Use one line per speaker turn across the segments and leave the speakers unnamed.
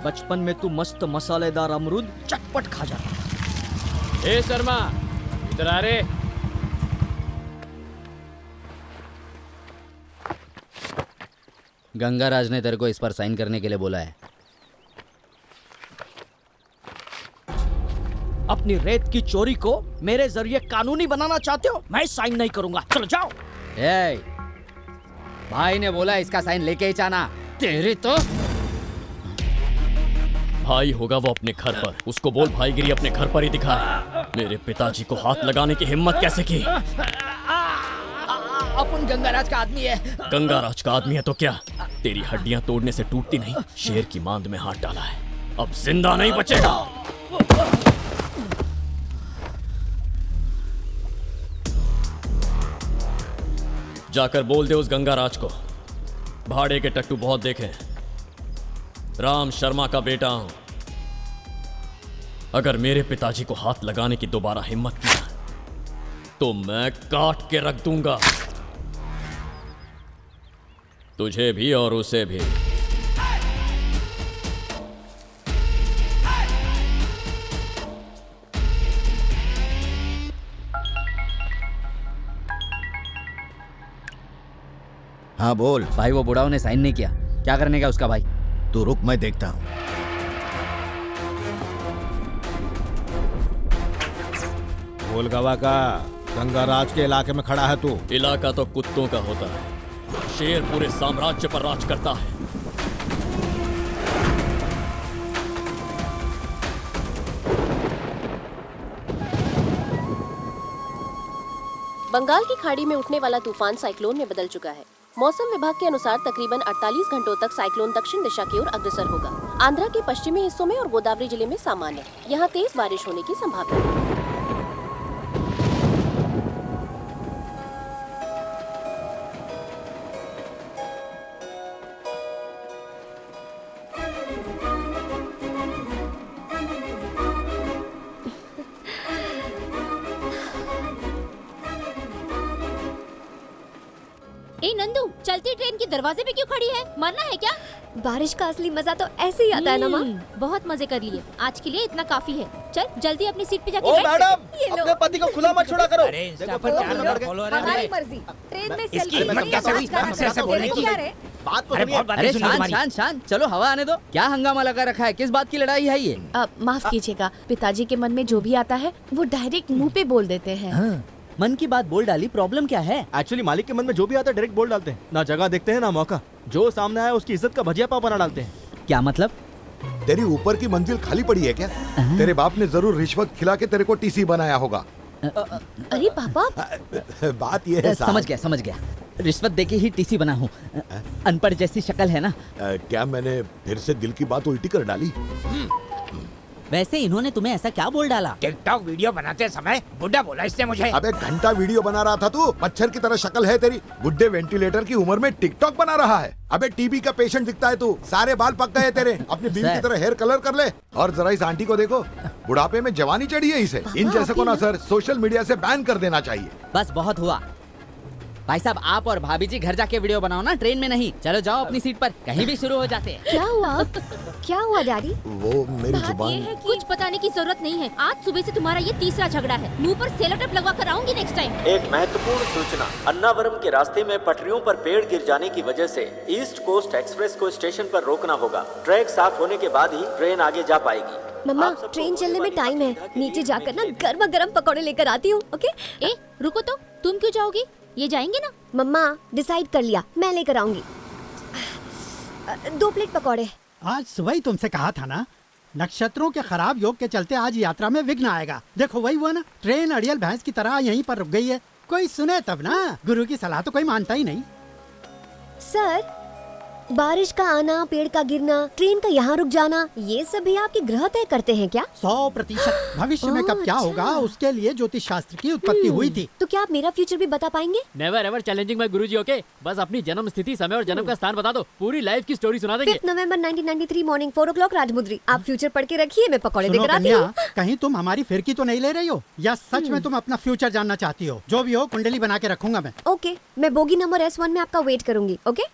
बचपन में तू मस्त मसालेदार अमरूद चटपट खा जाता।
ए शर्मा, इधर आ रे।
गंगाराज ने तेरे को इस पर साइन करने के लिए बोला है।
अपनी रेत की चोरी को मेरे जरिए कानूनी बनाना चाहते हो? मैं साइन नहीं करूंगा, चलो जाओ।
ए, भाई ने बोला इसका साइन लेके ही जाना। तेरी तो
भाई होगा वो अपने घर पर, उसको बोल भाईगिरी अपने घर पर ही दिखाए। मेरे पिताजी को हाथ लगाने की हिम्मत कैसे की?
अपन गंगाराज का आदमी है।
गंगाराज का आदमी है तो क्या? तेरी हड्डियां तोड़ने से टूटती नहीं। शेर की मांद में हाथ डाला है, अब जिंदा नहीं बचेगा। जाकर बोल दे उस गंगाराज को, भाड़े के टट्टू बहुत देखे, राम शर्मा का बेटा हूं। अगर मेरे पिताजी को हाथ लगाने की दोबारा हिम्मत की तो मैं काट के रख दूंगा, तुझे भी और उसे भी।
हाँ बोल।
भाई वो बुढ़ाओ ने साइन नहीं किया, क्या करने का उसका भाई?
तू रुक, मैं देखता हूँ।
गोलगवा का गंगाराज के इलाके में खड़ा है तू।
इलाका तो कुत्तों का होता है, शेर पूरे साम्राज्य पर राज करता है।
बंगाल की खाड़ी में उठने वाला तूफान साइक्लोन में बदल चुका है। मौसम विभाग के अनुसार तकरीबन 48 घंटों तक साइक्लोन दक्षिण दिशा की ओर अग्रसर होगा। आंध्रा के पश्चिमी हिस्सों में और गोदावरी जिले में सामान्य, यहाँ तेज बारिश होने की संभावना है।
ए नंदू, चलती ट्रेन की दरवाजे पे क्यों खड़ी है? मरना है क्या?
बारिश का असली मजा तो ऐसे ही आता है ना माँ।
बहुत मजे कर लिए, आज के लिए इतना काफी है। चल जल्दी अपनी सीट पे जाके
ओ
बैठ।
मैडम, अपने पति को खुला मत छोड़ा करो।
अरे इंस्टा पर 4 नंबर फॉलोअर है
हमारी
मेरे।
मर्जी। ट्रेन में
इसकी
सेल्फी
हिम्मत कैसे हुई हमसे ऐसे बोलने की?
बात तो
अरे
सुनिए।
बहुत बातें
अरे
सुनी
शांत
तुम्हारी।
शांत शांत, चलो हवा आने दो। क्या हंगामा लगा रखा है? किस बात की लड़ाई है ये?
माफ कीजिएगा, पिताजी के मन में जो भी आता है वो डायरेक्ट मुंह पे बोल देते हैं।
मन की बात बोल डाली, प्रॉब्लम क्या है?
एक्चुअली मालिक के मन में जो भी आता है डायरेक्ट बोल डालते हैं, ना जगह देखते हैं ना मौका। जो सामने आया उसकी इज्जत का भजिया पाव बना डालते हैं।
क्या मतलब?
तेरी ऊपर की मंजिल खाली पड़ी है क्या? तेरे बाप ने जरूर रिश्वत खिला के तेरे को टीसी बनाया होगा।
अरे पापा,
बात ये है
समझ गया समझ गया, रिश्वत देके ही टीसी बना हूँ। अनपढ़ जैसी शक्ल है ना।
क्या मैंने फिर से दिल की बात उल्टी कर डाली?
वैसे इन्होंने तुम्हें ऐसा क्या बोल डाला?
टिकटॉक वीडियो बनाते समय बुड्ढा बोला इसने मुझे।
अबे घंटा वीडियो बना रहा था तू, मच्छर की तरह शक्ल है तेरी। बुड्ढे वेंटिलेटर की उम्र में टिकटॉक बना रहा है। अबे टीबी का पेशेंट दिखता है तू। सारे बाल पक गए तेरे। अपनी बीवी की तरह हेयर कलर कर ले। और जरा इस आंटी को देखो, बुढ़ापे में जवानी चढ़ी है इसे। इन जैसे को ना सर सोशल मीडिया से बैन कर देना चाहिए।
बस बहुत हुआ भाई साहब, आप और भाभी जी घर जाके वीडियो बनाओ ना, ट्रेन में नहीं। चलो जाओ अपनी सीट पर, कहीं भी शुरू हो जाते हैं।
क्या हुआ? क्या हुआ डैडी?
वो मेरी
बात ये
जुबान।
है कि कुछ बताने की जरूरत नहीं है। आज सुबह से तुम्हारा ये तीसरा झगड़ा है। मुंह पर सेलो टेप लगवा कर आऊंगी नेक्स्ट टाइम।
एक महत्वपूर्ण सूचना, अन्नावरम के रास्ते में पटरियों पर पेड़ गिर जाने की वजह से ईस्ट कोस्ट एक्सप्रेस को स्टेशन पर रोकना होगा। ट्रैक साफ होने के बाद ही ट्रेन आगे जा पाएगी।
मम्मा, ट्रेन चलने में टाइम है। नीचे जाकर ना गर्मा गर्म पकौड़े लेकर आती हूँ। ओके?
ए रुको तो, तुम क्यों जाओगी? ये जाएंगे ना?
मम्मा डिसाइड कर लिया, मैं लेकर आऊंगी 2 प्लेट पकौड़े।
आज सुबह ही तुमसे कहा था ना, नक्षत्रों के खराब योग के चलते आज यात्रा में विघ्न आएगा। देखो वही हुआ ना, ट्रेन अड़ियल भैंस की तरह यहीं पर रुक गई है। कोई सुने तब ना, गुरु की सलाह तो कोई मानता ही नहीं।
सर, बारिश का आना, पेड़ का गिरना, ट्रेन का यहाँ रुक जाना, ये सब भी आपके ग्रह तय करते हैं क्या?
100% भविष्य में कब क्या होगा उसके लिए ज्योतिष शास्त्र की उत्पत्ति हुई थी।
तो क्या आप मेरा फ्यूचर भी बता पाएंगे?
Never ever challenging my Guruji. Okay, बस अपनी जन्म स्थिति, समय और जन्म का स्थान बता दो, पूरी लाइफ की स्टोरी सुना देंगे।
5 नवंबर 1993 मॉर्निंग 4 o'clock राजमुद्री। आप फ्यूचर पढ़ के रखिए, मैं पकौड़े
सुनो
देकर आती
कन्या,
हूँ।
कहीं तुम हमारी फिरकी तो नहीं ले रही हो, या सच में तुम अपना फ्यूचर जानना चाहती हो? जो भी हो कुंडली बना के रखूंगा मैं।
ओके, मैं बोगी नंबर S1 में आपका वेट करूंगी। ओके?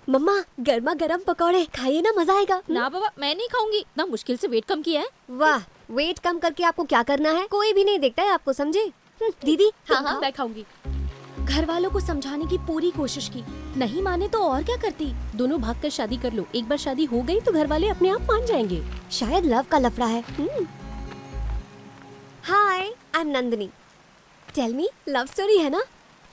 मम्मा गर्मा गर्म पकौड़े खाइए ना, मजा आएगा।
ना बाबा, मैं नहीं खाऊंगी। इतना मुश्किल से वेट कम किया है।
वाह, वेट कम करके आपको क्या करना है? कोई भी नहीं देखता है आपको, समझे? दीदी
हाँ, मैं खाऊंगी। घर वालों को समझाने की पूरी कोशिश की, नहीं माने तो और क्या करती।
दोनों भागकर शादी कर लो। एक बार शादी हो गई तो घर वाले अपने आप मान जाएंगे।
शायद लव का लफड़ा है। Hi, I am Nandini. Tell me, love story है ना?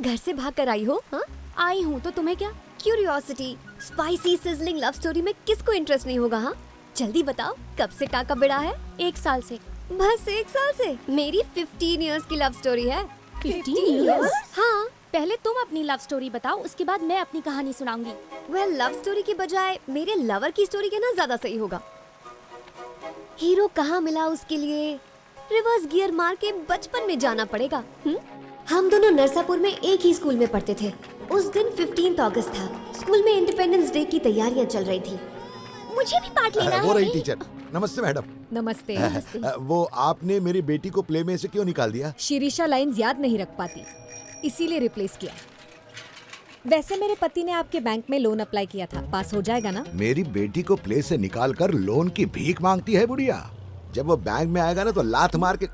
घर से भाग कर आई हो? हाँ,
आई हूँ तो तुम्हें क्या?
Curiosity. Spicy sizzling love story में किसको इंटरेस्ट नहीं होगा? हाँ, जल्दी बताओ, कब से टाका बिड़ा है?
1 साल से।
बस 1 साल से? मेरी 15 इयर्स की लव स्टोरी है।
15 years?
हाँ।
पहले तुम अपनी लव स्टोरी बताओ, उसके बाद मैं अपनी कहानी सुनाऊंगी।
वेल, लव स्टोरी की बजाय मेरे लवर की स्टोरी कहना ज्यादा सही होगा। हीरो कहाँ मिला उसके लिए रिवर्स गियर मार के बचपन में जाना पड़ेगा। हम दोनों नरसापुर में एक ही स्कूल में पढ़ते थे। उस दिन 15 अगस्त था। स्कूल में इंडिपेंडेंस डे की तैयारियां चल रही थी।
मुझे भी पार्ट लेना है।
वो रही टीचर। नमस्ते मैडम।
नमस्ते।
वो आपने मेरी बेटी को प्ले में से क्यों निकाल दिया?
शिरीषा लाइंस याद नहीं रख पाती, इसीलिए रिप्लेस किया। वैसे मेरे पति ने आपके बैंक में लोन अप्लाई किया था, पास हो जाएगा ना?
मेरी बेटी को प्ले से निकाल कर लोन की भीख मांगती है बुढ़िया। जब वो बैंक में आएगा ना तो लात मार के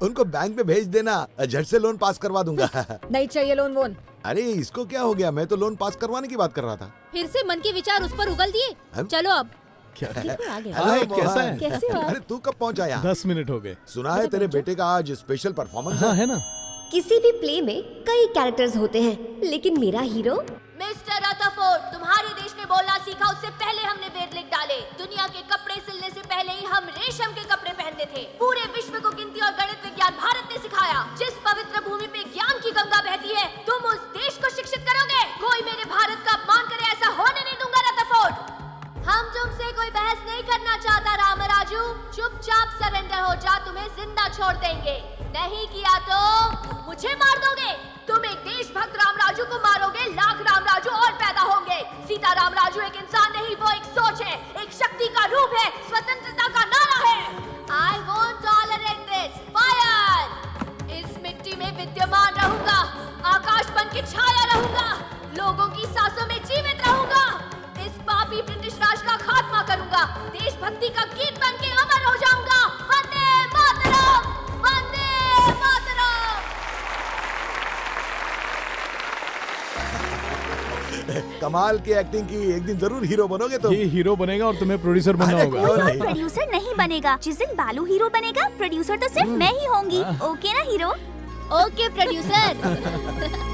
उनको बैंक में भेज देना, झट से लोन पास करवा दूंगा।
नहीं चाहिए लोन वोन।
अरे इसको क्या हो गया? मैं तो लोन पास करवाने की बात कर रहा था।
फिर से मन के विचार उस पर उगल दिए। चलो अब।
हेलो,
कैसा है?
कैसे हो?
अरे तू कब पहुंचा यहाँ?
10 मिनट हो गए।
सुना है तेरे बेटे का आज स्पेशल परफॉर्मेंस
हाँ है ना।
किसी भी प्ले में कई कैरेक्टर्स होते हैं, लेकिन मेरा हीरो।
मिस्टर रदरफोर्ड, तुम्हारे देश ने बोलना सीखा उससे पहले हमने वेद लिख डाले। दुनिया के कपड़े सिलने से पहले ही हम रेशम के कपड़े पहनते थे। पूरे विश्व को गिनती और गणित विज्ञान भारत ने सिखाया। जिस पवित्र भूमि पे ज्ञान की गंगा बहती है, तुम उस देश को शिक्षित करोगे। कोई मेरे भारत का अपमान करे, ऐसा होने नहीं दूंगा रदरफोर्ड। हम तुमसे कोई बहस नहीं करना चाहता रामराजू। चुपचाप सरेंडर हो जा, तुम्हें जिंदा छोड़ देंगे। नहीं किया तो मुझे मार दोगे। तुम एक देशभक्त रामराजू को मारोगे, लाख रामराजू और पैदा होंगे। सीता रामराजू एक इंसान नहीं, वो एक सोच है, एक शक्ति का रूप है, स्वतंत्रता का नारा है। I won't tolerate this. Fire! इस मिट्टी में विद्यमान रहूंगा, आकाश बन के छाया रहूंगा, लोगों की सांसों में जीवित रहूंगा। इस पापी ब्रिटिश राज का खात्मा करूंगा, देशभक्ति का गीत बन के अमर हो जाऊंगा। वंदे मातरम, वंदे मातरम।
कमाल की एक्टिंग की। एक दिन जरूर हीरो बनोगे तुम।
ये हीरो बनेगा और तुम्हें प्रोड्यूसर बनना
अरे
होगा।
क्यों नहीं?
प्रोड्यूसर नहीं बनेगा। जिस दिन बालू हीरो बनेगा, प्रोड्यूसर तो सिर्फ मैं ही होंगी। ओके ना हीरो? Okay producer.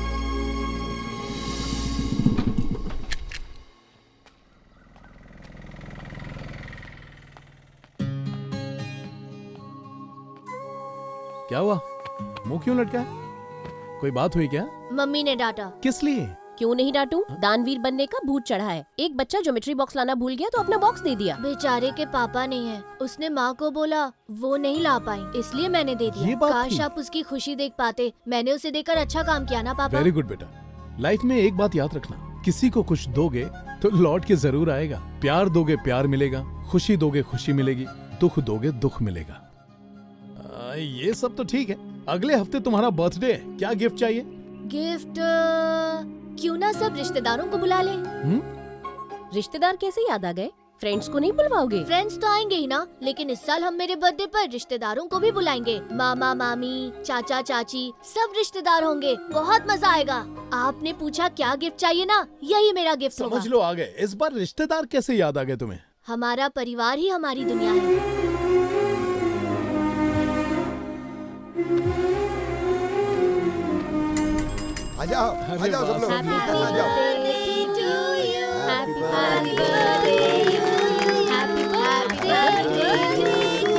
क्या हुआ? मुंह क्यों लटका है? कोई बात हुई क्या?
मम्मी ने डांटा।
किस लिए?
क्यों नहीं डांटू? दानवीर बनने का भूत चढ़ा है। एक बच्चा ज्योमेट्री बॉक्स लाना भूल गया तो अपना बॉक्स दे दिया।
बेचारे के पापा नहीं है, उसने माँ को बोला वो नहीं ला पाई, इसलिए मैंने दे
ये
दिया।
बात
काश
थी।
आप उसकी खुशी देख पाते। मैंने उसे देकर अच्छा काम किया ना पापा।
वेरी गुड बेटा। लाइफ में एक बात याद रखना, किसी को कुछ दोगे तो लौट के जरूर आएगा। प्यार दोगे प्यार मिलेगा, खुशी दोगे खुशी मिलेगी, दुख दोगे दुख मिलेगा। ये सब तो ठीक है। अगले हफ्ते तुम्हारा बर्थडे है, क्या गिफ्ट चाहिए?
गिफ्ट क्यों ना सब रिश्तेदारों को बुला ले। रिश्तेदार कैसे याद आ गए? फ्रेंड्स को नहीं बुलवाओगे?
फ्रेंड्स तो आएंगे ही ना, लेकिन इस साल हम मेरे बर्थडे पर रिश्तेदारों को भी बुलाएंगे। मामा मामी, चाचा चाची, सब रिश्तेदार होंगे। बहुत मजा आएगा। आपने पूछा क्या गिफ्ट चाहिए ना, यही मेरा गिफ्ट होगा।
समझ लो आ गए। इस बार रिश्तेदार कैसे याद आ गए तुम्हें?
हमारा परिवार ही हमारी दुनिया है।
आ जाओ सब लोग।
Happy
आ जाओ।
birthday to you. Happy birthday. Happy birthday to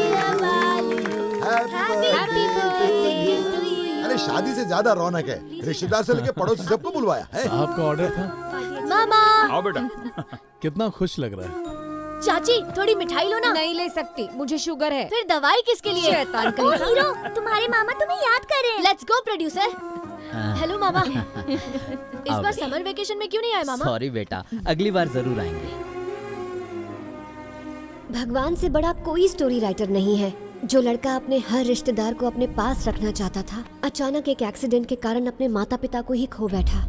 you, बालू। Happy birthday to you.
अरे शादी से ज्यादा रौनक है। रिश्तेदार से लेके पड़ोसी सबको बुलवाया है।
साहब का ऑर्डर था।
मामा।
आओ बेटा। कितना खुश लग रहा है।
चाची थोड़ी मिठाई लो ना।
नहीं ले सकती, मुझे शुगर है।
फिर दवाई किसके लिए?
शैतान कहीं का।
हीरो, तुम्हारे मामा तुम्हें याद कर रहे हैं। Let's go producer. हेलो मामा। इस बार समर वेकेशन में क्यों नहीं आए मामा?
सॉरी बेटा, अगली बार जरूर आएंगे।
भगवान से बड़ा कोई स्टोरी राइटर नहीं है। जो लड़का अपने हर रिश्तेदार को अपने पास रखना चाहता था, अचानक एक एक्सीडेंट के कारण अपने माता पिता को ही खो बैठा।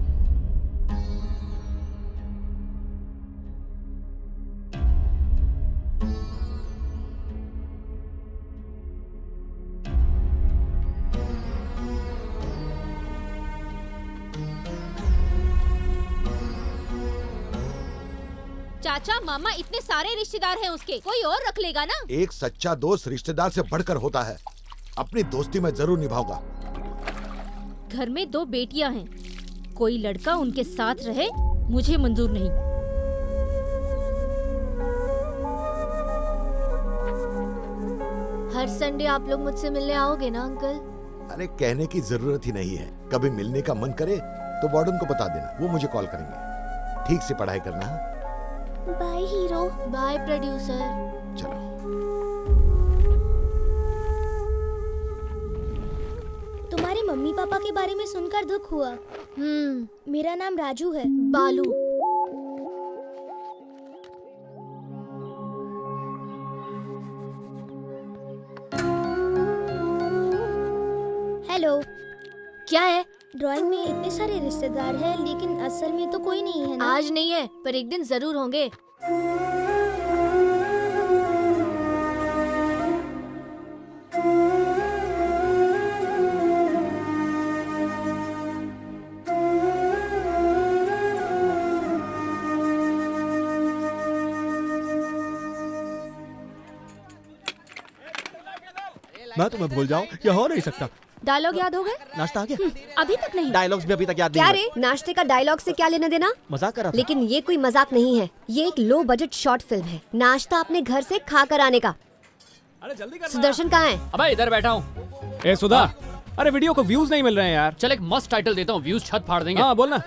चाचा मामा इतने सारे रिश्तेदार हैं उसके, कोई और रख लेगा ना।
एक सच्चा दोस्त रिश्तेदार से बढ़कर होता है। अपनी दोस्ती मैं जरूर निभाऊंगा।
घर में 2 बेटियां हैं, कोई लड़का उनके साथ रहे मुझे मंजूर नहीं।
हर संडे आप लोग मुझसे मिलने आओगे ना अंकल?
अरे कहने की जरूरत ही नहीं है। कभी मिलने का मन करे तो वार्डन को बता देना, वो मुझे कॉल करेंगे। ठीक से पढ़ाई करना।
Bye hero. Bye producer.
चलो।
तुम्हारे मम्मी पापा के बारे में सुनकर दुख हुआ। मेरा नाम राजू है।
बालू।
हेलो।
क्या है?
ड्राइंग में इतने सारे रिश्तेदार हैं, लेकिन असल में तो कोई नहीं है ना।
आज नहीं है, पर एक दिन जरूर होंगे।
मैं तुम्हें भूल जाऊं, यह हो नहीं सकता।
डायलॉग याद हो गए?
नाश्ता आ गया?
अभी तक नहीं।
डायलॉग्स भी अभी तक याद
क्या
नहीं
रे, नाश्ते का डायलॉग से क्या लेना देना?
मजाक कर रहा था।
लेकिन ये कोई मजाक नहीं है, ये एक लो बजट शॉर्ट फिल्म है। नाश्ता अपने घर से खा कर आने का।
अरे जल्दी कर।
सुदर्शन कहाँ है?
अबे इधर बैठा हूँ।
ए सुधा, अरे वीडियो को व्यूज नहीं मिल रहे हैं यार।
चल एक मस्त टाइटल देता हूँ, व्यूज छत फाड़ देंगे।
हाँ बोलना।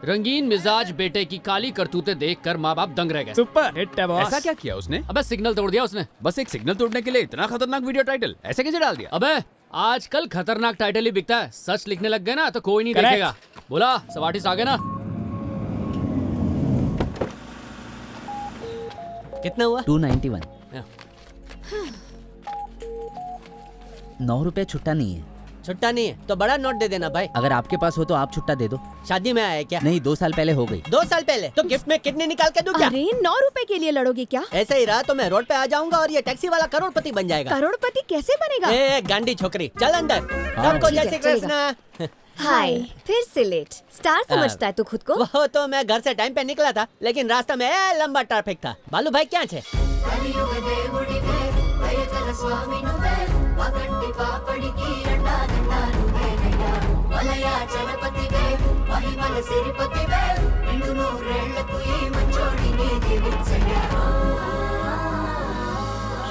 रंगीन मिजाज बेटे की काली करतूतें देखकर माँ बाप दंग रह गए।
सुपर हिट है बॉस।
ऐसा क्या किया उसने?
अबे सिग्नल तोड़ दिया उसने।
बस एक सिग्नल तोड़ने के लिए इतना खतरनाक वीडियो टाइटल ऐसे कैसे डाल दिया?
अबे आजकल खतरनाक टाइटल ही बिकता है। सच लिखने लग गए ना तो कोई नहीं
Correct.
देखेगा। बोला सब आर्टिस्ट आ गए ना।
कितना हुआ?
291।
9 रुपए छुट्टा नहीं है।
छुट्टा नहीं है तो बड़ा नोट दे देना भाई।
अगर आपके पास हो तो आप छुट्टा दे दो।
शादी में आया क्या?
नहीं, 2 साल पहले हो गई।
2 साल पहले? तो गिफ्ट में कितने निकाल के दूं क्या?
अरे 9 रुपए के लिए लड़ोगे क्या?
ऐसा ही रहा तो मैं रोड पे आ जाऊंगा और ये टैक्सी वाला करोड़पति बन जाएगा।
करोड़पति कैसे बनेगा?
ए गांडी छोकरी, चल अंदर। सबको
ठीक है,
जय श्री कृष्ण।
हाय, फिर से लेट। स्टार समझता है तू खुद को?
वो तो मैं घर से टाइम पे निकला था, लेकिन रास्ता में लंबा ट्रैफिक था। बालू भाई क्या छे?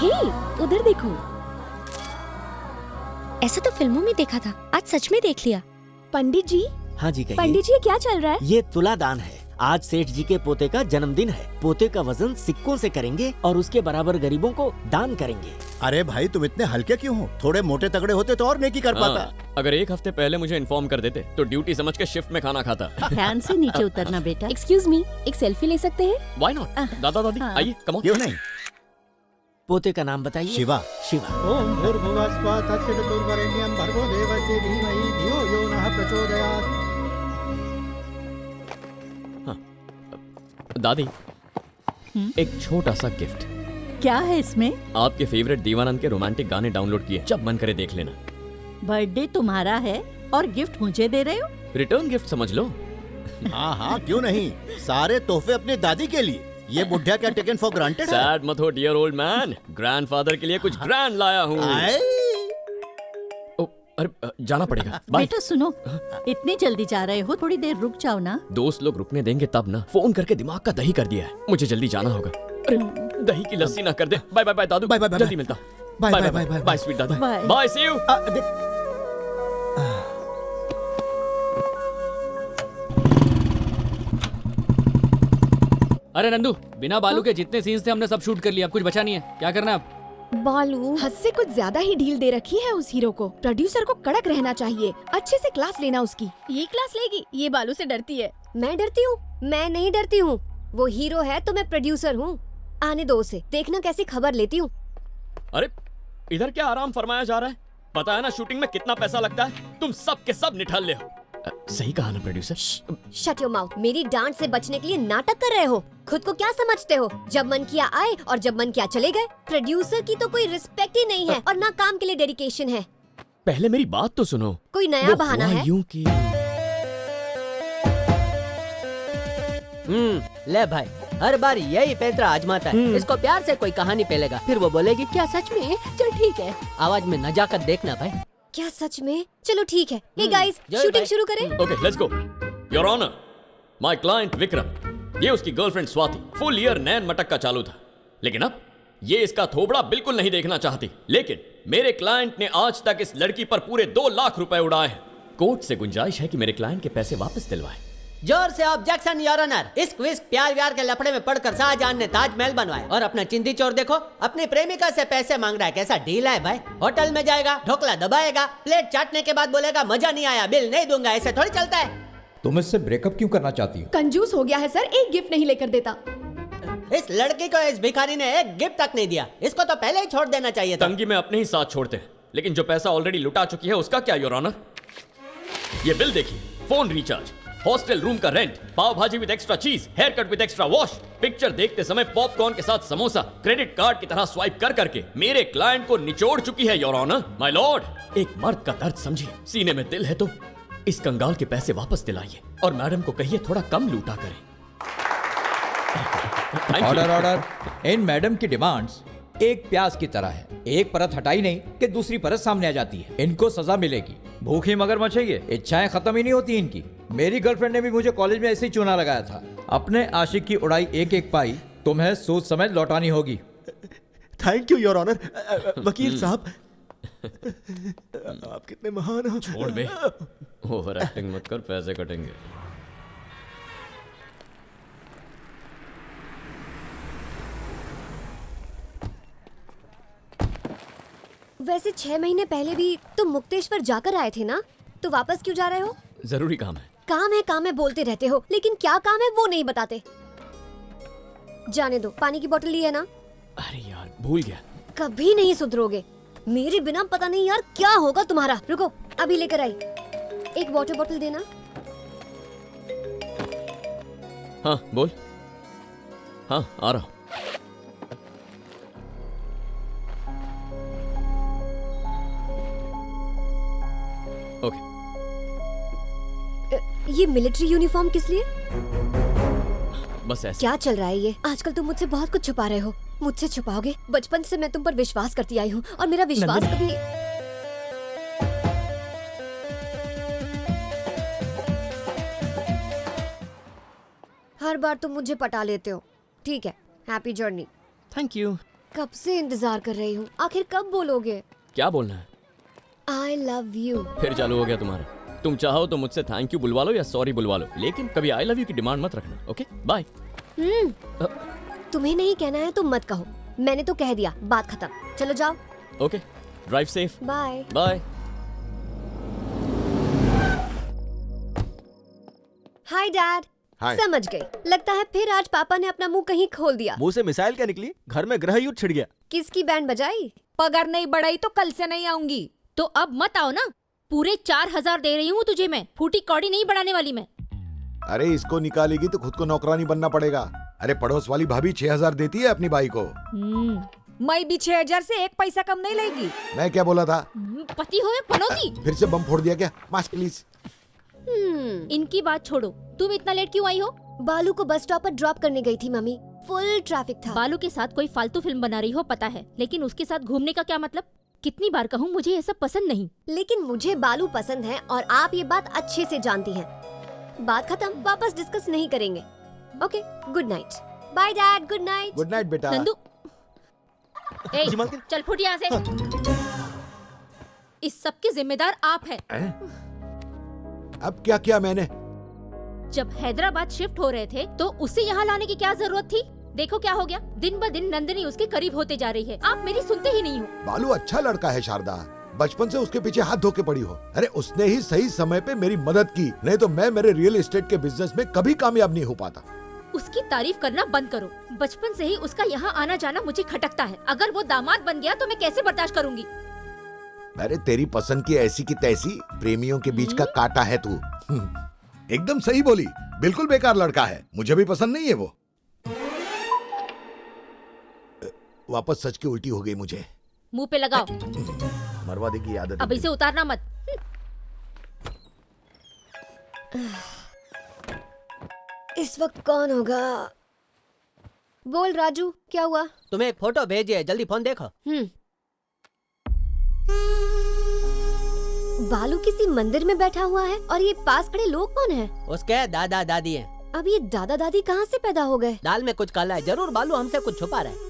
हे, उधर देखो। ऐसा तो फिल्मों में देखा था, आज सच में देख लिया। पंडित जी।
हाँ जी कहिए।
पंडित जी, क्या चल रहा है?
ये तुला दान है। आज सेठ जी के पोते का जन्मदिन है। पोते का वजन सिक्कों से करेंगे और उसके बराबर गरीबों को दान करेंगे।
अरे भाई तुम इतने हल्के क्यों हो? थोड़े मोटे तगड़े होते तो और नेकी कर पाता।
अगर 1 हफ्ते पहले मुझे इन्फॉर्म कर देते तो ड्यूटी समझ के शिफ्ट में खाना खाता।
ध्यान से नीचे उतरना बेटा। एक्सक्यूज मी, एक सेल्फी ले सकते हैं?
Why not? दादा दादी आइए, कम ऑन।
क्यों नहीं?
पोते का नाम बताइए।
शिवा।
शिवा।
ओम भूर्भुवः स्वः तत्सवितुर्वरेण्यं भर्गो देवस्य धीमहि धियो यो नः प्रचोदयात्।
दादी, एक छोटा सा गिफ्ट।
क्या है इसमें?
आपके फेवरेट दीवानंद के रोमांटिक गाने डाउनलोड किए, जब मन करे देख लेना।
बर्थडे तुम्हारा है और गिफ्ट मुझे दे रहे हो?
रिटर्न गिफ्ट समझ लो।
हाँ हाँ क्यों नहीं, सारे तोहफे अपनी दादी के लिए। ये बुढ़िया क्या टेकन फॉर ग्रांटेड है?
सैड मत हो डियर ओल्ड मैन, ग्रैंडफादर के लिए कुछ ग्रैंड लाया हूँ। अरे जाना पड़ेगा, बाय।
बेटा सुनो, इतनी जल्दी जा रहे हो, थोड़ी देर रुक जाओ ना।
दोस्त लोग रुकने देंगे तब ना। फोन करके दिमाग का दही कर दिया है। मुझे जल्दी जाना होगा। अरे दही की लस्सी ना कर दे। बाय बाय बाय दादू, बाय बाय, जल्दी मिलता। Bye bye bye bye sweet दादू, बाय सी यू।
अरे नंदू, बिना बालू के जितने सीन्स थे हमने सब शूट कर लिया, अब कुछ बचा नहीं है। क्या करना है अब?
बालू, हद से कुछ ज्यादा ही ढील दे रखी है उस हीरो को। प्रोड्यूसर को कड़क रहना चाहिए, अच्छे से क्लास लेना उसकी।
ये क्लास लेगी? ये बालू से डरती है।
मैं डरती हूँ? मैं नहीं डरती हूँ। वो हीरो है तो मैं प्रोड्यूसर हूँ। आने दो उसे, देखना कैसी खबर लेती हूँ।
अरे इधर क्या आराम फरमाया जा रहा है? पता है ना शूटिंग में कितना पैसा लगता है? तुम सब के सब निठल्ले हो। सही कहा ना प्रोड्यूसर?
Shut your mouth. मेरी डांट से बचने के लिए नाटक कर रहे हो। खुद को क्या समझते हो? जब मन किया आए और जब मन किया चले गए। प्रोड्यूसर की तो कोई रिस्पेक्ट ही नहीं है और ना काम के लिए डेडिकेशन है।
पहले मेरी बात तो सुनो।
कोई नया बहाना है?
यूं कि
ले भाई, हर बार यही पैंतरा आजमाता है। इसको प्यार से कोई कहानी पेलेगा, फिर वो बोलेगी क्या सच में? चल ठीक है। आवाज में नजाकत देखना भाई।
क्या सच में? चलो ठीक है। हे गाइस, शूटिंग शुरू करें?
Okay, let's go. Your honour, my client Vikram, ये उसकी गर्लफ्रेंड स्वाति फुल ईयर नैन मटक का चालू था, लेकिन अब ये इसका थोबड़ा बिल्कुल नहीं देखना चाहती। लेकिन मेरे क्लाइंट ने आज तक इस लड़की पर पूरे 2 लाख रुपए उड़ाए हैं। कोर्ट से गुंजाइश है कि मेरे क्लाइंट के पैसे वापस दिलवाए।
जोर से ऑब्जेक्शन योर ऑनर। इश्क विस्क प्यार व्यार के लफड़े में पड़कर शाहजहां ने ताजमहल बनवाया और अपना चिंदी चोर देखो अपनी प्रेमिका से पैसे मांग रहा है। कैसा डील है भाई? होटल में जाएगा, ढोकला दबाएगा, प्लेट चाटने के बाद बोलेगा मजा नहीं आया, बिल नहीं दूंगा। ऐसे थोड़ी चलता है।
तुम इससे ब्रेकअप क्यों करना चाहती हो?
कंजूस हो गया है सर, एक गिफ्ट नहीं लेकर देता।
इस लड़की को इस भिखारी ने एक गिफ्ट तक नहीं दिया। इसको तो पहले ही छोड़ देना चाहिए था।
तंगी में अपने ही साथ छोड़ते हैं, लेकिन जो पैसा ऑलरेडी लुटा चुकी है उसका क्या योर ऑनर? ये बिल देखिए, फोन रिचार्ज, हॉस्टल रूम का rent, pav bhaji with extra cheese, hair cut with extra wash, picture देखते समय पॉपकॉर्न के साथ समोसा, क्रेडिट कार्ड की तरह स्वाइप कर करके मेरे क्लाइंट को निचोड़ चुकी है योर ऑनर। माय लॉर्ड, एक मर्द का दर्द समझिए। सीने में दिल है तो इस कंगाल के पैसे वापस दिलाइए और मैडम को कहिए थोड़ा कम लूटा करें।
Order order. इन मैडम की डिमांड्स एक प्याज की तरह है, एक परत हटाई नहीं कि दूसरी परत सामने आ जाती है। इनको सजा मिलेगी। भूखी मगरमच्छ है ये, इच्छाएं खत्म ही नहीं होती इनकी। मेरी गर्लफ्रेंड ने भी मुझे कॉलेज में ऐसे ही चूना लगाया था। अपने आशिक की उड़ाई एक एक पाई तुम्हें सोच समझ लौटानी होगी।
Thank you your honour. वकील साहब, आप कितने महान हो।
छोड़ बे, ओवर एक्टिंग मत कर, पैसे कटेंगे।
वैसे 6 महीने पहले भी तुम मुक्तेश्वर जाकर आए थे ना, तो वापस क्यों जा रहे हो?
जरूरी काम है।
काम है बोलते रहते हो, लेकिन क्या काम है वो नहीं बताते। जाने दो, पानी की बोतल ली है ना?
अरे यार, भूल गया।
कभी नहीं सुधरोगे। मेरे बिना पता नहीं यार क्या होगा तुम्हारा। रुको, अभी लेकर आई। एक वाटर बोतल देना।
हाँ बोल। हाँ आ रहा हूँ। ओके।
ये मिलिट्री यूनिफॉर्म किस लिए?
बस ऐसे।
क्या चल रहा है ये? आजकल तुम मुझसे बहुत कुछ छुपा रहे हो। मुझसे छुपाओगे? बचपन से मैं तुम पर विश्वास करती आई हूँ और मेरा विश्वास कभी। हर बार तुम मुझे पटा लेते हो। ठीक है, हैप्पी जर्नी।
Thank you.
कब से इंतजार कर रही हूँ, आखिर कब बोलोगे?
क्या बोलना है?
आई लव यू।
फिर चालू हो गया तुम्हारा। तुम चाहो तो मुझसे थैंक यू बुलवा लो या सॉरी बुलवा लो, लेकिन कभी आई लव यू की डिमांड मत रखना। Okay bye.
तुम्हें नहीं कहना है तो मत कहो, मैंने तो कह दिया, बात खत्म। चलो जाओ।
Okay, drive safe.
Bye
bye.
Hi dad.
Hi.
समझ गई, लगता है फिर आज पापा ने अपना मुंह कहीं खोल दिया।
मुंह से मिसाइल क्या निकली? घर में ग्रह युद्ध छिड़ गया।
किसकी बैंड बजाई?
पगार नहीं बढ़ाई तो कल से नहीं आऊंगी। तो अब मत आओ ना, पूरे 4000 दे रही हूँ तुझे मैं, फूटी कौड़ी नहीं बढ़ाने वाली मैं।
अरे इसको निकालेगी तो खुद को नौकरानी बनना पड़ेगा। अरे पड़ोस वाली भाभी 6000 देती है अपनी बाई को।
मैं भी 6000 से एक पैसा कम नहीं लेगी।
मैं क्या बोला था?
पति हो या पनौती।
फिर से बम फोड़ दिया क्या? Mask please.
इनकी बात छोड़ो, तुम इतना लेट क्यों आई हो?
बालू को बस स्टॉप पर ड्रॉप करने गई थी मम्मी, फुल ट्रैफिक था।
बालू के साथ कोई फालतू फिल्म बना रही हो पता है, लेकिन उसके साथ घूमने का क्या मतलब? कितनी बार कहूँ मुझे ये सब पसंद नहीं।
लेकिन मुझे बालू पसंद है और आप ये बात अच्छे से जानती हैं। बात खत्म, वापस डिस्कस नहीं करेंगे। Okay, good night. Bye dad, good night.
Good night बेटा।
नंदू, चल फुट यहाँ से। इस सब के जिम्मेदार आप हैं।
अब क्या किया मैंने?
जब हैदराबाद शिफ्ट हो रहे थे तो उसे यहाँ लाने की क्या जरूरत थी? देखो क्या हो गया, दिन ब दिन नंदिनी उसके करीब होते जा रही है। आप मेरी सुनते ही नहीं हो।
बालू अच्छा लड़का है शारदा, बचपन से उसके पीछे हाथ धो के पड़ी हो। अरे उसने ही सही समय पे मेरी मदद की, नहीं तो मैं मेरे रियल एस्टेट के बिजनेस में कभी कामयाब नहीं हो पाता।
उसकी तारीफ करना बंद करो। बचपन से ही उसका यहाँ आना जाना मुझे खटकता है। अगर वो दामाद बन गया तो मैं कैसे बर्दाश्त करूंगी?
अरे तेरी पसंद की ऐसी की तैसी, प्रेमियों के बीच का कांटा है तू। एकदम सही बोली, बिल्कुल बेकार लड़का है, मुझे भी पसंद नहीं है वो। वापस सच की उल्टी हो गई मुझे।
मुंह पे लगाओ।
मरवा की आदत।
अब इसे उतारना मत।
इस वक्त कौन होगा? बोल राजू, क्या हुआ?
तुम्हें एक फोटो भेजी है, जल्दी फोन देखो।
बालू किसी मंदिर में बैठा हुआ है और ये पास खड़े लोग कौन है?
उसके दादा दादी हैं।
अब ये दादा दादी कहाँ से पैदा हो गए?
दाल में कुछ काला है, जरूर बालू हमसे कुछ छुपा रहा है।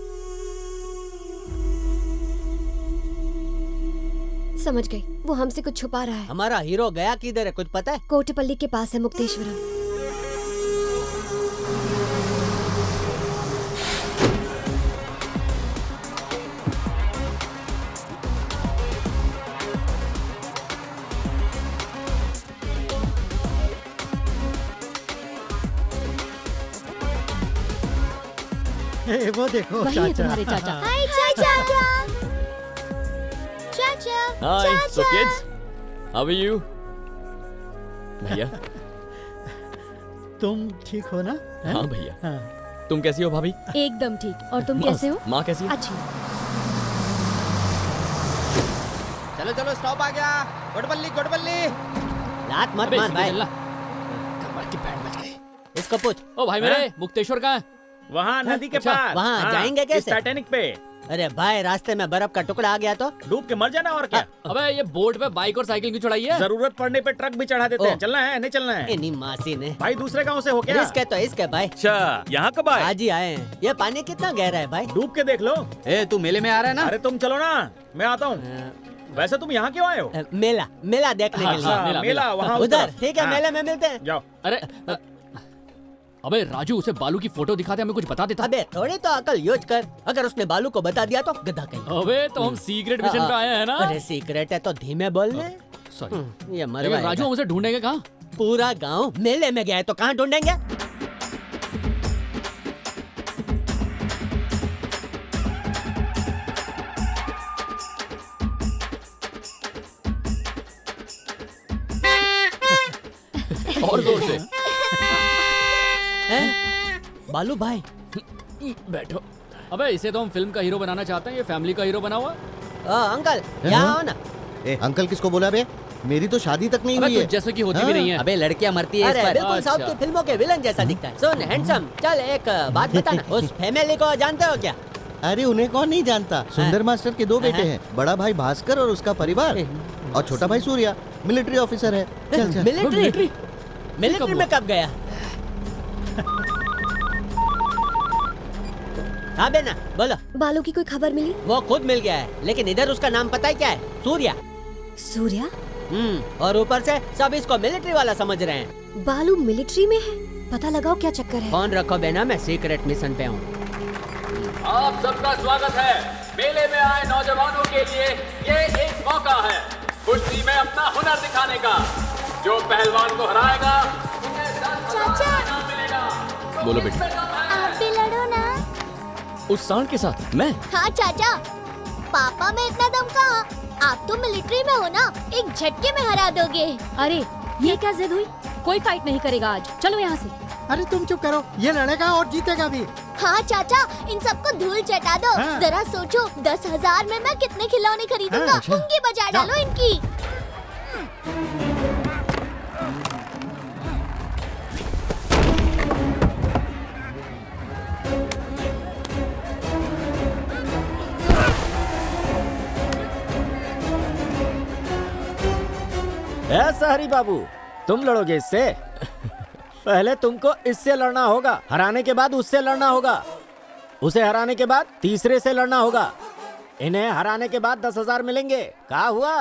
समझ गई, वो हमसे कुछ छुपा रहा है।
हमारा हीरो गया किधर है, कुछ पता है?
कोटपल्ली के पास है, मुक्तेश्वरम।
वो देखो
वही है तुम्हारे चाचा।
हाय चाचा। चाचा।
Hi, so kids, how are you? भैया।
तुम ठीक हो ना?
हाँ भैया। तुम कैसी हो भाभी?
एकदम ठीक। और तुम कैसे हो?
माँ कैसी है?
अच्छी।
चलो चलो, स्टॉप आ गया। कोटपल्ली कोटपल्ली।
लात मत मार भाई।
कमर की बैंड बज गई।
इसको पूछ।
ओ भाई मेरे, मुक्तेश्वर कहाँ है?
वहाँ नदी के पास।
वहाँ जाएंगे कैसे?
टाइटैनिक पे।
अरे भाई, रास्ते में बर्फ का टुकड़ा आ गया तो
डूब के मर जाना और क्या।
अबे ये बोट पे बाइक और साइकिल क्यों चढ़ाई है?
जरूरत पड़ने पे ट्रक भी चढ़ा देते हैं। चलना है नहीं चलना है?
इन्हीं मासी ने।
भाई दूसरे गांव से हो क्या?
इसके तो इसके भाई।
अच्छा, यहाँ कब आए?
आज ही आए हैं। ये पानी कितना गहरा है भाई?
डूब के देख लो।
तू मेले में आ रहा है ना?
अरे तुम चलो ना, मैं आता हूँ। वैसे तुम यहाँ क्यों आए हो?
मेला देखने के लिए।
मेला वहाँ
उधर। ठीक है, मेले में मिलते हैं।
जाओ।
अरे अबे राजू, उसे बालू की फोटो दिखाते हमें कुछ बता देता।
अबे थोड़ी तो अकल यूज कर। अगर उसने बालू को बता दिया तो गधा कहीं।
अबे तो हम सीक्रेट मिशन पे आए हैं ना।
अरे सीक्रेट है तो धीमे बोलने।
सॉरी।
ये मर
लेकिन राजू, हम उसे ढूंढेंगे कहाँ?
पूरा गांव मेले में गया है तो कहाँ ढूंढेंगे?
और जोर से।
बालू भाई
बैठो। अबे इसे तो हम फिल्म का हीरो बनाना चाहते हैं, ये फैमिली का हीरो बना हुआ।
अंकल यहाँ आओ ना।
अंकल किसको बोला बे? मेरी तो शादी तक नहीं हुई है।
जैसे कि होती भी नहीं है।
अबे लड़कियां मरती है इस
अरे
पर।
बिल्कुल साउथ की फिल्मों के विलन जैसा दिखता है। सुन हैंडसम, चल एक बात बताना। उस फैमिली को जानते हो क्या?
अरे उन्हें कौन नहीं जानता। सुंदर मास्टर के 2 बेटे हैं, बड़ा भाई भास्कर और उसका परिवार, और छोटा भाई सूर्या मिलिट्री ऑफिसर है। चल चल।
मिलिट्री में कब गया? हाँ बेना बोलो।
बालू की कोई खबर मिली?
वो खुद मिल गया है, लेकिन इधर उसका नाम पता है क्या है? सूर्या।
सूर्या?
और ऊपर से सब इसको मिलिट्री वाला समझ रहे हैं।
बालू मिलिट्री में है? पता लगाओ क्या चक्कर है।
फोन रखो बेना, मैं सीक्रेट मिशन पे हूँ।
आप सबका स्वागत है। मेले में आए नौजवानों के लिए ये एक मौका है कुश्ती में अपना हुनर दिखाने का। जो पहलवान को हराएगा
चाचा,
मिलेगा। बोलो बेटी।
आप भी लड़ो ना।
उस सांड के साथ मैं?
हाँ चाचा, पापा में इतना दम कहाँ? आप तो मिलिट्री में हो ना, एक झटके में हरा दोगे।
अरे ये क्या जिद हुई? कोई फाइट नहीं करेगा आज। चलो यहाँ से।
अरे तुम चुप करो, ये लड़ेगा और जीतेगा भी।
हाँ चाचा, इन सबको धूल चटा दो। जरा सोचो, 10,000 में मैं कितने खिलौने खरीदूंगा। पुंगी बजा डालो इनकी।
ऐसा हरी बाबू, तुम लड़ोगे इससे? पहले तुमको इससे लड़ना होगा, हराने के बाद उससे लड़ना होगा, उसे हराने के बाद तीसरे से लड़ना होगा। इन्हें हराने के बाद 10,000 मिलेंगे। क्या हुआ?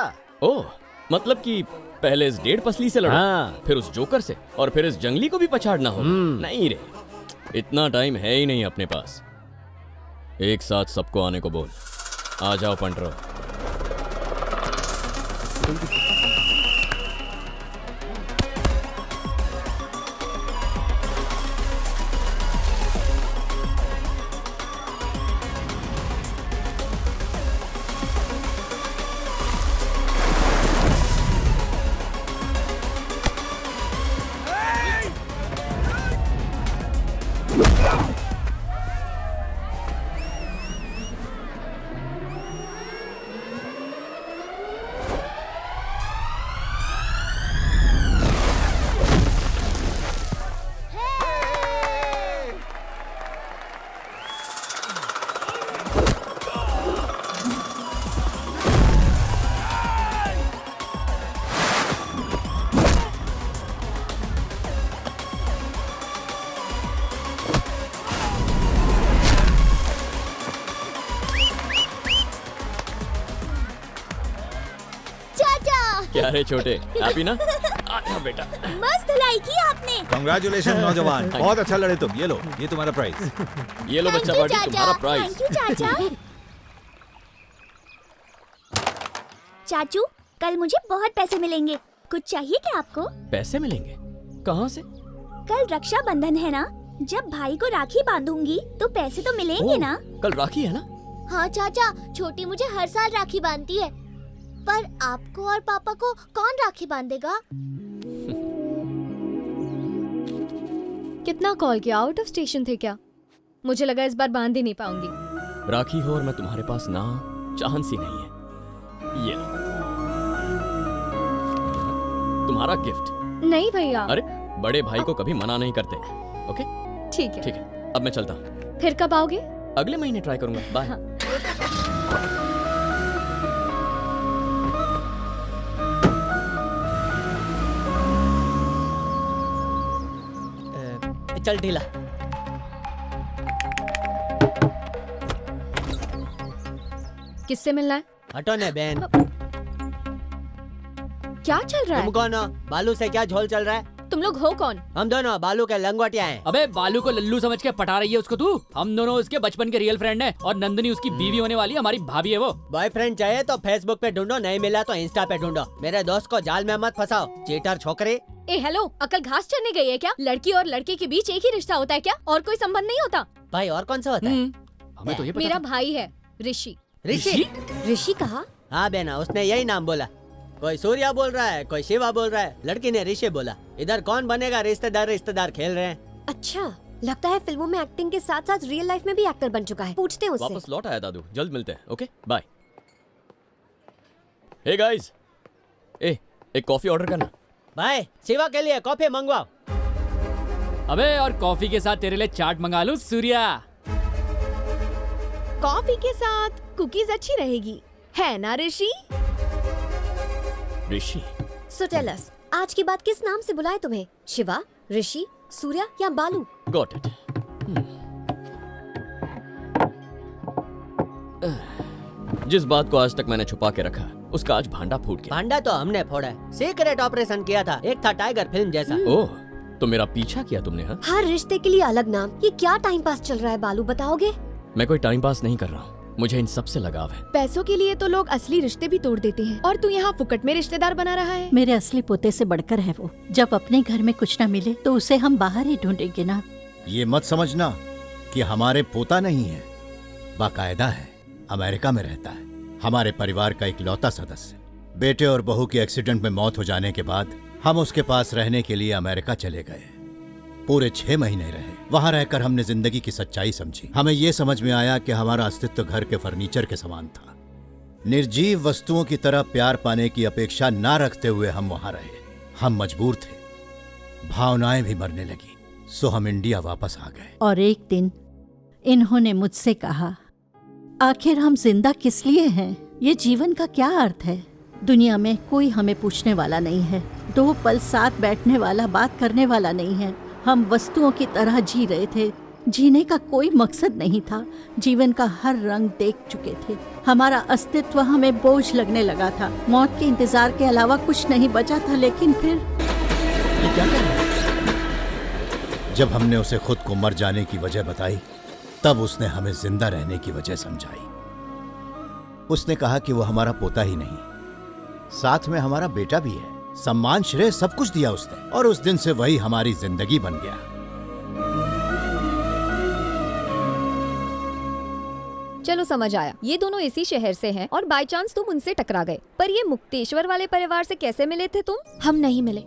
ओह, मतलब कि पहले इस 1.5 पसली से लड़ो, फिर उस जोकर से, और फिर इस जंगली को भी पछाड़ना होगा। नहीं रे, इतना टाइम है ही नहीं अपने पास। एक साथ सबको आने को बोल। आ जाओ पंटरो। अरे छोटे, हैप्पी ना? आजा बेटा।
मस्त धुलाई की आपने।
कांग्रेचुलेशन नौजवान, बहुत अच्छा लड़े तुम। ये लो, ये तुम्हारा प्राइज।
ये लो बच्चा पार्टी, तुम्हारा प्राइज।
थैंक यू चाचा। चाचू, कल मुझे बहुत पैसे मिलेंगे, कुछ चाहिए क्या आपको?
पैसे मिलेंगे? कहाँ से?
कल रक्षाबंधन है ना, जब भाई को राखी बांधूंगी तो पैसे तो मिलेंगे ना?
कल राखी है ना?
हाँ चाचा, छोटी मुझे हर साल राखी बांधती है, पर आपको और पापा को कौन राखी बांधेगा?
कितना कॉल किया, आउट ऑफ स्टेशन थे क्या? मुझे लगा इस बार बांध ही नहीं पाऊंगी।
राखी हो और मैं तुम्हारे पास ना, चांस ही नहीं है। ये लो तुम्हारा गिफ्ट।
नहीं भैया।
अरे बड़े भाई को कभी मना नहीं करते। ओके
ठीक है।
ठीक है, अब मैं चलता हूँ।
फिर कब आओगे?
अगले महीने ट्राई करूंगा। बाय।
हाँ।
चल ढीला।
किससे मिलना है?
हटो ने बहन।
क्या चल रहा है?
तुम कौन हो? बालू से क्या झोल चल रहा है?
तुम लोग हो कौन?
हम दोनों बालू के लंगोटिया हैं।
अबे बालू को लल्लू समझ के पटा रही है उसको तू? हम दोनों उसके बचपन के रियल फ्रेंड हैं और नंदनी उसकी बीवी होने वाली हमारी भाभी है वो।
बॉयफ्रेंड चाहिए तो फेसबुक पे ढूंढो, नहीं मिला तो इंस्टा पे ढूंढो। मेरे दोस्त को जाल में मत फंसाओ, चीटर छोकरे।
ए हेलो, अकल घास चरने गई है क्या? लड़की और लड़के के बीच एक ही रिश्ता होता है क्या? और कोई संबंध नहीं होता?
भाई और कौन सा होता है?
हमें तो ये पता
मेरा
था।
भाई है ऋषि।
ऋषि?
ऋषि कहा?
हाँ बेना, उसने यही नाम बोला। कोई सूर्या बोल रहा है, कोई शिवा बोल रहा है, लड़की ने ऋषि बोला। इधर कौन बनेगा? रिश्तेदार रिश्तेदार खेल रहे हैं।
अच्छा, लगता है फिल्मों में एक्टिंग के साथ साथ रियल लाइफ में भी एक्टर बन चुका है। पूछते हैं उससे।
वापस लौट आया दादू, जल्द मिलते हैं। Okay bye. हे गाइस, एक कॉफी ऑर्डर करना।
भाई शिवा के लिए कॉफी मंगवाओ।
अबे और कॉफी के साथ तेरे लिए चाट मंगा लूं सूर्या।
कॉफी के साथ कुकीज अच्छी रहेगी, है ना ऋषि?
ऋषि।
So tell us, आज के बाद किस नाम से बुलाए तुम्हें? शिवा, ऋषि, सूर्या या बालू?
Got it. जिस बात को आज तक मैंने छुपा के रखा, उसका आज भांडा फूट गया।
भांडा तो हमने फोड़ा है, सीक्रेट ऑपरेशन किया था, एक था टाइगर फिल्म जैसा।
ओह, तो मेरा पीछा किया तुमने? हाँ,
हर रिश्ते के लिए अलग नाम। ये क्या टाइम पास चल रहा है बालू, बताओगे?
मैं कोई टाइम पास नहीं कर रहा हूँ, मुझे इन सब से लगाव है।
पैसों के लिए तो लोग असली रिश्ते भी तोड़ देते हैं, और तू यहाँ फुकट में रिश्तेदार बना रहा है।
मेरे असली पोते से बढ़कर है वो। जब अपने घर में कुछ न मिले तो उसे हम बाहर ही ढूंढेंगे ना।
ये मत समझना कि हमारे पोता नहीं है, बाकायदा है, अमेरिका में रहता है, हमारे परिवार का इकलौता सदस्य। बेटे और बहू की एक्सीडेंट में मौत हो जाने के बाद हम उसके पास रहने के लिए अमेरिका चले गए। पूरे 6 महीने रहे। वहां रहकर हमने जिंदगी की सच्चाई समझी। हमें यह समझ में आया कि हमारा अस्तित्व घर के फर्नीचर के समान था। निर्जीव वस्तुओं की तरह प्यार पाने की अपेक्षा ना रखते हुए हम वहां रहे। हम मजबूर थे, भावनाएं भी मरने लगी, सो हम इंडिया वापस आ गए।
और एक दिन इन्होंने मुझसे कहा, आखिर हम जिंदा किस लिए हैं? ये जीवन का क्या अर्थ है? दुनिया में कोई हमें पूछने वाला नहीं है, 2 पल साथ बैठने वाला, बात करने वाला नहीं है। हम वस्तुओं की तरह जी रहे थे, जीने का कोई मकसद नहीं था। जीवन का हर रंग देख चुके थे। हमारा अस्तित्व हमें बोझ लगने लगा था। मौत के इंतजार के अलावा कुछ नहीं बचा था। लेकिन फिर
ये क्या कर रहा है?
जब हमने उसे खुद को मर जाने की वजह बताई, तब उसने हमें जिंदा रहने की वजह समझाई। उसने कहा कि वो हमारा पोता ही नहीं, साथ में हमारा बेटा भी है। सम्मान, श्रेय सब कुछ दिया उसने, और उस दिन से वही हमारी जिंदगी बन गया।
चलो समझ आया, ये दोनों इसी शहर से हैं और बाय चांस तुम उनसे टकरा गए। पर ये मुक्तेश्वर वाले परिवार से कैसे मिले थे तुम?
हम नहीं मिले,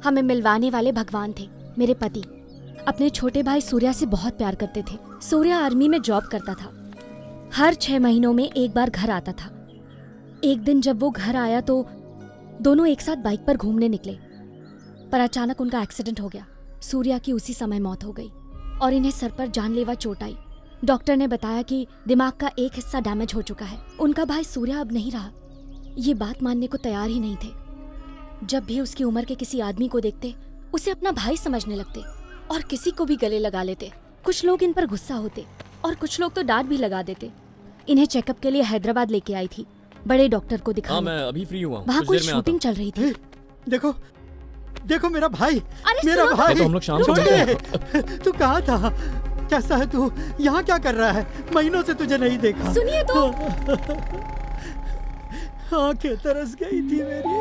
हमें मिलवाने वाले भगवान थे। मेरे पति अपने छोटे भाई सूर्या से बहुत प्यार करते थे। सूर्या आर्मी में जॉब करता था, हर 6 महीनों में एक बार घर आता था। एक दिन जब वो घर आया तो दोनों एक साथ बाइक पर घूमने निकले, पर अचानक उनका एक्सीडेंट हो गया। सूर्या की उसी समय मौत हो गई और इन्हें सर पर जानलेवा चोट आई। डॉक्टर ने बताया कि दिमाग का एक हिस्सा डैमेज हो चुका है। उनका भाई सूर्या अब नहीं रहा। ये बात मानने को तैयार ही नहीं थे। जब भी उसकी उम्र के किसी आदमी को देखते, उसे अपना भाई समझने लगते और किसी को भी गले लगा लेते। कुछ लोग इन पर गुस्सा होते और कुछ लोग तो डांट भी लगा देते। इन्हें चेकअप के लिए हैदराबाद लेके आई थी, बड़े डॉक्टर को दिखा
हाँ
लो।
मैं अभी फ्री हुआ हूँ,
वहाँ
कुछ
कोई
देर में आता
शूटिंग चल रही थी।
देखो देखो मेरा भाई,
अरे
मेरा
सुनो
भाई।
तो हम लोग शाम को
छोटे, तू कहाँ था? कैसा है तू? यहाँ क्या कर रहा है? महीनों से तुझे नहीं देखा।
सुनिए तो।
आंखें तरस गई थी मेरी।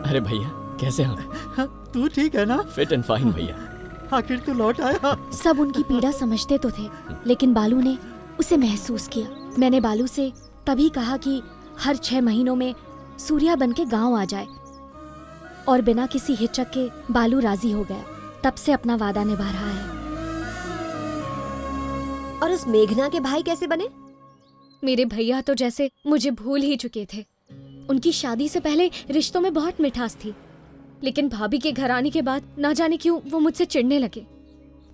अरे भैया कैसे हैं?
तू ठीक है ना?
फिट एंड फाइन भैया।
आखिर तू लौट आया।
सब उनकी पीड़ा समझते तो थे, लेकिन बालू ने उसे महसूस किया। मैंने बालू से तभी कहा कि हर 6 महीनों में सूर्या बन के गाँव आ जाए, और बिना किसी हिचक के बालू राजी हो गया। तब से अपना वादा निभा रहा है।
और उस मेघना के भाई कैसे बने?
मेरे भैया तो जैसे मुझे भूल ही चुके थे। उनकी शादी से पहले रिश्तों में बहुत मिठास थी, लेकिन भाभी के घर आने के बाद ना जाने क्यों वो मुझसे चिढ़ने लगे।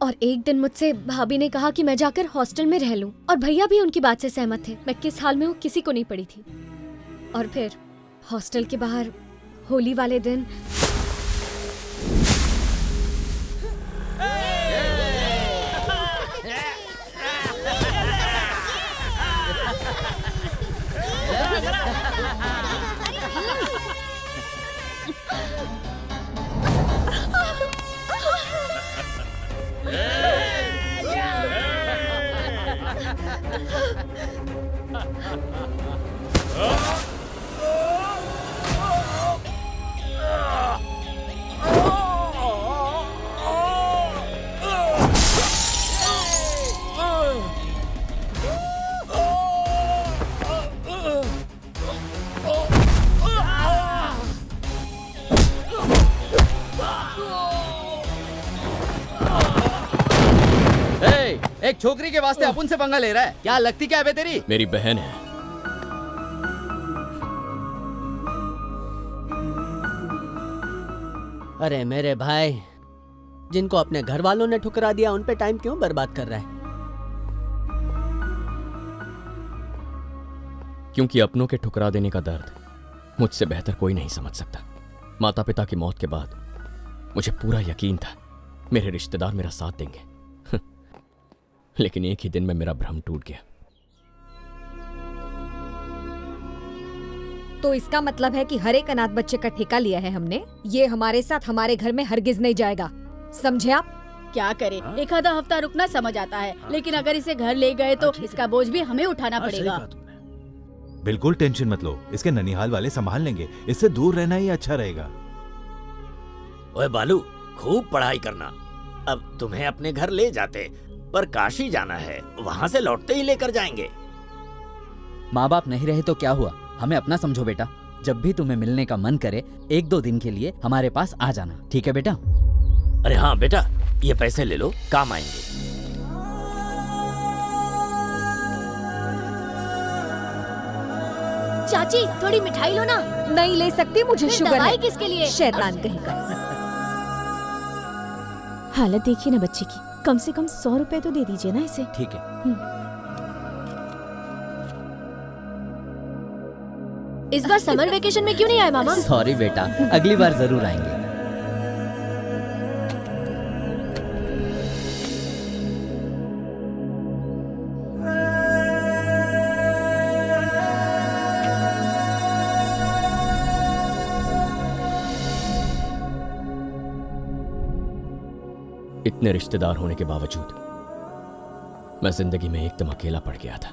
और एक दिन मुझसे भाभी ने कहा कि मैं जाकर हॉस्टल में रह लूं, और भैया भी उनकी बात से सहमत थे। मैं किस हाल में हूँ किसी को नहीं पड़ी थी। और फिर हॉस्टल के बाहर होली वाले दिन
एक छोकरी के वास्ते अपन से पंगा ले रहा है? क्या लगती क्या है बे तेरी?
मेरी बहन है।
अरे मेरे भाई, जिनको अपने घर वालों ने ठुकरा दिया उन पे टाइम क्यों बर्बाद कर रहा है?
क्योंकि अपनों के ठुकरा देने का दर्द मुझसे बेहतर कोई नहीं समझ सकता। माता पिता की मौत के बाद मुझे पूरा यकीन था मेरे रिश्तेदार मेरा साथ देंगे, लेकिन एक ही दिन में मेरा भ्रम टूट गया।
तो इसका मतलब है कि हर एक अनाथ बच्चे का ठेका लिया है हमने। ये हमारे साथ हमारे घर में हरगिज नहीं जाएगा, समझे आप?
क्या करे, एक आधा हफ्ता रुकना समझ आता है, लेकिन अगर इसे घर ले गए तो इसका बोझ भी हमें उठाना पड़ेगा।
बिल्कुल टेंशन मत लो, इसके ननिहाल वाले संभाल लेंगे। इससे दूर रहना ही अच्छा रहेगा।
ओए बालू, खूब पढ़ाई करना। अब तुम्हें अपने घर ले जाते, पर काशी जाना है, वहाँ से लौटते ही लेकर जाएंगे।
माँ बाप नहीं रहे तो क्या हुआ, हमें अपना समझो बेटा। जब भी तुम्हें मिलने का मन करे 1-2 दिन के लिए हमारे पास आ जाना, ठीक है बेटा?
अरे हाँ बेटा, ये पैसे ले लो, काम आएंगे।
चाची थोड़ी मिठाई लो ना।
नहीं ले सकती, मुझे
फिर
शुगर
दवाई
है।
किसके लिए?
शैतान कहीं का।
हालत देखिए ना बच्चे की, कम से कम 100 रुपए तो दे दीजिए ना इसे।
ठीक है।
इस बार समर वेकेशन में क्यों नहीं आए मामा?
सॉरी बेटा, अगली बार जरूर आएंगे।
इतने रिश्तेदार होने के बावजूद मैं जिंदगी में एकदम अकेला पड़ गया था।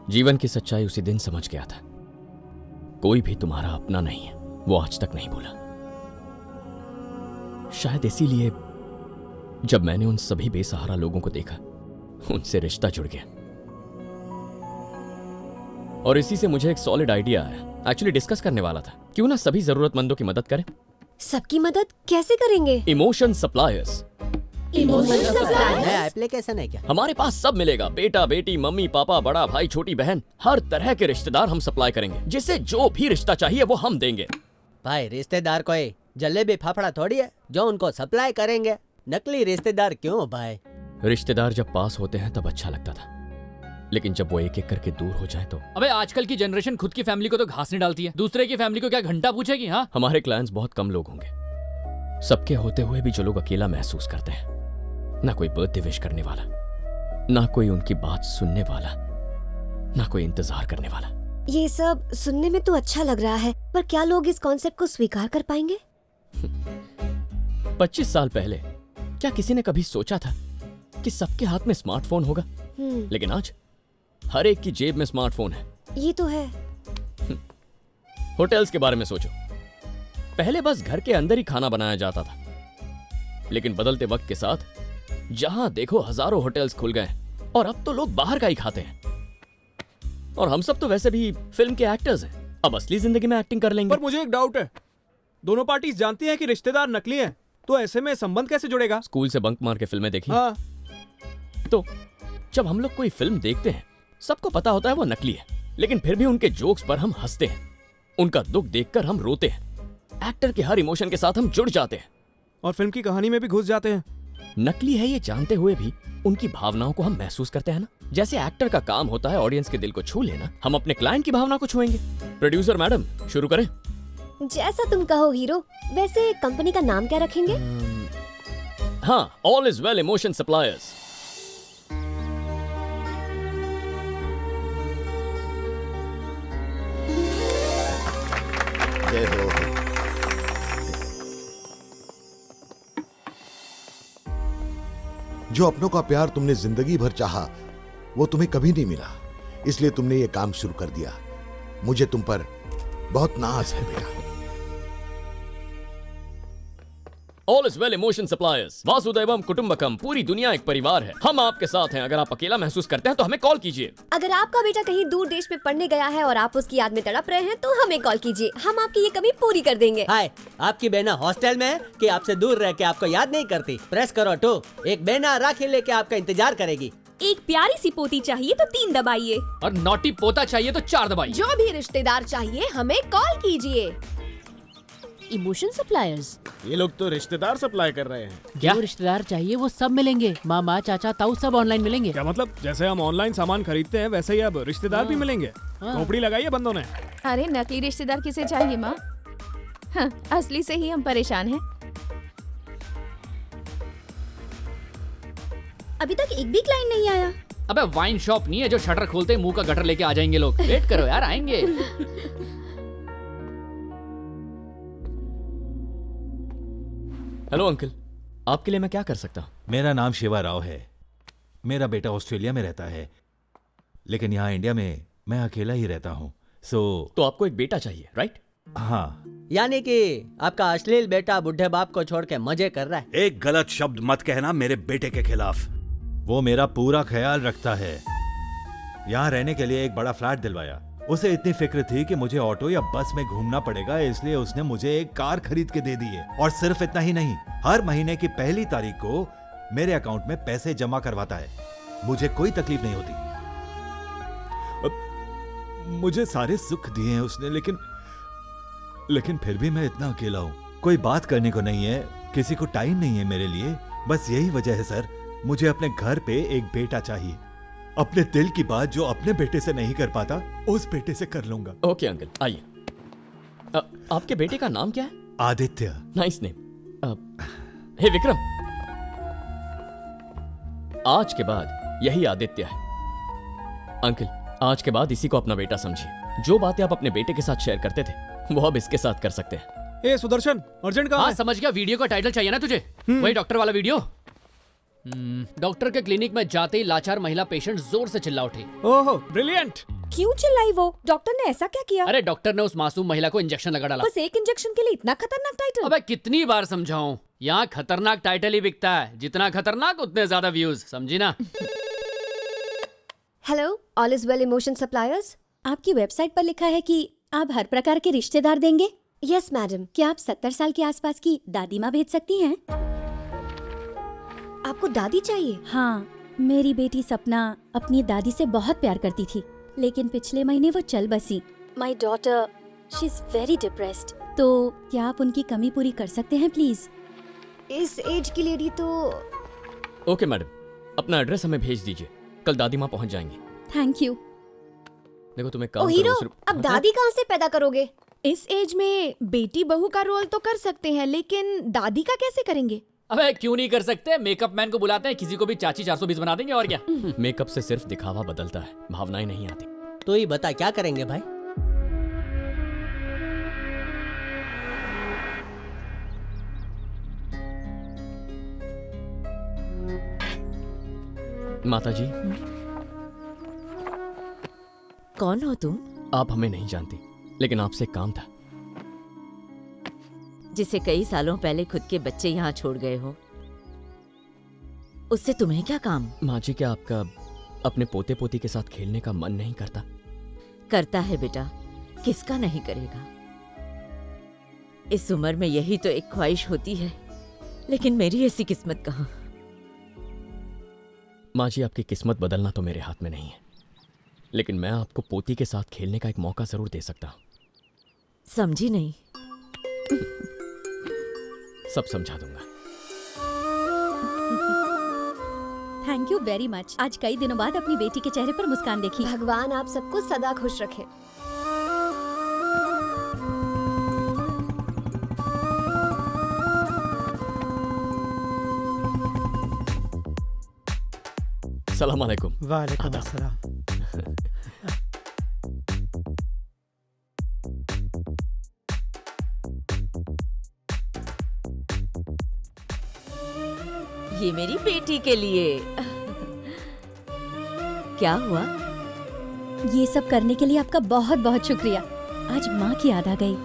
जीवन की सच्चाई उसी दिन समझ गया था। कोई भी तुम्हारा अपना नहीं है, वो आज तक नहीं बोला। शायद इसीलिए जब मैंने उन सभी बेसहारा लोगों को देखा, उनसे रिश्ता जुड़ गया। और इसी से मुझे एक सॉलिड आइडिया आया। एक्चुअली डिस्कस करने वाला था, क्यों ना सभी जरूरतमंदों की मदद करें।
सबकी मदद कैसे करेंगे?
Emotion suppliers.
एप्लीकेशन है क्या?
हमारे पास सब मिलेगा, बेटा बेटी, मम्मी पापा, बड़ा भाई, छोटी बहन, हर तरह के रिश्तेदार हम सप्लाई करेंगे। जिसे जो भी रिश्ता चाहिए वो हम देंगे।
भाई रिश्तेदार कोई जलेबी फाफड़ा थोड़ी है जो उनको सप्लाई करेंगे। नकली रिश्तेदार क्यों भाई?
रिश्तेदार जब पास होते हैं तब अच्छा लगता था, लेकिन जब वो एक एक करके दूर हो जाए तो।
अबे आजकल की जनरेशन खुद की फैमिली को तो घास नहीं डालती है, दूसरे की फैमिली को क्या घंटा पूछेगी? हाँ,
हमारे क्लाइंट्स बहुत कम लोग होंगे। सबके होते हुए भी जो लोग अकेला महसूस करते हैं, ना कोई बर्थडे विश करने वाला, ना कोई उनकी बात सुनने वाला, ना कोई इंतजार करने वाला।
ये सब सुनने में तो अच्छा लग रहा है, पर क्या लोग इस कॉन्सेप्ट को स्वीकार कर पाएंगे?
25 साल पहले क्या किसी ने कभी सोचा था कि सबके हाथ में स्मार्टफोन होगा? लेकिन आज हर एक की जेब में स्मार्टफोन है।
ये तो है।
होटल्स के बारे में सोचो, पहले बस घर के अंदर ही खाना बनाया जाता था, लेकिन बदलते वक्त के साथ जहां देखो हजारों होटल्स खुल गए और अब तो लोग बाहर का ही खाते हैं। और हम सब तो वैसे भी फिल्म के एक्टर्स हैं, अब असली जिंदगी में एक्टिंग कर लेंगे।
पर मुझे एक डाउट है, दोनों पार्टीज जानती हैं कि रिश्तेदार नकली हैं, तो ऐसे में संबंध कैसे जुड़ेगा?
स्कूल से बंक मार के फिल्में देखी?
हाँ।
तो जब हम लोग कोई फिल्म देखते हैं, सबको पता होता है वो नकली है, लेकिन फिर भी उनके जोक्स पर हम हंसते हैं, उनका दुख देखकर हम रोते हैं, एक्टर के हर इमोशन के साथ हम जुड़ जाते हैं
और फिल्म की कहानी में भी घुस जाते हैं।
नकली है ये जानते हुए भी उनकी भावनाओं को हम महसूस करते हैं ना। जैसे एक्टर का काम होता है ऑडियंस के दिल को छू लेना, हम अपने क्लाइंट की भावना को छुएंगे। प्रोड्यूसर मैडम, शुरू करें?
जैसा तुम कहो हीरो। वैसे कंपनी का नाम क्या रखेंगे?
हाँ, all is well emotion suppliers.
जय हो। जो अपनों का प्यार तुमने जिंदगी भर चाहा, वो तुम्हें कभी नहीं मिला, इसलिए तुमने ये काम शुरू कर दिया। मुझे तुम पर बहुत नाज है बेटा।
All is well emotion suppliers, वासुदेवम कुटुंबकम, पूरी दुनिया एक परिवार है, हम आपके साथ हैं। अगर आप अकेला महसूस करते हैं तो हमें कॉल कीजिए।
अगर आपका बेटा कहीं दूर देश में पढ़ने गया है और आप उसकी याद में तड़प रहे हैं, तो हमें कॉल कीजिए, हम आपकी ये कमी पूरी कर देंगे।
हाय, आपकी बहना हॉस्टल में है कि आपसे दूर रह के आपको याद नहीं करती? प्रेस करो 2। एक बहना राखी लेके आपका इंतजार करेगी।
एक प्यारी सी पोती चाहिए तो 3 दबाइए,
और नॉटी पोता चाहिए तो 4 दबाइए।
जो भी रिश्तेदार चाहिए हमें कॉल कीजिए। Emotion suppliers.
ये लोग तो रिश्तेदार सप्लाई कर रहे हैं।
क्या?
जो रिश्तेदार चाहिए वो सब मिलेंगे, मामा चाचा ताऊ सब ऑनलाइन मिलेंगे।
क्या मतलब? जैसे हम ऑनलाइन सामान खरीदते हैं वैसे ही अब रिश्तेदार भी मिलेंगे। खोपड़ी लगाई है बंदों ने।
अरे नकली रिश्तेदार किसे चाहिए माँ? हाँ, असली से ही हम परेशान हैं।
अभी तक एक भी क्लाइंट नहीं आया।
अबे वाइन शॉप नहीं है जो शटर खोलते मुंह का गटर लेके आ जाएंगे लोग। वेट करो यार, आएंगे।
हेलो अंकल, आपके लिए मैं क्या कर सकता हूँ?
मेरा नाम शिवा राव है। मेरा बेटा ऑस्ट्रेलिया में रहता है, लेकिन यहाँ इंडिया में मैं अकेला ही रहता हूँ।
तो आपको एक बेटा चाहिए, राइट?
हाँ।
यानी कि आपका अश्लील बेटा बुढ़े बाप को छोड़ के मजे कर रहा है।
एक गलत शब्द मत कहना मेरे बेटे के खिलाफ।
वो मेरा पूरा ख्याल रखता है। यहाँ रहने के लिए एक बड़ा फ्लैट दिलवाया। उसे इतनी फिक्र थी कि मुझे ऑटो या बस में घूमना पड़ेगा, इसलिए उसने मुझे एक कार खरीद के दे दी है। और सिर्फ इतना ही नहीं, हर महीने की पहली तारीख को मेरे अकाउंट में पैसे जमा करवाता है। मुझे कोई तकलीफ नहीं होती। मुझे सारे सुख दिए हैं उसने, लेकिन फिर भी मैं इतना अकेला हूं। कोई बात करने को नहीं है, किसी को टाइम नहीं है मेरे लिए। बस यही वजह है सर, मुझे अपने घर पे एक बेटा चाहिए। अपने दिल की बात जो अपने बेटे से नहीं कर पाता, उस बेटे से कर लूंगा।
ओके अंकल, आइए। आपके बेटे का नाम क्या है?
Aditya.
Nice name. Hey Vikram, आज के बाद यही आदित्य है। अंकल, आज के बाद इसी को अपना बेटा समझिए। जो बातें आप अपने बेटे के साथ शेयर करते थे, वो अब इसके साथ कर सकते हैं।
ए सुदर्शन, अर्जेंट कहाँ
हाँ,
है?
समझ गया। वीडियो का टाइटल चाहिए ना तुझे? वही डॉक्टर वाला वीडियो। डॉक्टर के क्लिनिक में जाते ही लाचार महिला पेशेंट जोर से चिल्ला उठी।
ओहो, ब्रिलियंट।
क्यों चिल्लाई वो? डॉक्टर ने ऐसा क्या किया?
अरे डॉक्टर ने उस मासूम महिला को इंजेक्शन लगा डाला।
बस एक इंजेक्शन के लिए इतना खतरनाक टाइटल?
अबे कितनी बार समझाऊं, यहाँ खतरनाक टाइटल ही बिकता है। जितना खतरनाक उतने ज्यादा व्यूज, समझी ना?
Hello, all is well emotion suppliers.
आपकी वेबसाइट पर लिखा है कि आप हर प्रकार के रिश्तेदार देंगे।
Yes madam.
क्या आप 70 साल के आसपास की दादी माँ भेज सकती हैं?
आपको दादी चाहिए?
हाँ, मेरी बेटी सपना अपनी दादी से बहुत प्यार करती थी, लेकिन पिछले महीने वो चल बसी। My daughter, she is very depressed. तो क्या आप उनकी कमी पूरी कर सकते हैं प्लीज?
इस एज की लेडी तो।
ओके मैडम, अपना एड्रेस हमें भेज दीजिए, कल दादी माँ पहुंच जाएंगी।
Thank you.
देखो तुम्हें
ओ
काम
हीरो,
करो।
अब दादी कहाँ से पैदा करोगे?
इस एज में बेटी बहू का रोल तो कर सकते हैं, लेकिन दादी का कैसे करेंगे?
अबे क्यों नहीं कर सकते? मेकअप मैन को बुलाते हैं, किसी को भी चाची 420 बना देंगे और क्या।
मेकअप से सिर्फ दिखावा बदलता है, भावनाएं नहीं आती।
तो ही बता क्या करेंगे भाई?
माता जी,
कौन हो तुम?
आप हमें नहीं जानती, लेकिन आपसे एक काम था।
जिसे कई सालों पहले खुद के बच्चे यहाँ छोड़ गए हो, उससे तुम्हें क्या काम?
माँ जी, क्या आपका अपने पोते पोती के साथ खेलने का मन नहीं करता?
करता है बेटा, किसका नहीं करेगा। इस उम्र में यही तो एक ख्वाहिश होती है, लेकिन मेरी ऐसी किस्मत कहाँ।
माँ जी, आपकी किस्मत बदलना तो मेरे हाथ में नहीं है, लेकिन मैं आपको पोती के साथ खेलने का एक मौका जरूर दे सकता हूँ।
समझी नहीं।
सब समझा दूंगा।
Thank you very much. आज कई दिनों बाद अपनी बेटी के चेहरे पर मुस्कान देखी।
भगवान आप सबको सदा खुश रखे।
सलाम अलैकुम।
वालेकुम अस्सलाम।
ये मेरी बेटी के लिए। क्या हुआ?
ये सब करने के लिए आपका बहुत बहुत शुक्रिया। आज माँ की याद आ गई।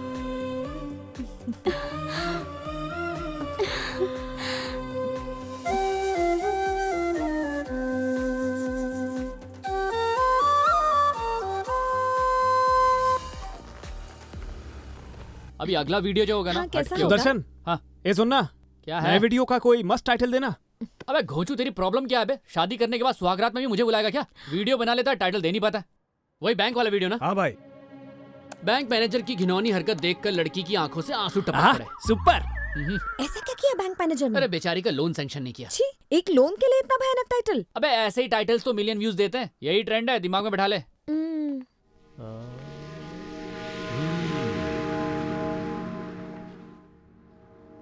अभी अगला वीडियो जो होगा ना,
हाँ, कैसा
हटके
होगा?
दर्शन,
हाँ
ये सुनना,
क्या है?
नए वीडियो का कोई मस्त टाइटल देना।
अबे घोंचू, तेरी प्रॉब्लम क्या है बे? शादी करने के बाद सुहागरात में भी मुझे बुलाएगा क्या? वीडियो बना लेता है, टाइटल दे नहीं पाता। वही बैंक वाला वीडियो ना?
हाँ भाई।
बैंक मैनेजर की घिनौनी हरकत देखकर लड़की की आंखों से आंसू टपक पड़े।
सुपर।
ऐसा क्या किया बैंक मैनेजर ने?
अरे बेचारी का लोन सैंक्शन नहीं किया।
छी, एक लोन के लिए इतना भयानक टाइटल?
अबे ऐसे ही टाइटल्स तो मिलियन व्यूज देते हैं, यही ट्रेंड है, दिमाग में बैठा ले।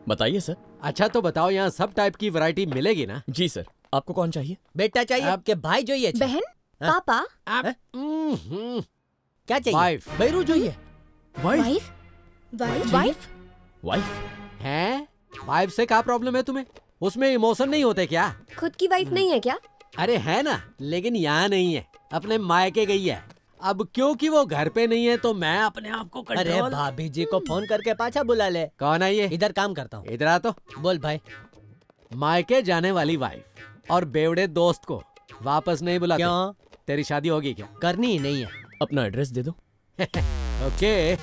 बताइए सर।
अच्छा तो बताओ, यहाँ सब टाइप की वैरायटी मिलेगी ना?
जी सर। आपको कौन चाहिए?
बेटा चाहिए आपके भाई चाहिए?
बहन? पापा?
क्या चाहिए?
वाइफ।
बैरू चाहिए?
वाइफ? वाइफ?
वाइफ?
हैं? वाइफ से क्या प्रॉब्लम है तुम्हें? उसमें इमोशन नहीं होते क्या?
खुद की वाइफ नहीं है क्या?
अरे है ना, लेकिन यहाँ नहीं है, अपने मायके गई है। अब क्योंकि वो घर पे नहीं है तो मैं अपने आप को
अरे
कंट्रोल।
भाभी जी को फोन करके पाछा बुला ले।
कौन है ये?
इधर काम करता हूँ।
इधर आ तो।
बोल भाई।
मायके जाने वाली वाइफ और बेवड़े दोस्त को वापस नहीं बुलाते।
क्यों?
तेरी शादी होगी क्या?
करनी ही नहीं है।
अपना एड्रेस दे दो।
ओके।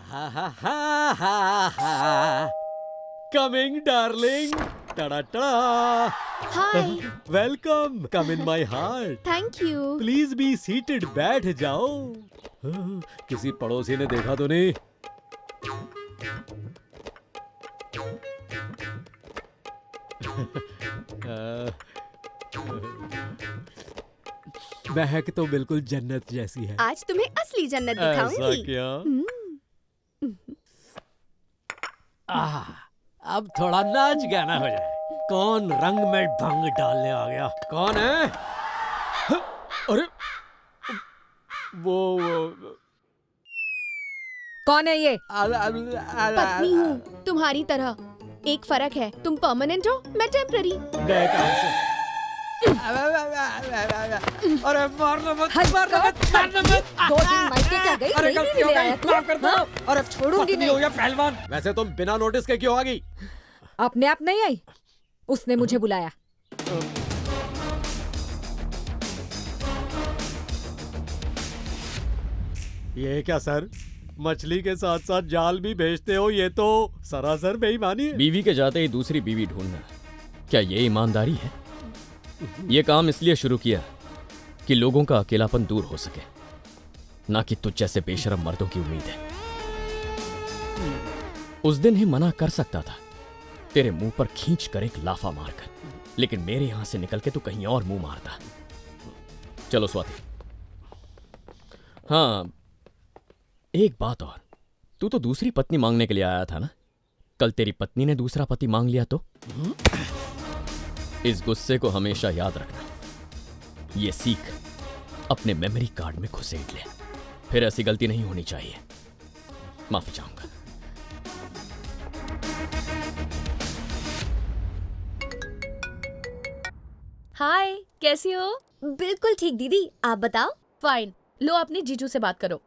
हा हा हा हा हा। Coming darling. टड़ा टड़ा।
Hi.
Welcome. Come in my heart.
Thank you.
Please be seated. बैठ जाओ। किसी पड़ोसी ने देखा तो नहीं? महक तो बिल्कुल जन्नत जैसी है।
आज तुम्हें असली जन्नत
ऐसा
दिखाऊंगी।
क्या? अब थोड़ा नाच गाना हो जाए। कौन रंग में भंग डालने आ गया? कौन है? अरे वो
कौन है ये? पत्नी हूँ तुम्हारी तरह। एक फर्क है, तुम परमानेंट हो, मैं टेम्पररी।
अरे मारना मत,
मारना मत। 2 दिन मायके क्या गई?
अरे
नहीं ले आया तू? हाँ?
अरे
छोड़ूंगी नहीं।
हो गया पहलवान। वैसे तुम बिना नोटिस के क्यों आ गई?
अपने आप नहीं आई, उसने मुझे बुलाया।
ये क्या सर, मछली के साथ साथ जाल भी भेजते हो? ये तो सरासर बेईमानी है।
बीवी के जाते ही दूसरी बीवी ढूंढना, क्या ये ईमानदारी है? ये काम इसलिए शुरू किया कि लोगों का अकेलापन दूर हो सके, ना कि तुझ जैसे बेशरम मर्दों की उम्मीद है। उस दिन ही मना कर सकता था, तेरे मुंह पर खींच कर एक लाफा मारकर, लेकिन मेरे यहां से निकल के तू कहीं और मुंह मारता। चलो स्वाति। हाँ, एक बात और, तू तो दूसरी पत्नी मांगने के लिए आया था ना? कल तेरी पत्नी ने दूसरा पति मांग लिया तो? इस गुस्से को हमेशा याद रखना। ये सीख अपने मेमोरी कार्ड में घुसेड़ ले, फिर ऐसी गलती नहीं होनी चाहिए। माफी चाहूंगा।
हाय, कैसी हो?
बिल्कुल ठीक दीदी, आप बताओ।
फाइन। लो अपने जीजू से बात करो।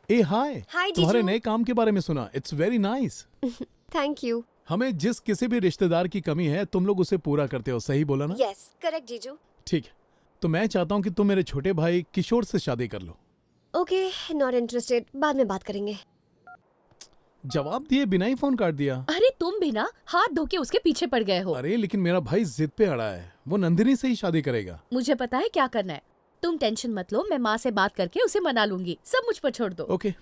ए हाय,
हाय
तुम्हारे
जीजू।
नए काम के बारे में सुना। It's very nice.
Thank you.
हमें जिस किसी भी रिश्तेदार की कमी है तुम लोग उसे पूरा करते हो, सही बोला ना?
यस, करेक्ट जीजू।
ठीक है, तो मैं चाहता हूँ कि तुम मेरे छोटे भाई किशोर से शादी कर लो।
ओके, नॉट इंटरेस्टेड, बाद में बात करेंगे।
जवाब दिए बिना ही फोन काट दिया।
अरे तुम भी ना हाथ धो के उसके पीछे पड़ गए हो।
अरे लेकिन मेरा भाई जिद पे अड़ा है, वो नंदिनी से ही शादी करेगा।
मुझे पता है क्या करना है। तुम टेंशन मत लो, मैं माँ से बात करके उसे मना लूंगी। सब मुझ पर छोड़ दो।
ओके।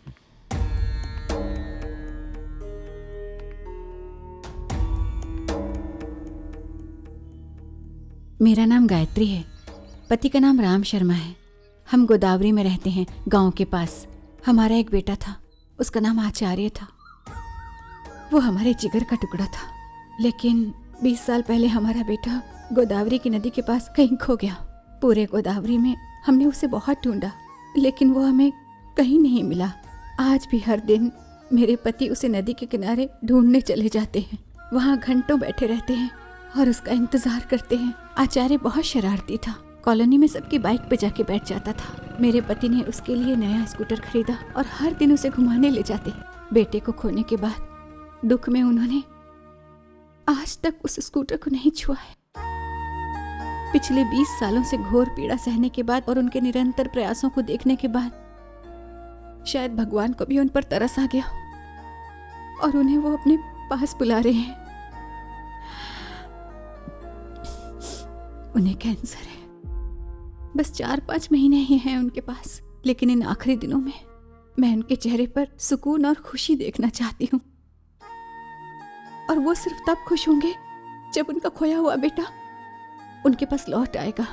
मेरा नाम गायत्री है, पति का नाम राम शर्मा है। हम गोदावरी में रहते हैं, गांव के पास। हमारा एक बेटा था, उसका नाम आचार्य था। वो हमारे जिगर का टुकड़ा था, लेकिन 20 साल पहले हमारा बेटा गोदावरी की नदी के पास कहीं खो गया। पूरे गोदावरी में हमने उसे बहुत ढूंढा, लेकिन वो हमें कहीं नहीं मिला। आज भी हर दिन मेरे पति उसे नदी के किनारे ढूंढने चले जाते हैं। वहाँ घंटों बैठे रहते हैं और उसका इंतजार करते हैं। आचार्य बहुत शरारती था, कॉलोनी में सबकी बाइक पे जाके बैठ जाता था। मेरे पति ने उसके लिए नया स्कूटर खरीदा और हर दिन उसे घुमाने ले जाते। बेटे को खोने के बाद दुख में उन्होंने आज तक उस स्कूटर को नहीं छुआ है। पिछले 20 सालों से घोर पीड़ा सहने के बाद और उनके निरंतर प्रयासों को देखने के बाद शायद भगवान को भी उन पर तरस आ गया और उन्हें वो अपने पास बुला रहे हैं। उन्हें कैंसर है, बस 4-5 महीने ही हैं उनके पास, लेकिन इन आखिरी दिनों में मैं उनके चेहरे पर सुकून और खुशी देखना चाहती हूँ। और वो सिर्फ तब खुश होंगे जब उनका खोया हुआ बेटा उनके पास लौट आएगा।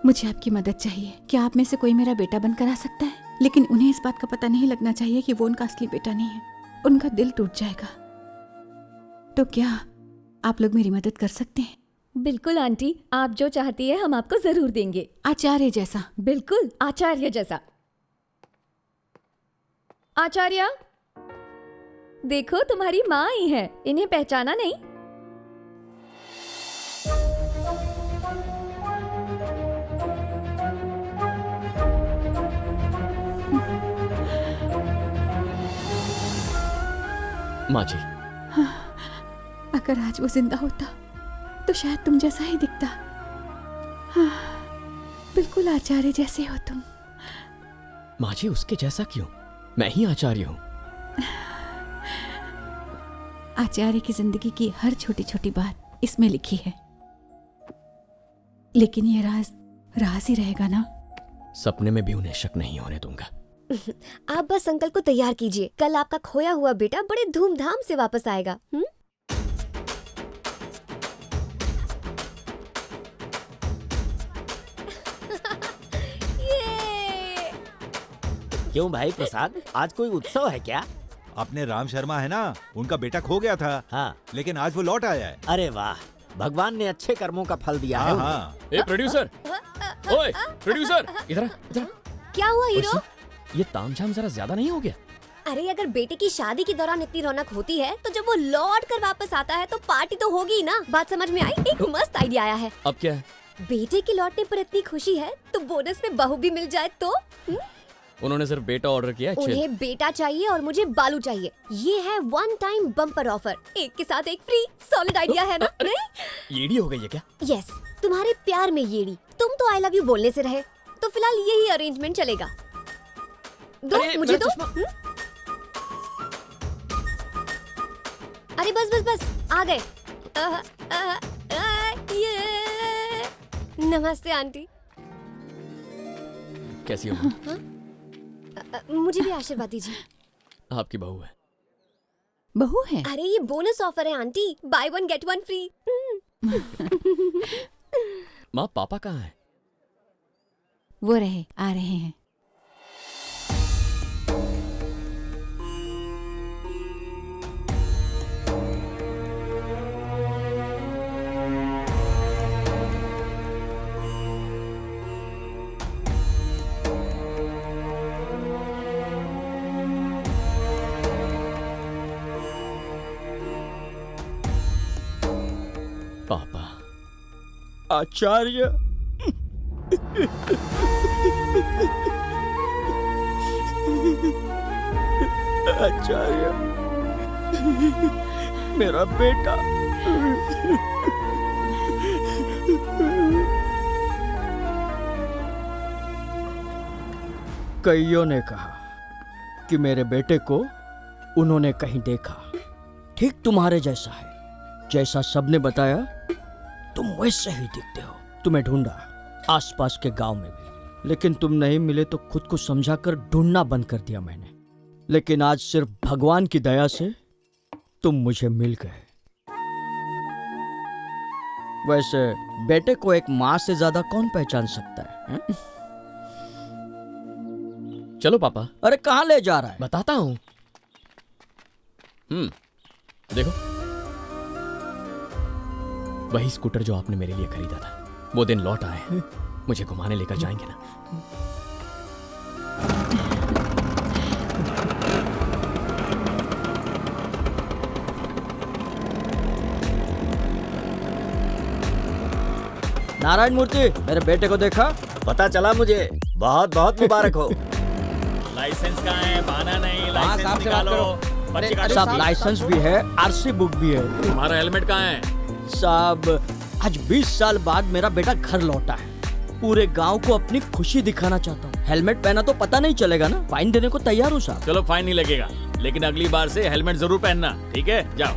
मुझे आपकी मदद चाहिए। क्या आप में से कोई मेरा बेटा बनकर आ सकता है? लेकिन उन्हें इस बात का पता नहीं लगना चाहिए कि वो उनका असली बेटा नहीं है। उनका दिल टूट जाएगा। तो क्या आप लोग मेरी मदद कर सकते हैं?
बिल्कुल आंटी, आप जो चाहती है हम आपको जरूर देंगे।
आचार्य जैसा?
बिल्कुल आचार्य जैसा। आचार्य, देखो तुम्हारी माँ आई है। इन्हें पहचाना नहीं?
माँ जी।
अगर आज वो जिंदा होता तो शायद तुम जैसा ही दिखता। हाँ, बिल्कुल आचार्य जैसे हो तुम।
माँ जी, उसके जैसा क्यों? मैं ही आचार्य हूँ।
आचार्य की जिंदगी की हर छोटी छोटी बात इसमें लिखी है, लेकिन ये राज ही रहेगा ना?
सपने में भी उन्हें शक नहीं होने दूंगा।
आप बस अंकल को तैयार कीजिए, कल आपका खोया हुआ बेटा बड़े धूमधाम से वापस आएगा।
क्यों भाई प्रसाद, आज कोई उत्सव है क्या?
अपने राम शर्मा है ना, उनका बेटा खो गया था।
हाँ,
लेकिन आज वो लौट आया है।
अरे वाह, भगवान ने अच्छे कर्मों का फल दिया है।
हाँ।
ए प्रोड्यूसर, ओए प्रोड्यूसर, इधर इधर।
क्या हुआ हीरो?
ये तामझाम जरा ज्यादा नहीं हो गया?
अरे अगर बेटे की शादी के दौरान इतनी रौनक होती है तो जब वो लौट कर वापस आता है तो पार्टी तो होगी ही ना। बात समझ में आई? एक मस्त आइडिया आया है।
अब क्या है?
बेटे के लौटने पर इतनी खुशी है तो बोनस में बहू भी मिल जाए तो?
उन्होंने सिर्फ बेटा ऑर्डर किया है।
उन्हें बेटा चाहिए और मुझे बालू चाहिए। ये है 1 टाइम बम्पर ऑफर, एक के साथ एक फ्री। सॉलिड आइडिया है ना? नहीं?
येड़ी हो गई है क्या?
यस, तुम्हारे प्यार में येड़ी। तुम तो आई लव यू बोलने से रहे, तो फिलहाल यही अरेंजमेंट चलेगा। दो मुझे दो। अरे बस बस बस, आ गए। नमस्ते आंटी।
कैसी हो?
मुझे भी आशीर्वाद दीजिए।
आपकी बहू है।
बहू है?
अरे ये बोनस ऑफर है आंटी, बाय 1 गेट 1 फ्री।
माँ, पापा कहाँ है?
वो आ रहे हैं।
आचार्य आचार्य मेरा बेटा। कईयों ने कहा कि मेरे बेटे को उन्होंने कहीं देखा, ठीक तुम्हारे जैसा है, जैसा सबने बताया तुम वैसे ही दिखते हो। तुम्हें ढूंढा आसपास के गांव में भी, लेकिन तुम नहीं मिले तो खुद को समझाकर ढूंढना बंद कर दिया मैंने। लेकिन आज सिर्फ भगवान की दया से तुम मुझे मिल गए। वैसे बेटे को एक माँ से ज्यादा कौन पहचान सकता है?
चलो पापा।
अरे कहाँ ले जा रहा है?
बताता हूं। देखो, वही स्कूटर जो आपने मेरे लिए खरीदा था, वो दिन लौट आए। मुझे घुमाने लेकर जाएंगे ना?
नारायण मूर्ति, मेरे बेटे को देखा?
पता चला मुझे। बहुत बहुत मुबारक हो।
लाइसेंस कहाँ है? बहाना नहीं, लाइसेंस निकालो।
साहब लाइसेंस भी है, आरसी बुक भी है।
तुम्हारा हेलमेट कहाँ है?
साहब आज 20 साल बाद मेरा बेटा घर लौटा है। पूरे गांव को अपनी खुशी दिखाना चाहता हूँ। हेलमेट पहना तो पता नहीं चलेगा ना। फाइन देने को तैयार हूँ साहब।
चलो फाइन नहीं लगेगा, लेकिन अगली बार से हेलमेट जरूर पहनना, ठीक है? जाओ।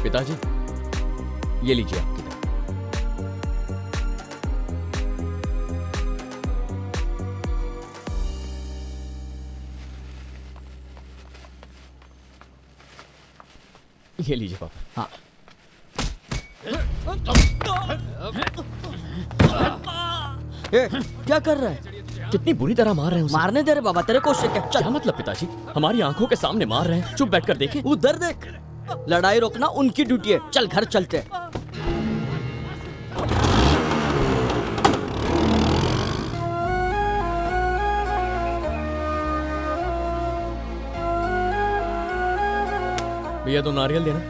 पिताजी, ये लीजिए आपकी किताब। ये लीजिए पापा।
हाँ। क्या कर रहा है?
कितनी बुरी तरह मार रहे हैं उसे।
मारने दे रहे बाबा, तेरे को उससे क्या?
क्या मतलब पिताजी? हमारी आंखों के सामने मार रहे हैं, चुप बैठकर देखें।
उधर देख। लड़ाई रोकना उनकी ड्यूटी है। चल घर चलते हैं।
भैया दो नारियल देना।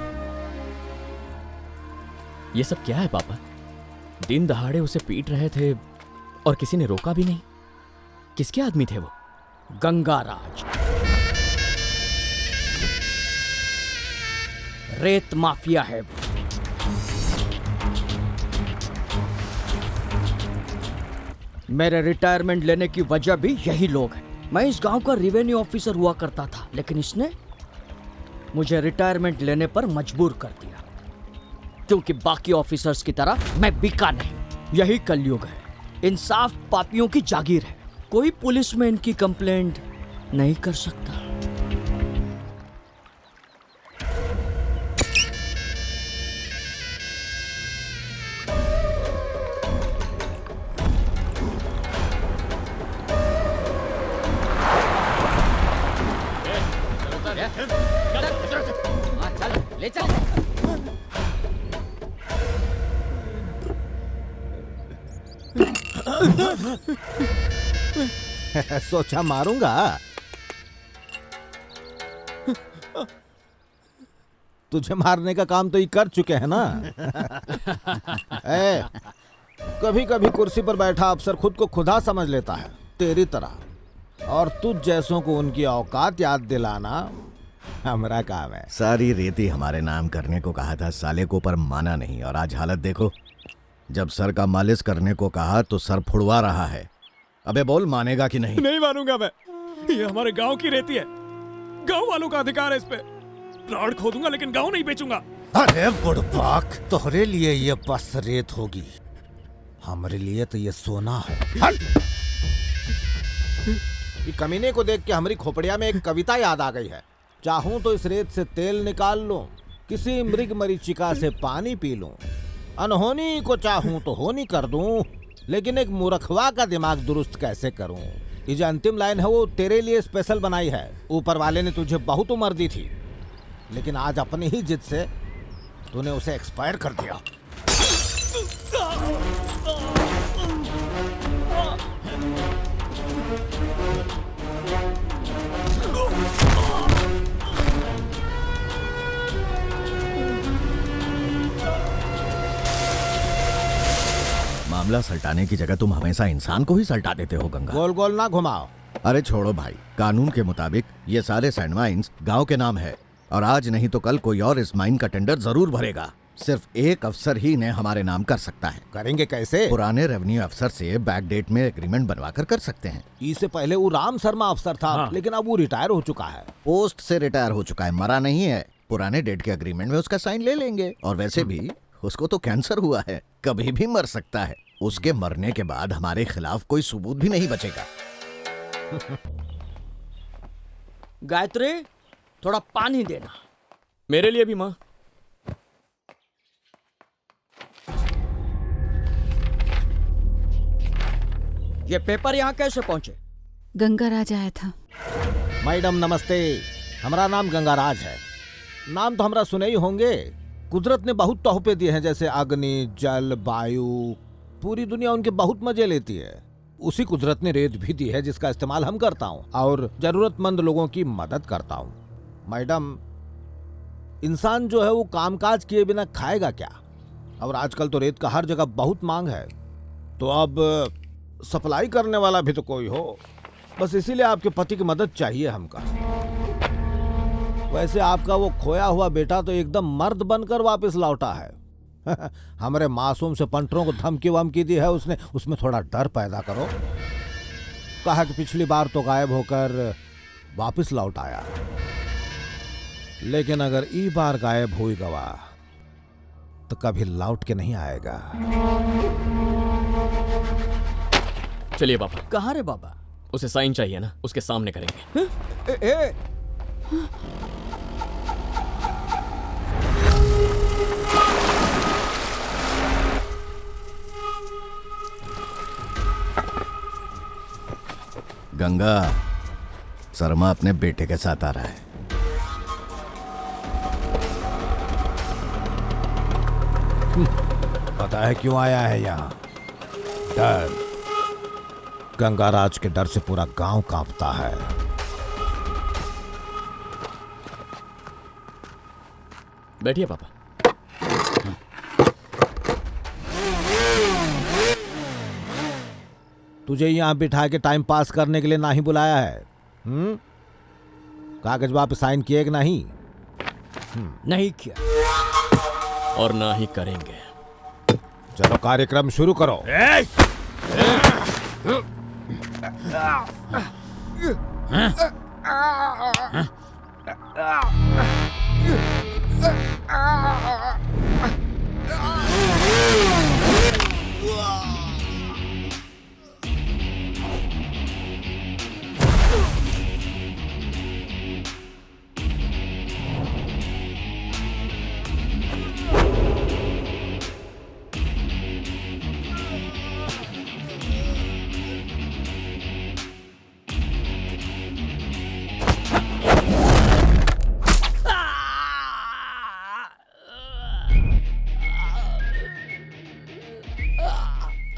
ये सब क्या है पापा? दिन दहाड़े उसे पीट रहे थे और किसी ने रोका भी नहीं। किसके आदमी थे वो?
गंगाराज, रेत माफिया है। मेरे रिटायरमेंट लेने की वजह भी यही लोग हैं। मैं इस गांव का रेवेन्यू ऑफिसर हुआ करता था, लेकिन इसने मुझे रिटायरमेंट लेने पर मजबूर कर दिया, क्योंकि बाकी ऑफिसर्स की तरह मैं बिका नहीं। यही कलयुग है। इंसाफ पापियों की जागीर है। कोई पुलिस में इनकी कंप्लेंट नहीं कर सकता।
ले चल।
सोचा मारूंगा। तुझे मारने का काम तो ये कर चुके हैं ना। कभी कभी कुर्सी पर बैठा अफसर खुद को खुदा समझ लेता है, तेरी तरह। और तुझ जैसों को उनकी औकात याद दिलाना हमारा काम है।
सारी रेती हमारे नाम करने को कहा था साले को, पर माना नहीं। और आज हालत देखो, जब सर का मालिश करने को कहा तो सर फुड़वा रहा है। अबे बोल, मानेगा कि नहीं?
नहीं मानूंगा मैं। ये हमारे गांव की रेती है, गांव वालों का अधिकार है इस पे। प्राण खो दूंगा लेकिन गांव नहीं बेचूंगा।
अरे बुड़बाक, तोहरे लिए ये बस रेत होगी, हमारे लिए तो ये सोना है। ये कमीने को देख के हमारी खोपड़िया में एक कविता याद आ गई है। चाहूं तो इस रेत से तेल निकाल लूं, किसी मृग मरीचिका से पानी पी लूं, अनहोनी को चाहूं तो होनी कर दूं, लेकिन एक मूर्खवा का दिमाग दुरुस्त कैसे करूं। ये जो अंतिम लाइन है वो तेरे लिए स्पेशल बनाई है। ऊपर वाले ने तुझे बहुत उम्र दी थी, लेकिन आज अपनी ही जिद से तूने उसे एक्सपायर कर दिया।
मामला सल्टाने की जगह तुम हमेशा इंसान को ही सल्टा देते हो गंगा।
गोल गोल ना घुमाओ।
अरे छोड़ो भाई, कानून के मुताबिक ये सारे सैंड माइन्स गांव के नाम है और आज नहीं तो कल कोई और इस माइन का टेंडर जरूर भरेगा। सिर्फ एक अफसर ही इन्हें हमारे नाम कर सकता है।
करेंगे कैसे?
पुराने रेवेन्यू अफसर से बैक डेट में एग्रीमेंट बनवा कर सकते हैं।
इससे पहले वो राम शर्मा अफसर था। हाँ। लेकिन अब वो रिटायर हो चुका है।
पोस्ट से रिटायर हो चुका है, मरा नहीं है। पुराने डेट के एग्रीमेंट में उसका साइन ले लेंगे। और वैसे भी उसको तो कैंसर हुआ है, कभी भी मर सकता है। उसके मरने के बाद हमारे खिलाफ कोई सबूत भी नहीं बचेगा।
गायत्री, थोड़ा पानी देना।
मेरे लिए भी माँ।
ये पेपर यहाँ कैसे पहुंचे?
गंगाराज आया था।
मैडम नमस्ते, हमारा नाम गंगाराज है। नाम तो हमारा सुने ही होंगे। कुदरत ने बहुत तोहफे दिए हैं, जैसे अग्नि, जल, वायु। पूरी दुनिया उनके बहुत मजे लेती है। उसी कुदरत ने रेत भी दी है, जिसका इस्तेमाल हम करता हूँ और जरूरतमंद लोगों की मदद करता हूँ। मैडम, इंसान जो है वो कामकाज किए बिना खाएगा क्या? और आजकल तो रेत का हर जगह बहुत मांग है, तो अब सप्लाई करने वाला भी तो कोई हो। बस इसीलिए आपके पति की मदद चाहिए हमका। वैसे आपका वो खोया हुआ बेटा तो एकदम मर्द बनकर वापस लौटा है। हमारे मासूम से पंटरों को धमकी वमकी दी है उसने। उसमें थोड़ा डर पैदा करो। कहा कि पिछली बार तो गायब होकर वापस लौट आया, लेकिन अगर ई बार गायब हुई गवा तो कभी लौट के नहीं आएगा।
चलिए बाबा।
कहाँ रे बाबा?
उसे साइन चाहिए ना, उसके सामने करेंगे।
गंगा, शर्मा अपने बेटे के साथ आ रहा है।
पता है क्यों आया है यहाँ? डर। गंगाराज के डर से पूरा गांव कांपता है।
बैठिए पापा।
तुझे यहाँ बिठा के टाइम पास करने के लिए ना ही बुलाया है। कागज पे साइन किए कि नहीं?
नहीं किया
और ना ही करेंगे।
चलो कार्यक्रम शुरू करो।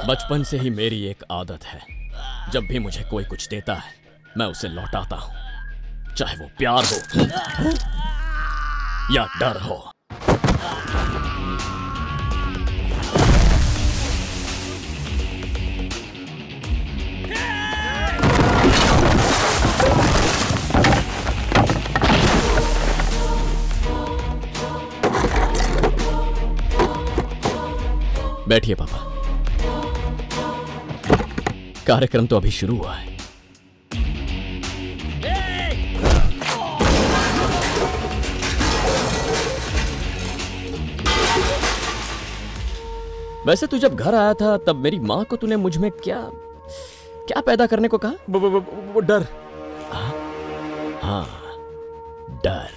बचपन से ही मेरी एक आदत है, जब भी मुझे कोई कुछ देता है मैं उसे लौटाता हूं, चाहे वो प्यार हो या डर हो। बैठिए पापा। कार्यक्रम तो अभी शुरू हुआ है। वैसे तू जब घर आया था तब मेरी माँ को तूने मुझ में क्या क्या पैदा करने को कहा?
वो डर।
हाँ, डर।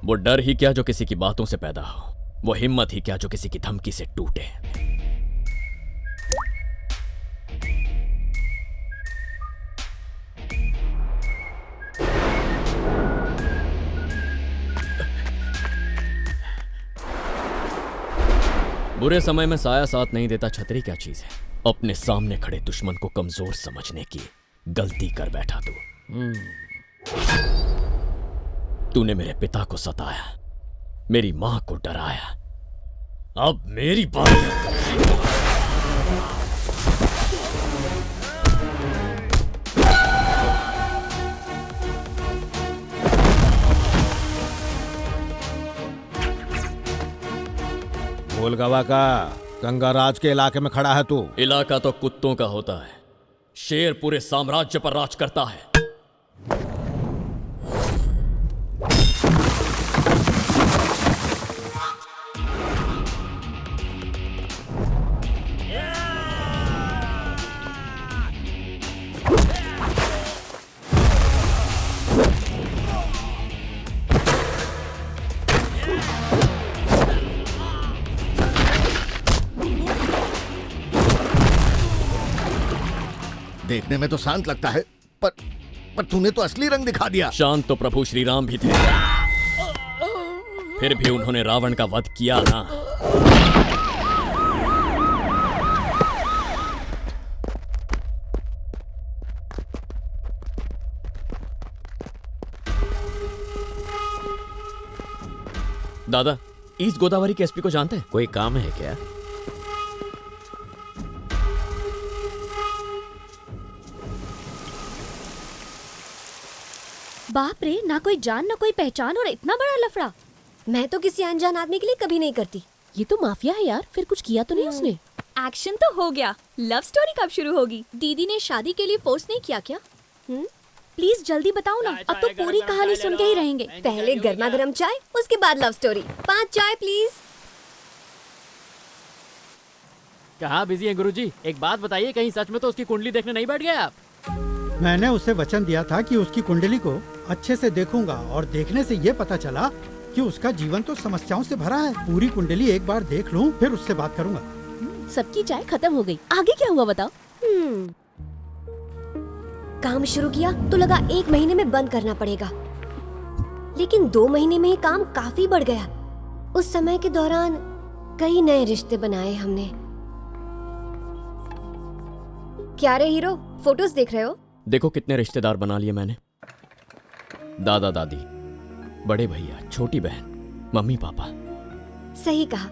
वो डर ही क्या जो किसी की बातों से पैदा हो, वो हिम्मत ही क्या जो किसी की धमकी से टूटे। बुरे समय में साया साथ नहीं देता, छतरी क्या चीज है? अपने सामने खड़े दुश्मन को कमजोर समझने की गलती कर बैठा तू। तूने मेरे पिता को सताया, मेरी मां को डराया, अब मेरी बात।
फूलगवा का गंगाराज के इलाके में खड़ा है तू।
इलाका तो कुत्तों का होता है, शेर पूरे साम्राज्य पर राज करता है।
देखने में तो शांत लगता है, पर तूने तो असली रंग दिखा दिया।
शांत तो प्रभु श्री राम भी थे, फिर भी उन्होंने रावण का वध किया ना। दादा, ईस्ट गोदावरी के एसपी को जानते हैं?
कोई काम है क्या?
बाप रे, ना कोई जान ना कोई पहचान और इतना बड़ा लफड़ा।
मैं तो किसी अनजान आदमी के लिए कभी नहीं करती।
ये तो माफिया है यार, फिर कुछ किया तो नहीं उसने?
एक्शन तो हो गया, लव स्टोरी कब शुरू होगी? दीदी ने शादी के लिए फोर्स नहीं किया क्या? प्लीज जल्दी बताओ ना, अब तो पूरी कहानी सुन के ही रहेंगे।
पहले गर्मा गर्म चाय, उसके बाद लव स्टोरी। 5 चाय प्लीज।
कहाँ बिजी है गुरुजी? एक बात बताइए, कहीं सच में तो उसकी कुंडली देखने नहीं बैठ गए आप?
मैंने उसे वचन दिया था कि उसकी कुंडली को अच्छे से देखूंगा, और देखने से ये पता चला कि उसका जीवन तो समस्याओं से भरा है। पूरी कुंडली एक बार देख लूं, फिर उससे बात करूंगा।
सबकी चाय खत्म हो गई, आगे क्या हुआ बताओ?
काम शुरू किया तो लगा 1 महीने में बंद करना पड़ेगा, लेकिन 2 महीने में काम काफी बढ़ गया। उस समय के दौरान कई नए रिश्ते बनाए हमने। क्या रे हीरो, फोटोज देख रहे हो?
देखो कितने रिश्तेदार बना लिए मैंने। दादा दादी, बड़े भैया, छोटी बहन, मम्मी पापा।
सही कहा,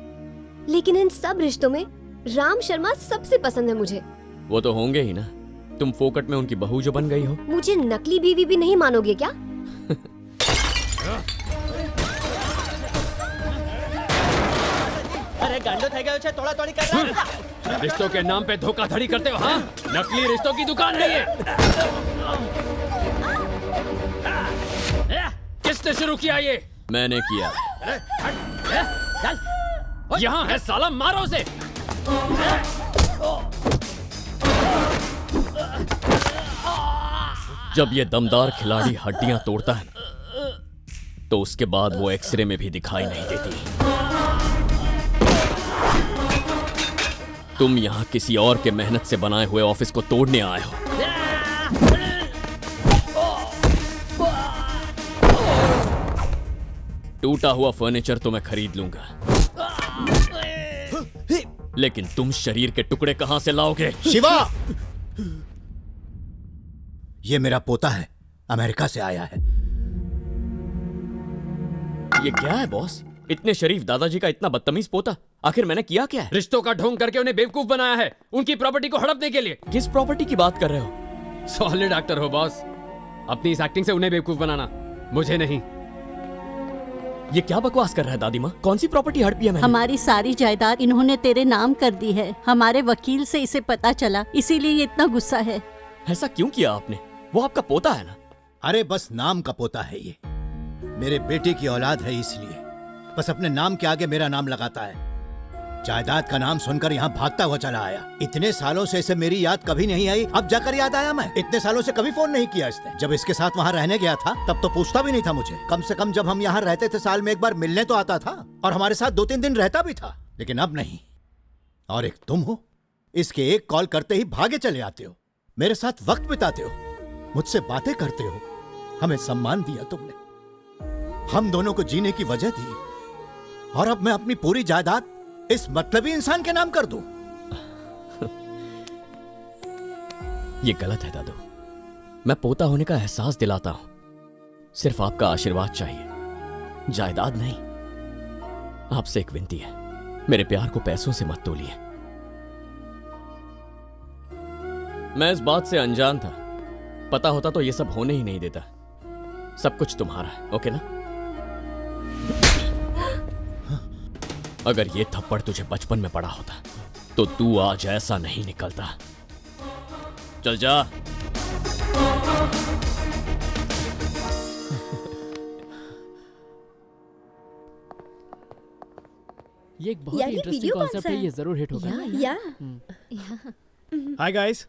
लेकिन इन सब रिश्तों में राम शर्मा सबसे पसंद है मुझे।
वो तो होंगे ही ना, तुम फोकट में उनकी बहू जो बन गई हो।
मुझे नकली बीवी भी नहीं मानोगे क्या?
अरे गांडो થઈ ગયો છે, તોડા તોડી कर रहा है।
रिश्तों के नाम पे धोखाधड़ी करते हो? हाँ, नकली रिश्तों की दुकान है ये। किसने शुरू किया ये?
मैंने किया।
यहाँ है साला, मारो उसे।
जब ये दमदार खिलाड़ी हड्डियां तोड़ता है तो उसके बाद वो एक्सरे में भी दिखाई नहीं देती। तुम यहाँ किसी और के मेहनत से बनाए हुए ऑफिस को तोड़ने आए हो। टूटा हुआ फर्नीचर तो मैं खरीद लूंगा, लेकिन तुम शरीर के टुकड़े कहां से लाओगे?
शिवा, ये मेरा पोता है, अमेरिका से आया है।
ये क्या है बॉस? इतने शरीफ दादाजी का इतना बदतमीज पोता, आखिर मैंने किया क्या है?
रिश्तों का ढोंग करके उन्हें बेवकूफ बनाया है, उनकी प्रॉपर्टी को हड़पने के लिए।
किस प्रॉपर्टी की बात कर रहे हो?
सॉलिड एक्टर हो बॉस, अपनी इस एक्टिंग से उन्हें बेवकूफ बनाना, मुझे नहीं।
ये क्या बकवास कर रहा है दादी माँ? कौन सी प्रॉपर्टी हड़पी है मैंने?
हमारी सारी जायदाद इन्होंने तेरे नाम कर दी है। हमारे वकील से इसे पता चला, इसीलिए ये इतना गुस्सा है।
ऐसा क्यों किया आपने? वो आपका पोता है ना?
अरे बस नाम का पोता है ये, मेरे बेटे की औलाद है, इसलिए बस अपने नाम के आगे मेरा नाम लगाता है। जायदाद का नाम सुनकर यहाँ भागता हुआ चला आया। इतने सालों से इसे मेरी याद कभी नहीं आई, अब जाकर याद आया। मैं इतने सालों से कभी फोन नहीं किया इसने। जब इसके साथ वहाँ रहने गया था तब तो पूछता भी नहीं था मुझे। कम से कम जब हम यहाँ रहते थे साल में एक बार मिलने तो आता था, और हमारे साथ 2-3 दिन रहता भी था, लेकिन अब नहीं। और एक तुम हो, इसके एक कॉल करते ही भागे चले आते हो, मेरे साथ वक्त बिताते हो, मुझसे बातें करते हो। हमें सम्मान दिया तुमने, हम दोनों को जीने की वजह दी, और अब मैं अपनी पूरी जायदाद इस मतलबी इंसान के नाम कर दूं?
ये गलत है दादू। मैं पोता होने का एहसास दिलाता हूं, सिर्फ आपका आशीर्वाद चाहिए, जायदाद नहीं। आपसे एक विनती है, मेरे प्यार को पैसों से मत तोलिए। मैं इस बात से अनजान था, पता होता तो ये सब होने ही नहीं देता। सब कुछ तुम्हारा है, ओके ना? अगर ये थप्पड़ तुझे बचपन में पड़ा होता तो तू आज ऐसा नहीं निकलता। चल जा।
ये एक बहुत ही इंटरेस्टिंग कॉन्सेप्ट है, ये जरूर हिट होगा।
Hi guys.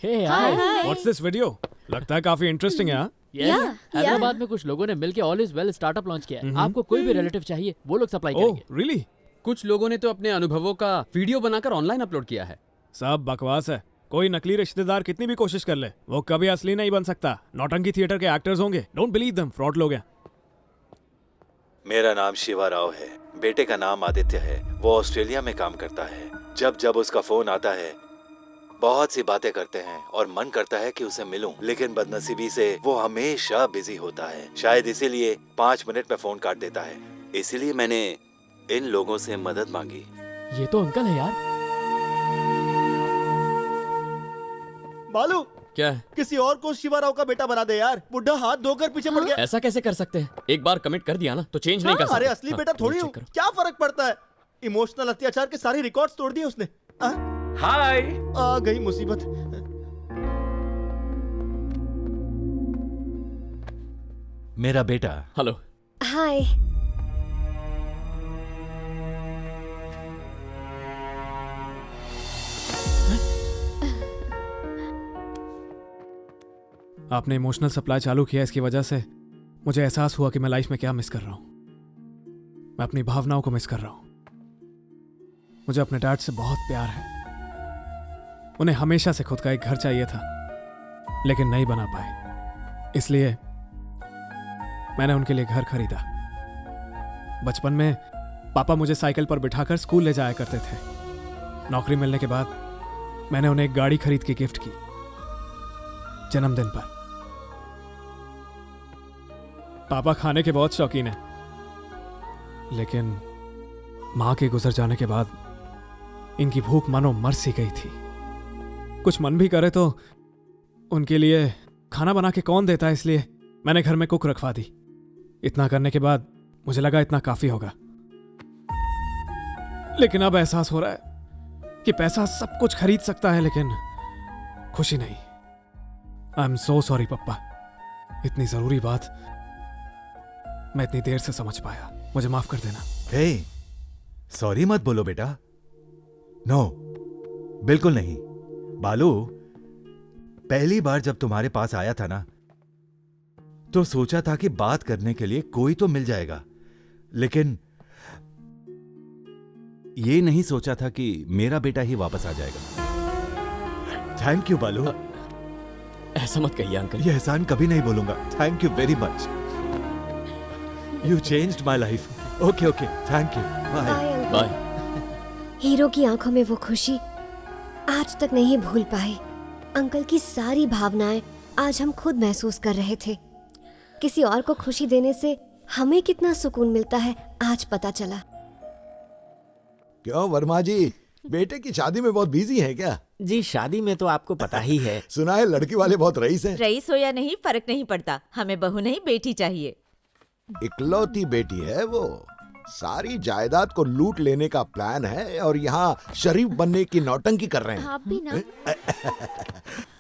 Hey hi.
What's this video? लगता है काफी इंटरेस्टिंग है।
हैदराबाद में कुछ लोगों ने मिलकर all is well startup launch किया है। आपको कोई भी रिलेटिव चाहिए वो लोग सप्लाई करेंगे।
Oh really?
कुछ लोगों ने तो अपने अनुभवों का वीडियो बनाकर ऑनलाइन अपलोड किया है।
सब बकवास है। कोई नकली रिश्तेदार कितनी भी कोशिश कर ले, वो कभी असली नहीं बन सकता। नौटंकी थिएटर के एक्टर्स होंगे। डोंट बिलीव देम, फ्रॉड लोग हैं।
मेरा नाम शिवा राव है। बेटे का नाम आदित्य है। वो ऑस्ट्रेलिया में काम करता है। जब जब उसका फोन आता है बहुत सी बातें करते हैं और मन करता है कि उसे मिलूं, लेकिन बदनसीबी से वो हमेशा बिजी होता है। शायद इसीलिए 5 मिनट में फोन काट देता है। इसीलिए मैंने इन लोगों से मदद मांगी।
ये तो अंकल है यार।
बालू
क्या है?
किसी और को शिवा राव का बेटा बना दे यार। बुढ़ा हाथ धोकर पीछे पड़ गया।
ऐसा कैसे कर सकते हैं? एक बार कमिट कर दिया ना तो चेंज नहीं कर सकते।
अरे असली बेटा थोड़ी हूँ, क्या फर्क पड़ता है। इमोशनल अत्याचार के सारे रिकॉर्ड्स तोड़ दिए उसने।
हाय।
आ गई मुसीबत।
मेरा बेटा।
हेलो।
हाय।
आपने इमोशनल सप्लाई चालू किया, इसकी वजह से मुझे एहसास हुआ कि मैं लाइफ में क्या मिस कर रहा हूं। मैं अपनी भावनाओं को मिस कर रहा हूं। मुझे अपने डैड से बहुत प्यार है। उन्हें हमेशा से खुद का एक घर चाहिए था, लेकिन नहीं बना पाए। इसलिए मैंने उनके लिए घर खरीदा। बचपन में पापा मुझे साइकिल पर बिठाकर स्कूल ले जाया करते थे। नौकरी मिलने के बाद मैंने उन्हें एक गाड़ी खरीद के गिफ्ट की, जन्मदिन पर। पापा खाने के बहुत शौकीन हैं, लेकिन मां के गुजर जाने के बाद इनकी भूख मानो मर सी गई थी। कुछ मन भी करे तो उनके लिए खाना बना के कौन देता है, इसलिए मैंने घर में कुक रखवा दी। इतना करने के बाद मुझे लगा इतना काफी होगा, लेकिन अब एहसास हो रहा है कि पैसा सब कुछ खरीद सकता है, लेकिन खुशी नहीं। आई एम सो सॉरी पप्पा। इतनी जरूरी बात मैं इतनी देर से समझ पाया। मुझे माफ कर देना।
हे, सॉरी मत बोलो बेटा। नो, बिल्कुल नहीं। बालू, पहली बार जब तुम्हारे पास आया था ना, तो सोचा था कि बात करने के लिए कोई तो मिल जाएगा, लेकिन ये नहीं सोचा था कि मेरा बेटा ही वापस आ जाएगा। थैंक यू बालू।
ऐसा मत कहिए अंकल।
ये एहसान कभी नहीं बोलूंगा। Thank you very much. You changed my life. Okay okay, thank you. Bye
bye.
Hero की आंखों में वो खुशी आज तक नहीं भूल पाए। अंकल की सारी भावनाएं आज हम खुद महसूस कर रहे थे। किसी और को खुशी देने से हमें कितना सुकून मिलता है आज पता चला।
क्यों वर्मा जी, बेटे की शादी में बहुत बिजी है क्या?
जी शादी में तो आपको पता ही है।
सुना है लड़की वाले बहुत रईस हैं।
रईस हो या नहीं फर्क नहीं पड़ता, हमें बहू नहीं बेटी चाहिए।
इकलौती बेटी है वो। सारी जायदाद को लूट लेने का प्लान है और यहाँ शरीफ बनने की नौटंकी कर रहे हैं।
आप भी ना।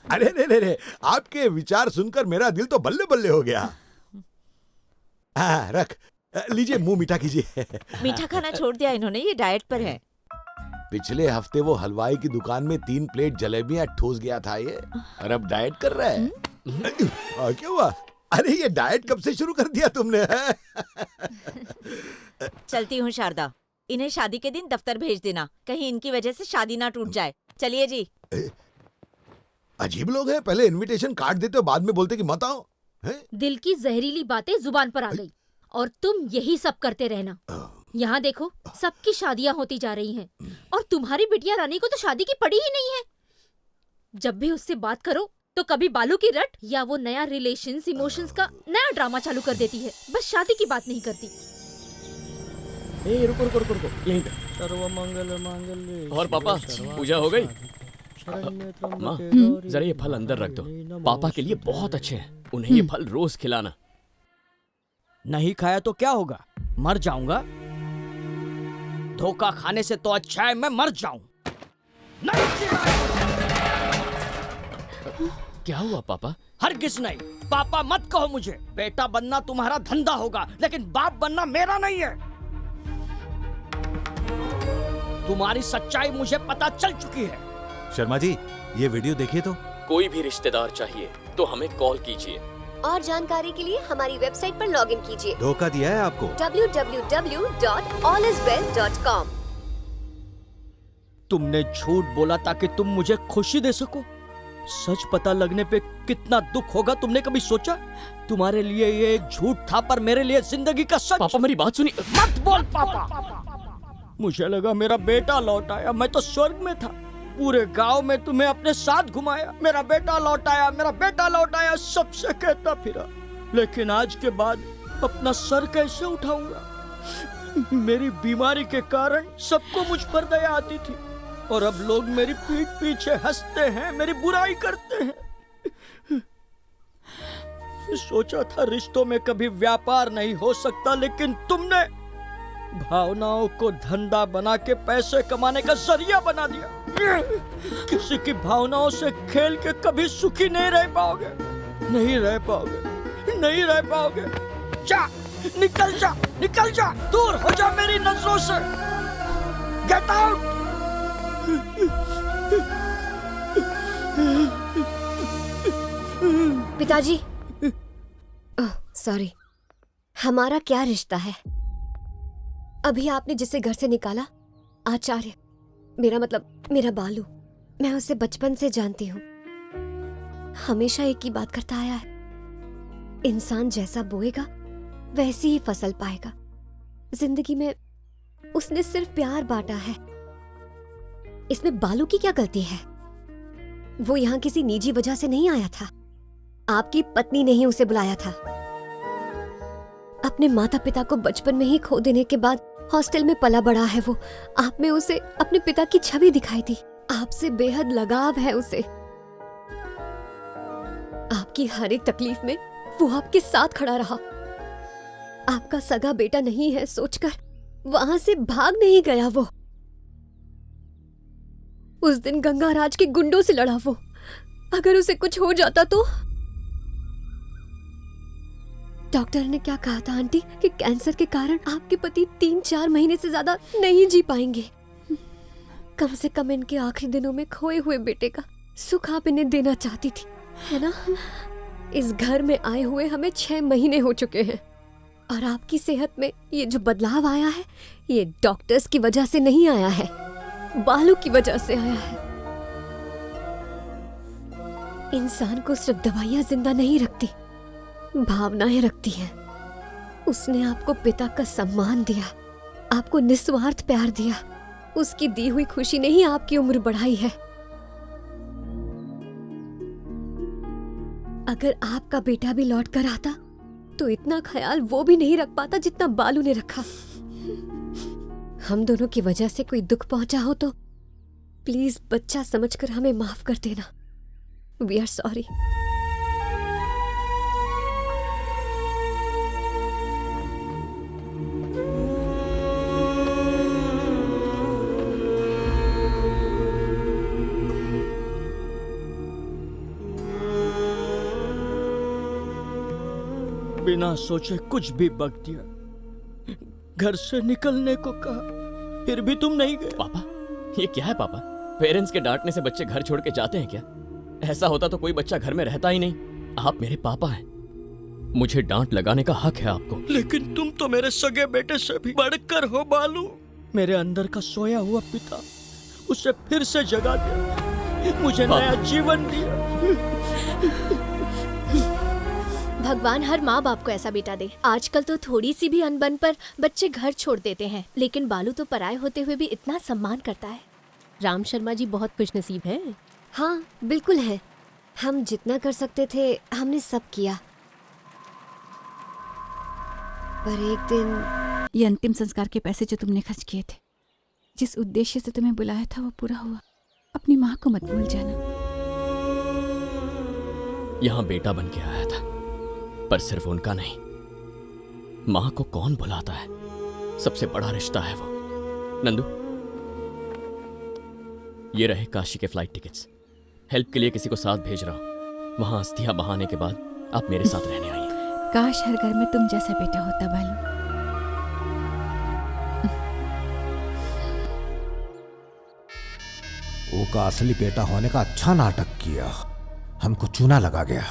अरे रे, आपके विचार सुनकर मेरा दिल तो बल्ले बल्ले हो गया। रख लीजिए, मुंह मीठा कीजिए।
मीठा खाना छोड़ दिया इन्होंने, ये डाइट पर है।
पिछले हफ्ते वो हलवाई की दुकान में 3 प्लेट जलेबियां ठूस गया था ये, और अब डाइट कर रहा है। क्या हुआ? अरे ये डाइट कब से शुरू कर दिया तुमने?
चलती हूँ शारदा, इन्हें शादी के दिन दफ्तर भेज देना, कहीं इनकी वजह से शादी ना टूट जाए। चलिए जी।
अजीब लोग हैं, पहले इनविटेशन काट देते हो, बाद में बोलते कि मत आओ।
दिल की जहरीली बातें जुबान पर आ गई और तुम यही सब करते रहना। यहाँ देखो, सबकी शादियां होती जा रही हैं और तुम्हारी बिटिया रानी को तो शादी की पड़ी ही नहीं है। जब भी उससे बात करो तो कभी बालू की रट या वो नया रिलेशंस इमोशंस का नया ड्रामा चालू कर देती है, बस शादी की बात नहीं करती।
रुको रुको रुको रुको, यहीं पे।
सर्वमंगल मांगल्ये।
और पापा, पूजा हो गई? माँ, जरा ये फल अंदर रख दो। पापा के लिए बहुत अच्छे हैं, उन्हें ये फल रोज खिलाना।
नहीं खाया तो क्या होगा? मर जाऊंगा।
धोखा खाने से तो अच्छा है मैं मर जाऊं।
क्या हुआ पापा?
हरगिज नहीं, पापा मत कहो मुझे। बेटा बनना तुम्हारा धंधा होगा, लेकिन बाप बनना मेरा नहीं है। तुम्हारी सच्चाई मुझे पता चल चुकी है।
शर्मा जी, ये वीडियो देखिए तो।
कोई भी रिश्तेदार चाहिए तो हमें कॉल कीजिए।
और जानकारी के लिए हमारी वेबसाइट पर लॉगिन कीजिए
धोखा दिया है आपको
www.alliswell.com।
तुमने झूठ बोला ताकि तुम मुझे खुशी दे सको। सच पता लगने पे कितना दुख होगा तुमने कभी सोचा? तुम्हारे लिए ये एक झूठ था, पर मेरे लिए जिंदगी का सच।
पापा मेरी बात सुनिए।
मत बोल पापा। मुझे लगा मेरा बेटा लौट आया, मैं तो स्वर्ग में था। पूरे गांव में तुम्हें अपने साथ घुमाया, मेरा बेटा लौट आया, मेरा बेटा लौट आया, सबसे कहता फिरा। लेकिन आज के बाद अपना सर कैसे उठाऊंगा? मेरी बीमारी के कारण सबको मुझ पर दया आती थी, और अब लोग मेरी पीठ पीछे हंसते हैं, मेरी बुराई करते हैं। सोचा था रिश्तों में कभी व्यापार नहीं हो सकता, लेकिन तुमने भावनाओं को धंधा बना के पैसे कमाने का जरिया बना दिया। किसी की भावनाओं से खेल के कभी सुखी नहीं रह पाओगे, नहीं रह पाओगे, नहीं रह पाओगे। जा, निकल जा, निकल जा, दूर हो जा मेरी नजरों से। Get out.
पिताजी, सॉरी, हमारा क्या रिश्ता है? अभी आपने जिसे घर से निकाला, आचार्य, मेरा मतलब मेरा बालू, मैं उसे बचपन से जानती हूँ। हमेशा एक ही बात करता आया है, इंसान जैसा बोएगा वैसी ही फसल पाएगा। जिंदगी में उसने सिर्फ प्यार बांटा है। इसमें बालू की क्या गलती है? वो यहाँ किसी निजी वजह से नहीं आया था। आपकी पत्नी ने ही उसे बुलाया था। अपने माता पिता को बचपन में ही खो देने के बाद हॉस्टल में पला बड़ा है वो। आप में उसे अपने पिता की छवि दिखाई दी। आपसे बेहद लगाव है उसे। आपकी हर एक तकलीफ में वो आपके साथ खड़ा रहा। आपका सगा बेटा नहीं है सोचकर वहां से भाग नहीं गया वो। उस दिन गंगाराज के गुंडों से लड़ा वो। अगर उसे कुछ हो जाता तो? डॉक्टर ने क्या कहा था आंटी कि कैंसर के कारण आपके पति 3-4 महीने से ज्यादा नहीं जी पाएंगे। कम से कम इनके आखिरी दिनों में खोए हुए बेटे का सुख आप इन्हें देना चाहती थी, है ना? इस घर में आए हुए हमें 6 महीने हो चुके हैं, और आपकी सेहत में ये जो बदलाव आया है, ये डॉक्टर्स की वजह से नहीं आया है, बालू की वजह से आया है। इंसान को सिर्फ दवाइयां जिंदा नहीं रखती, भावनाएं रखती हैं। उसने आपको पिता का सम्मान दिया, आपको निस्वार्थ प्यार दिया। उसकी दी हुई खुशी ने ही आपकी उम्र बढ़ाई है। अगर आपका बेटा भी लौट कर आता तो इतना ख्याल वो भी नहीं रख पाता जितना बालू ने रखा। हम दोनों की वजह से कोई दुख पहुंचा हो तो प्लीज बच्चा समझकर हमें माफ कर देना। We are sorry.
बिना सोचे कुछ भी बक दिया, घर से निकलने को कहा, फिर भी तुम नहीं गए।
पापा, ये क्या है पापा? पेरेंट्स के डांटने से बच्चे घर छोड़ के जाते हैं क्या? ऐसा होता तो कोई बच्चा घर में रहता ही नहीं। आप मेरे पापा हैं, मुझे डांट लगाने का हक है आपको।
लेकिन तुम तो मेरे सगे बेटे से भी बढ़कर हो बालू। मेरे अंदर का सोया हुआ पिता, उसे फिर से जगा दिया, मुझे नया जीवन दिया।
भगवान हर माँ बाप को ऐसा बेटा दे। आजकल तो थोड़ी सी भी अनबन पर बच्चे घर छोड़ देते हैं, लेकिन बालू तो पराये होते हुए भी इतना सम्मान करता है।
राम शर्मा जी बहुत खुशनसीब हैं।
हाँ बिल्कुल है। हम जितना कर सकते थे हमने सब किया, पर एक दिन
ये अंतिम संस्कार के पैसे जो तुमने खर्च किए थे, जिस उद्देश्य से तुम्हें बुलाया था वो पूरा हुआ। अपनी माँ को मत भूल जाना।
यहाँ बेटा बन के आया था, पर सिर्फ उनका नहीं, माँ को कौन भुलाता है? सबसे बड़ा रिश्ता है वो। नंदू, ये रहे काशी के फ्लाइट टिकट्स। हेल्प के लिए किसी को साथ भेज रहा हूं। वहां अस्थियां बहाने के बाद आप मेरे साथ रहने आइए।
काश हर घर में तुम जैसा बेटा होता बालू।
वो का असली बेटा होने का अच्छा नाटक किया, हमको चूना लगा गया।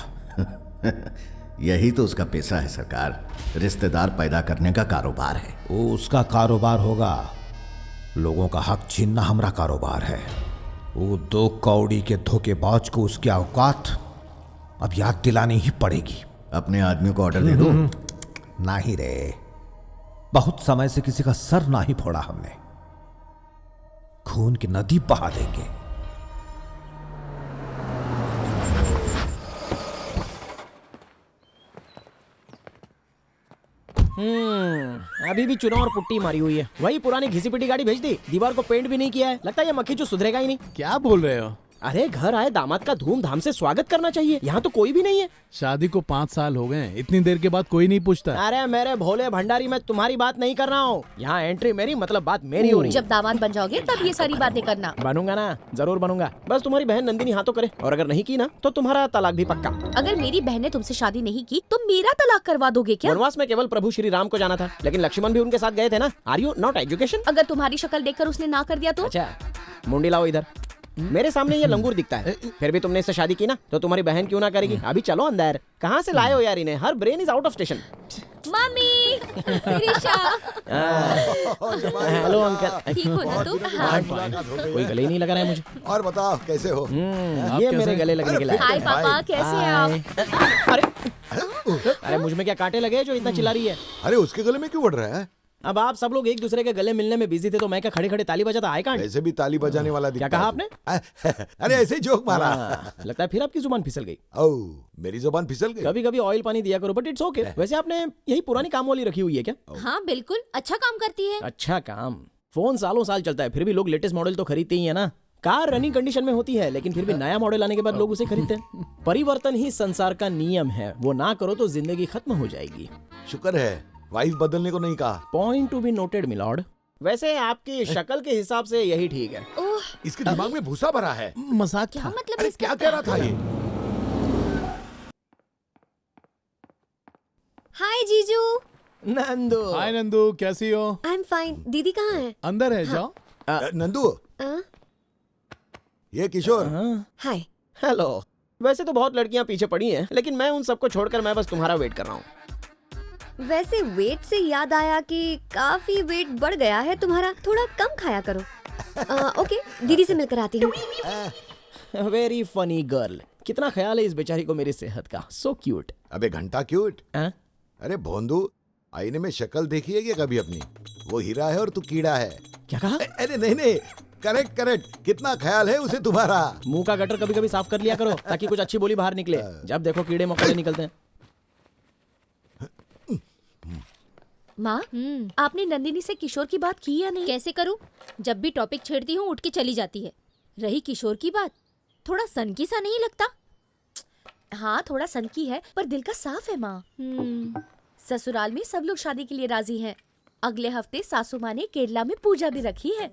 यही तो उसका पेशा है सरकार, रिश्तेदार पैदा करने का कारोबार है।
वो उसका कारोबार होगा, लोगों का हक छीनना हमारा कारोबार है। वो 2 कौड़ी के धोखेबाज को उसकी औकात अब याद दिलानी ही पड़ेगी।
अपने आदमी को ऑर्डर दे दो।
नहीं रे, बहुत समय से किसी का सर नहीं फोड़ा हमने, खून की नदी बहा देंगे।
अभी भी चुनाव और पुट्टी मारी हुई है। वही पुरानी घिसी पिटी गाड़ी भेज दी, दीवार को पेंट भी नहीं किया है। लगता है ये मक्खी जो सुधरेगा ही नहीं।
क्या बोल रहे हो?
अरे घर आए दामाद का धूमधाम से स्वागत करना चाहिए, यहाँ तो कोई भी नहीं है।
शादी को 5 साल हो गए, इतनी देर के बाद कोई नहीं पूछता।
अरे मेरे भोले भंडारी, मैं तुम्हारी बात नहीं कर रहा हूँ। यहाँ एंट्री मेरी मतलब बात मेरी हो रही है।
जब दामाद बन जाओगे तब ये सारी बातें करना।
बनूंगा ना, जरूर बनूंगा। बस तुम्हारी बहन नंदिनी हाँ तो करे, और अगर नहीं की ना तो तुम्हारा तलाक भी पक्का।
अगर मेरी बहन ने तुमसे शादी नहीं की तो मेरा तलाक करवा दोगे क्या?
वनवास में केवल प्रभु श्री राम को जाना था, लेकिन लक्ष्मण भी उनके साथ गए थे ना। Are you not education?
अगर तुम्हारी शक्ल देखकर उसने ना कर दिया तो?
अच्छा, मुंडी लाओ इधर। मेरे सामने ये लंगूर दिखता है, फिर भी तुमने इससे शादी की ना, तो तुम्हारी बहन क्यों ना करेगी? अभी चलो अंदर। कहाँ से लाए हो यार इन्हें? Her brain is out of station.
मम्मी, शिरीषा।
Hello uncle.
ठीक हो ना तुम?
हाँ, कोई गले ही नहीं लगा रहा है मुझे।
और बताओ कैसे हो?
ये मेरे गले लगने के लिए।
हाय पापा, कैसे हैं आप?
अरे मुझ में क्या कांटे लगे जो इतना चिल्ला रही है?
अरे उसके गले में क्यों बढ़ रहा है?
अब आप सब लोग एक दूसरे के गले मिलने में बिजी थे तो मैं क्या खड़े खड़े ताली बजाता? आए कांट?
ऐसे भी ताली बजाने वाला
क्या कहा आपने?
अरे ऐसे ही जोक मारा।
लगता है फिर आपकी जुबान फिसल गई।
ओह, मेरी जुबान फिसल गई।
कभी कभी ऑयल पानी दिया करो, बट इट्स ओके। वैसे आपने यही पुरानी काम वाली रखी हुई है क्या?
हाँ बिल्कुल, अच्छा काम करती है।
अच्छा काम? फोन सालों साल चलता है, फिर भी लोग लेटेस्ट मॉडल तो खरीदते ही है ना। कार रनिंग कंडीशन में होती है, लेकिन फिर भी नया मॉडल आने के बाद लोग उसे खरीदते हैं। परिवर्तन ही संसार का नियम है, वो ना करो तो जिंदगी खत्म हो जाएगी।
शुक्र है वाइफ बदलने को नहीं कहा।
Point to be noted milord. वैसे आपकी शक्ल के हिसाब से यही ठीक है।
इसके दिमाग में भूसा भरा है।
मजाक था।
मतलब
अरे क्या कह रहा था ये?
हाय जीजू।
नंदू।
हाय नंदू, कैसी हो?
I am fine. दीदी कहाँ है?
अंदर है, जाओ।
नंदू, ये किशोर।
हाय।
हेलो। वैसे तो बहुत लड़कियां पीछे पड़ी हैं, लेकिन मैं उन सबको छोड़कर मैं बस तुम्हारा वेट कर रहा हूँ।
वैसे वेट से याद आया कि काफी वेट बढ़ गया है तुम्हारा, थोड़ा कम खाया करो। ओके, दीदी से मिलकर आती हूँ।
Very funny girl. कितना ख्याल है इस बेचारी को मेरी सेहत का। So cute.
अबे घंटा क्यूट। अरे भोंदू, आईने में शक्ल देखी है क्या कभी अपनी? वो हीरा है और तू कीड़ा है।
क्या कहा?
अरे नहीं, करेक्ट करेक्ट। कितना ख्याल है उसे तुम्हारा।
मुंह का गटर कभी कभी साफ कर लिया करो ताकि कुछ अच्छी बोली बाहर निकले। जब देखो कीड़े मकोड़े निकलते हैं।
माँ, आपने नंदिनी से किशोर की बात की या नहीं? कैसे करूँ? जब भी टॉपिक छेड़ती हूँ उठ के चली जाती है। रही किशोर की बात, थोड़ा सनकी सा नहीं लगता? हाँ थोड़ा सनकी है, पर दिल का साफ है माँ। ससुराल में सब लोग शादी के लिए राजी हैं। अगले हफ्ते सासू माँ ने केरला में पूजा भी रखी है।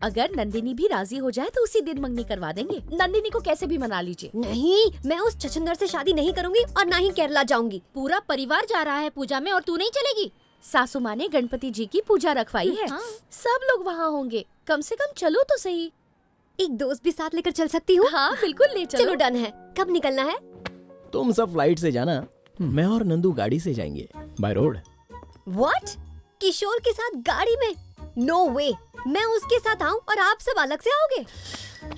अगर नंदिनी भी राजी हो जाए तो उसी दिन मंगनी करवा देंगे। नंदिनी को कैसे भी मना लीजिए।
नहीं, मैं उस छछंदर से शादी नहीं करूंगी और ना ही केरला जाऊंगी।
पूरा परिवार जा रहा है पूजा में और तू नहीं चलेगी? सासू माँ ने गणपति जी की पूजा रखवाई है। हाँ। सब लोग वहाँ होंगे, कम से कम चलो तो सही।
एक दोस्त भी साथ लेकर चल सकती हूँ?
हाँ बिल्कुल ले चलो।
चलो डन है। कब निकलना है?
तुम सब फ्लाइट से जाना, मैं और नंदू गाड़ी से जाएंगे बाय रोड।
व्हाट? किशोर के साथ गाड़ी में? नो वे। मैं उसके साथ आऊं और आप सब अलग से आओगे?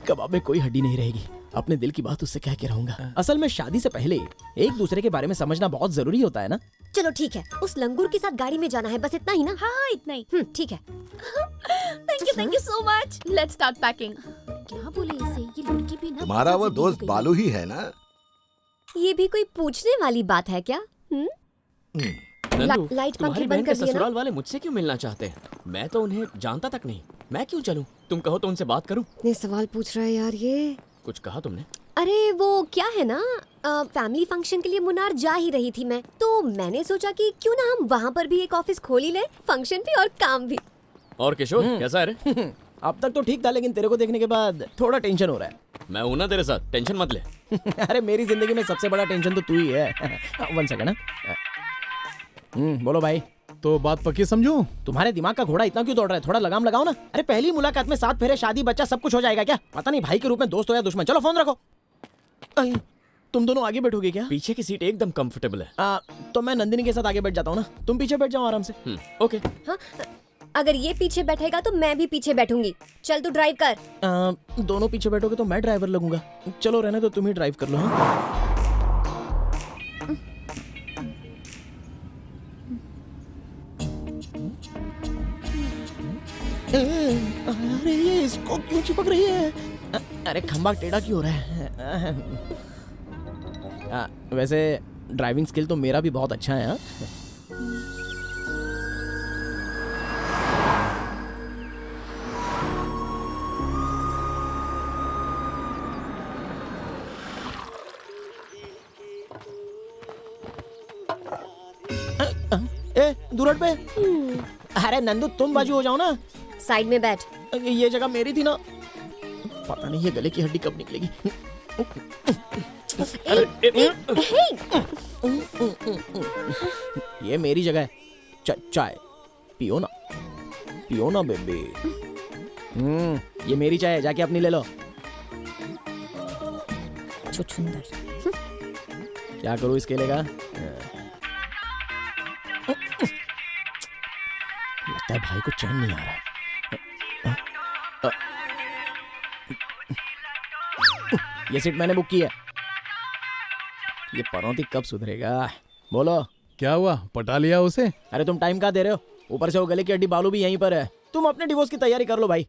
कबाब में कोई हड्डी नहीं रहेगी। अपने दिल की बात उससे कह के रहूंगा। असल में शादी से पहले एक दूसरे के बारे में समझना बहुत जरूरी होता है ना।
चलो ठीक है, उस लंगूर के साथ गाड़ी में जाना है, बस इतना ही ना?
हाँ इतना ही।
ठीक है।
Thank you so much. Let's start packing. क्या बोले इसे? ये लड़की भी ना।
तुम्हारा वो दोस्त बालू ही है ना?
ये भी कोई पूछने वाली बात है क्या?
नंदू,
लाइट
तुम्हारी
पंखे
बहन
बंद
के
कर दिए ना?
ससुराल वाले मुझसे क्यों मिलना चाहते हैं? मैं तो उन्हें जानता तक नहीं। मैं क्यों चलूं? तुम कहो तो उनसे बात करूं।
इतने सवाल पूछ रहा है यार ये।
कुछ कहा तुमने?
अरे वो क्या है ना, फैमिली फंक्शन के लिए मुनार जा ही रही थी मैं, तो मैंने सोचा कि क्यों ना हम वहाँ पर भी एक ऑफिस खोल ही ले, फंक्शन भी और काम भी।
और किशोर कैसा है रे?
अब तक तो ठीक था, लेकिन तेरे को देखने के बाद थोड़ा टेंशन हो रहा है।
मैं हूं ना तेरे साथ, टेंशन मत ले।
अरे मेरी जिंदगी में सबसे बड़ा टेंशन तो तू ही है। 1 सेकंड। बोलो भाई।
तो बात पक्की समझूं?
तुम्हारे दिमाग का घोड़ा इतना क्यों दौड़ रहा है? थोड़ा लगाम लगाओ ना। अरे पहली मुलाकात में 7 फेरे, शादी, बच्चा, सब कुछ हो जाएगा क्या? पता नहीं भाई के रूप में दोस्त हो या दुश्मन। चलो फोन रखो। तुम दोनों आगे बैठोगे क्या?
पीछे की सीट एकदम कंफर्टेबल है।
तो मैं नंदिनी के साथ आगे बैठ जाता हूँ ना, तुम पीछे बैठ जाओ आराम से।
ओके।
हाँ, अगर ये पीछे बैठेगा तो मैं भी पीछे बैठूंगी। चल तू ड्राइव कर।
दोनों पीछे बैठोगे तो मैं ड्राइवर लगूंगा। चलो रहने तो तुम ही ड्राइव कर लो। अरे ये इसको क्यों चिपक रही है? अरे खंबा टेढ़ा क्यों हो रहा है? वैसे ड्राइविंग स्किल तो मेरा भी बहुत अच्छा है। ए दूरट पे। अरे नंदू तुम बाजू हो जाओ ना।
साइड में बैठ।
ये जगह मेरी थी ना। पता नहीं ये गले की हड्डी कब निकलेगी। ये मेरी जगह है। चाय पियो ना, पियो ना बेबी। ये मेरी चाय है, जाके अपनी ले लो।
छुछुंदर।
क्या करूँ इस केले का? लगता है भाई को चैन नहीं आ रहा है। ये सीट मैंने बुक की है। ये परौती कब सुधरेगा? बोलो
क्या हुआ, पटा लिया उसे?
अरे तुम टाइम कहाँ दे रहे हो? ऊपर से वो गले की हड्डी बालू भी यहीं पर है। तुम अपने डिवोर्स की तैयारी कर लो भाई।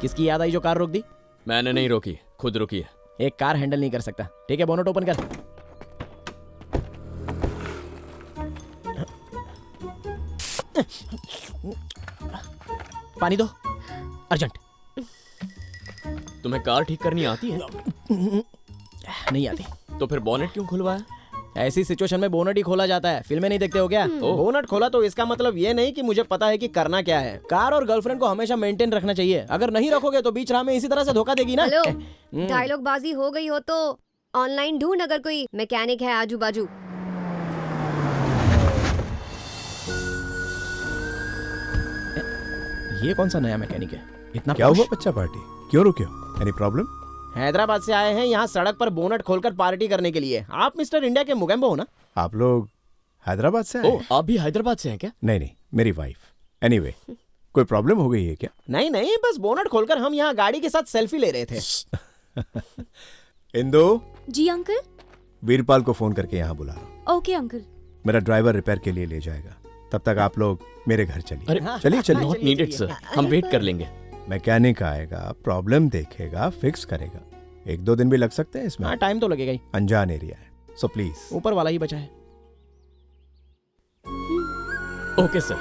किसकी याद आई जो कार रोक दी?
मैंने नहीं रोकी, खुद रुकी है।
एक कार हैंडल नहीं कर सकता। ठीक है, बोनट ओपन कर। पानी दो, अर्जेंट।
तुम्हें कार ठीक करनी आती है?
नहीं आती।
तो फिर बोनेट क्यों खुलवाया?
ऐसी सिचुएशन में बोनट ही खोला जाता है। फिल्में नहीं देखते हो क्या? बोनट खोला तो इसका मतलब ये नहीं कि मुझे पता है कि करना क्या है। कार और गर्लफ्रेंड को हमेशा मेंटेन रखना चाहिए। अगर नहीं रखोगे तो बीच राह में इसी तरह से धोखा देगी ना।
हेलो, डायलॉग बाजी हो गई हो तो ऑनलाइन ढूंढ, अगर कोई मैकेनिक है आजू बाजू।
ये कौन सा नया मैकेनिक है? इतना
क्या हुआ बच्चा पार्टी? क्यों रुके हो? Any problem?
हैदराबाद से आए हैं यहाँ सड़क पर बोनट खोलकर पार्टी करने के लिए। आप मिस्टर इंडिया के मुगेम्बो हो ना?
आप लोग हैदराबाद से आए?
आप भी हैदराबाद से हैं क्या?
नहीं, मेरी वाइफ। एनीवे, कोई प्रॉब्लम हो गई है क्या?
नहीं, बस बोनट खोलकर हम यहाँ गाड़ी के साथ सेल्फी ले रहे थे।
इंदु।
जी अंकल।
वीरपाल को फोन करके यहाँ बुला लो।
Okay uncle.
मेरा ड्राइवर रिपेयर के लिए ले जाएगा। तब तक आप लोग मेरे घर चलिए। चलिए।
नॉट नीडेड सर, हम वेट कर लेंगे।
मैकेनिक आएगा, प्रॉब्लम देखेगा, फिक्स करेगा। 1-2 दिन भी लग सकते हैं इसमें।
हाँ, टाइम तो लगेगा ही।
अनजान एरिया है, सो प्लीज।
ऊपर वाला ही बचा है।
Okay sir.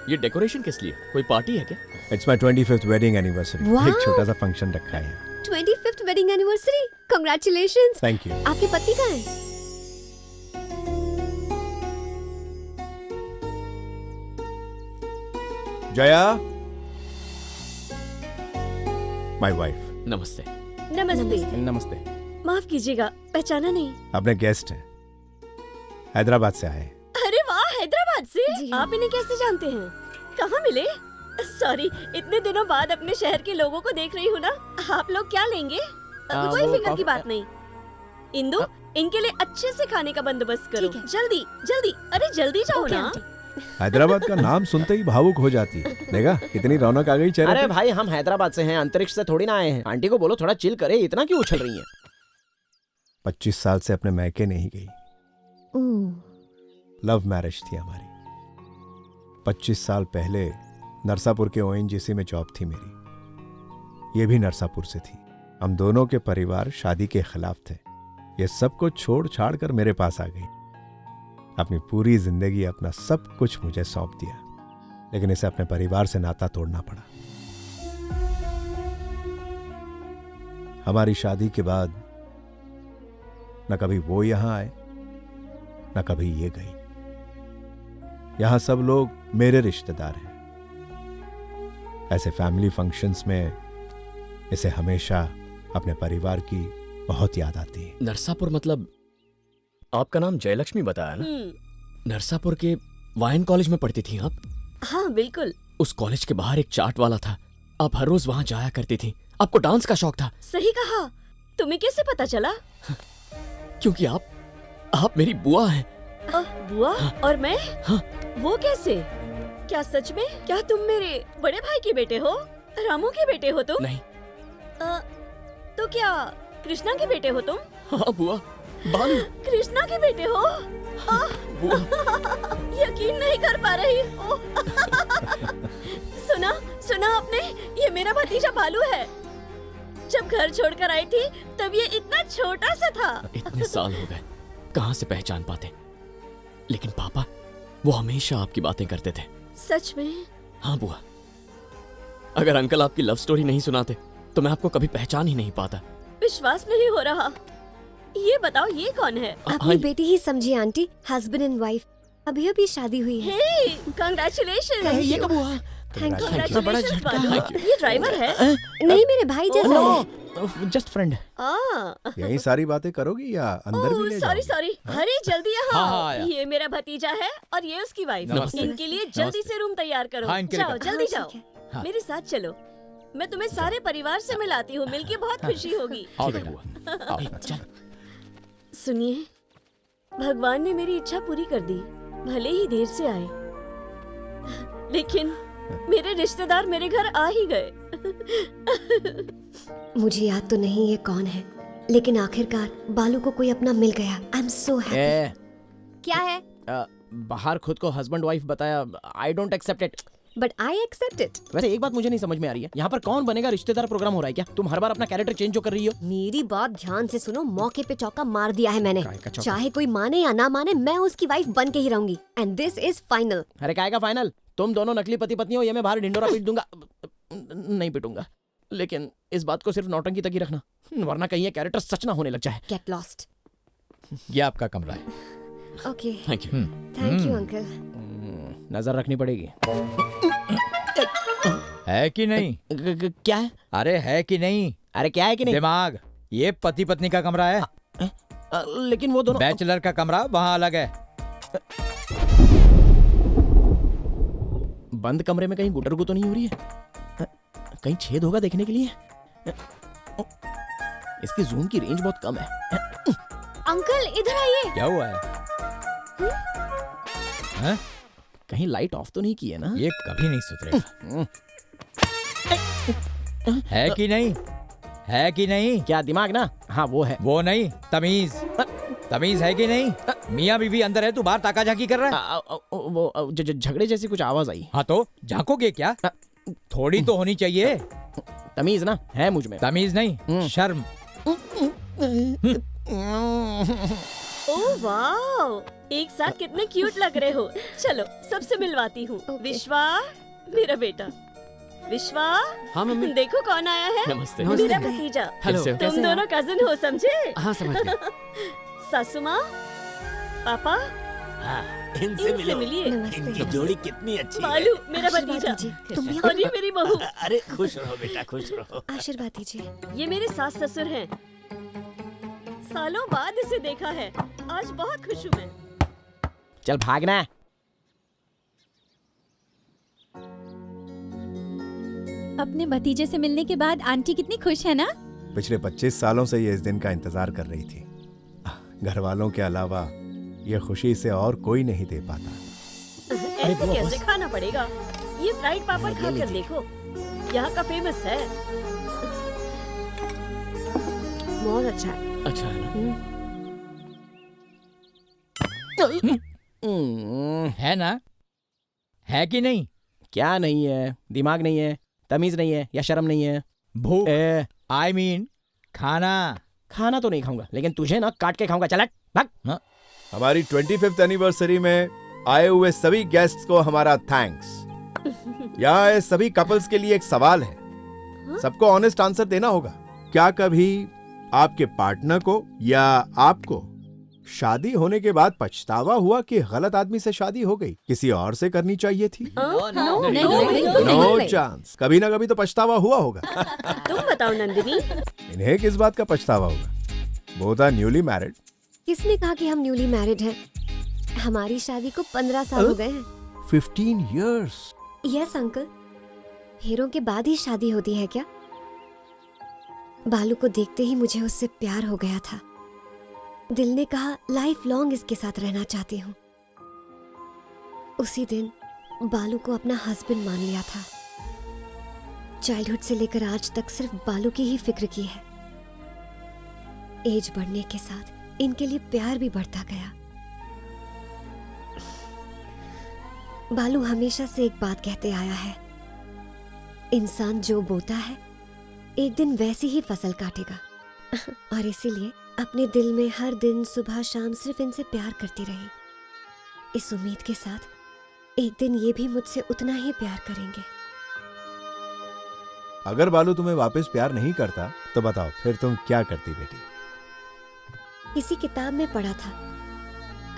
ये डेकोरेशन किस लिए? कोई पार्टी है क्या?
It's my 25th wedding anniversary.
Wow!
एक छोटा सा फंक्शन रखा है।
25th wedding anniversary. Congratulations.
Thank you.
आपके पति कहाँ हैं?
Jaya, my wife.
नमस्ते।
नमस्ते।
नमस्ते।
माफ कीजिएगा, पहचाना नहीं।
अपने गेस्ट हैं, हैदराबाद से आए।
अरे वाह, हैदराबाद से? आप इन्हें कैसे जानते हैं? कहाँ मिले? सॉरी, इतने दिनों बाद अपने शहर के लोगों को देख रही हूँ ना। आप लोग क्या लेंगे? कोई फिक्र की बात नहीं। इंदु, इनके लिए अच्छे से खाने का बंदोबस्त करो। जल्दी जल्दी, अरे जल्दी जाओ ना।
हैदराबाद का नाम सुनते ही भावुक हो जाती है। देखा कितनी रौनक आ गई चेहरे पे।
अरे भाई, हम हैदराबाद से हैं, अंतरिक्ष से थोड़ी ना आए हैं। आंटी को बोलो थोड़ा चिल करे, इतना क्यों उछल रही हैं?
25 साल से अपने मैके नहीं गई। लव मैरिज थी हमारी। 25 साल पहले नरसापुर के ONGC में जॉब थी मेरी। ये भी नरसापुर से थी। हम दोनों के परिवार शादी के खिलाफ थे। ये सब कुछ छोड़ छाड़ कर मेरे पास आ गई। अपनी पूरी जिंदगी, अपना सब कुछ मुझे सौंप दिया, लेकिन इसे अपने परिवार से नाता तोड़ना पड़ा। हमारी शादी के बाद न कभी वो यहां आए, न कभी ये गई। यहां सब लोग मेरे रिश्तेदार हैं। ऐसे फैमिली फंक्शंस में इसे हमेशा अपने परिवार की बहुत याद आती है।
नरसापुर मतलब आपका नाम जयलक्ष्मी बताया ना? नरसापुर के वाइन कॉलेज में पढ़ती थी आप?
हाँ बिल्कुल।
उस कॉलेज के बाहर एक चाट वाला था, आप हर रोज वहां जाया करती थी। आपको डांस का शौक था।
सही कहा। तुम्हें कैसे पता चला?
क्योंकि आप मेरी बुआ हैं।
बुआ? और मैं?
हाँ।
वो कैसे? क्या सच में? क्या तुम मेरे बड़े भाई के बेटे हो? रामू के बेटे हो तुम?
नहीं।
तो क्या कृष्णा के बेटे हो तुम?
हाँ बुआ, बालू।
कृष्णा के बेटे हो? यकीन नहीं कर पा रही हूँ। सुना आपने? ये मेरा भतीजा बालू है। जब घर छोड़कर आई थी तब ये इतना छोटा सा था।
इतने साल हो गए, कहाँ से पहचान पाते। लेकिन पापा वो हमेशा आपकी बातें करते थे।
सच में?
हाँ बुआ, अगर अंकल आपकी लव स्टोरी नहीं सुनाते तो मैं आपको कभी पहचान ही नहीं पाता।
विश्वास नहीं हो रहा। ये बताओ ये कौन है?
अपनी बेटी ही समझिए आंटी, हस्बैंड एंड वाइफ। अभी शादी हुई है।
हे, कांग्रेचुलेशन।
ये कब हुआ?
Thank
you. बड़ा झटका।
ये ड्राइवर है?
नहीं, मेरे भाई जैसा है।
Just friend.
यही सारी बातें करोगी या अंदर भी ले जाओगी?
सॉरी। अरे जल्दी यहाँ
हाँ,
आओ। ये मेरा भतीजा है और ये उसकी वाइफ।
नमस्ते।
इनके लिए जल्दी से रूम तैयार करो।
हाँ, इनके लिए
जाओ
करो।
जल्दी
हाँ,
जाओ।
ठीक
हाँ।
मेरे साथ चलो, मैं तुम्हें सारे परिवार से मिलाती हूँ। मिलके बहुत खुशी होगी।
आओ बेटा।
चल।
सुनिए, भगवान ने मेरी इच्छा पूरी कर दी। भले ही देर से आए, लेकिन मेरे रिश्तेदार मेरे घर आ ही गए।
मुझे याद तो नहीं ये कौन है, लेकिन आखिरकार बालू को कोई अपना मिल गया। I am so happy. क्या है?
बाहर खुद को हस्बैंड वाइफ बताया। I don't accept it.
But I accept it.
वैसे एक बात मुझे नहीं समझ में आ रही है, यहाँ पर कौन बनेगा रिश्तेदार प्रोग्राम हो रहा है क्या? तुम हर बार अपना कैरेक्टर चेंज जो कर रही हो।
मेरी बात ध्यान से सुनो, मौके पे चौका मार दिया है मैंने।
काय का चौका?
चाहे कोई माने या ना माने, मैं उसकी वाइफ बन के ही रहूंगी। And this is final.
अरे काय का फाइनल? तुम दोनों नकली पति पत्नी हो, ये मैं बाहर ढिंडोरा पीट दूंगा। नहीं पीटूंगा, लेकिन इस बात को सिर्फ नौटंकी तक ही रखना, वरना कहीं ये कैरेक्टर सच ना होने लग जाए।
Get lost.
ये आपका कमरा है।
Okay,
thank you.
Thank you uncle.
नजर रखनी पड़ेगी।
है कि नहीं?
क्या है?
अरे है कि नहीं?
अरे क्या है कि नहीं?
दिमाग। ये पति पत्नी का कमरा है।
लेकिन वो दोनों
बैचलर का कमरा वहां अलग है।
बंद कमरे में कहीं गुटर गु तो नहीं हो रही है? कहीं छेद होगा देखने के लिए? इसकी जूम की रेंज बहुत कम है।
अंकल इधर आइए।
क्या हुआ है? हाँ?
कहीं लाइट ऑफ तो नहीं की है ना?
ये कभी नहीं सुधरेगा। है कि नहीं? है कि नहीं?
क्या दिमाग ना? हाँ वो है।
वो नहीं, तमीज। तमीज है कि नहीं? मियाँ बीवी अंदर है, तू बाहर ताका झाकी कर रहा है।
वो झगड़े जैसी कुछ आवाज आई।
हाँ तो झांकोगे क्या? थोड़ी तो होनी चाहिए।
तमीज ना है मुझ में।
तमीज नहीं, शर्म।
ओह वाओ, एक साथ कितने क्यूट लग रहे हो। चलो सबसे मिलवाती हूँ। विश्वा, मेरा बेटा। विश्वा।
हाँ मम्मी।
देखो कौन आया है।
नमस्ते।
मेरा भतीजा।
हेलो।
तुम दोनों कजिन हो, समझे?
हाँ समझ गए।
सासू माँ, पापा,
इनसे
मिलिए।
इनकी जोड़ी कितनी अच्छी है।
बालू मेरा भतीजा, और ये मेरी बहू।
अरे खुश रहो बेटा, खुश रहो।
आशीर्वाद दीजिए।
ये मेरे सास ससुर हैं। सालों बाद इसे देखा है, आज बहुत खुश हूँ मैं।
चल भागना।
अपने भतीजे से मिलने के बाद आंटी कितनी खुश है ना?
पिछले 25 सालों से ये इस दिन का इंतजार कर रही थी। घर वालों के अलावा ये खुशी से और कोई नहीं दे पाता।
ऐसे कैसे खाना पड़ेगा? ये फ्राइड पापड़ खाकर देखो, यहाँ का फेमस है।
बहुत अच्छा है।
अच्छा है ना?
है ना? है कि नहीं?
क्या नहीं है? दिमाग नहीं है, तमीज नहीं है या शर्म नहीं है?
भूख आई मीन खाना।
खाना तो नहीं खाऊंगा, लेकिन तुझे ना काट के खाऊंगा। चल हट, भाग।
हमारी 25th एनिवर्सरी में आए हुए सभी गेस्ट्स को हमारा थैंक्स। यहाँ आए सभी कपल्स के लिए एक सवाल है, सबको ऑनेस्ट आंसर देना होगा। क्या कभी आपके पार्टनर को या आपको शादी होने के बाद पछतावा हुआ कि गलत आदमी से शादी हो गई, किसी और से करनी चाहिए थी? No chance. कभी ना कभी तो पछतावा हुआ होगा।
तुम बताओ नंदिनी।
इन्हें किस बात का पछतावा होगा? Both are newly married.
किसने कहा कि हम न्यूली मैरिड हैं? हमारी शादी को 15 साल हो गए हैं।
15 years।
Yes uncle. हेरों के बाद ही शादी होती है क्या? बालू को देखते ही मुझे उससे प्यार हो गया था। दिल ने कहा लाइफ लॉन्ग इसके साथ रहना चाहती हूँ। उसी दिन बालू को अपना हस्बैंड मान लिया था। चाइल्डहुड से लेकर आज तक सिर्फ बालू की ही फिक्र की है। एज बढ़ने के साथ इनके लिए प्यार भी बढ़ता गया। बालू हमेशा से एक बात कहते आया है, इंसान जो बोता है एक दिन वैसी ही फसल काटेगा। और इसीलिए अपने दिल में हर दिन सुबह शाम सिर्फ इनसे प्यार करती रही, इस उम्मीद के साथ एक दिन ये भी मुझसे उतना ही प्यार करेंगे।
अगर बालू तुम्हें वापस प्यार नहीं करता तो बताओ फिर तुम क्या करती बेटी?
किसी किताब में पढ़ा था,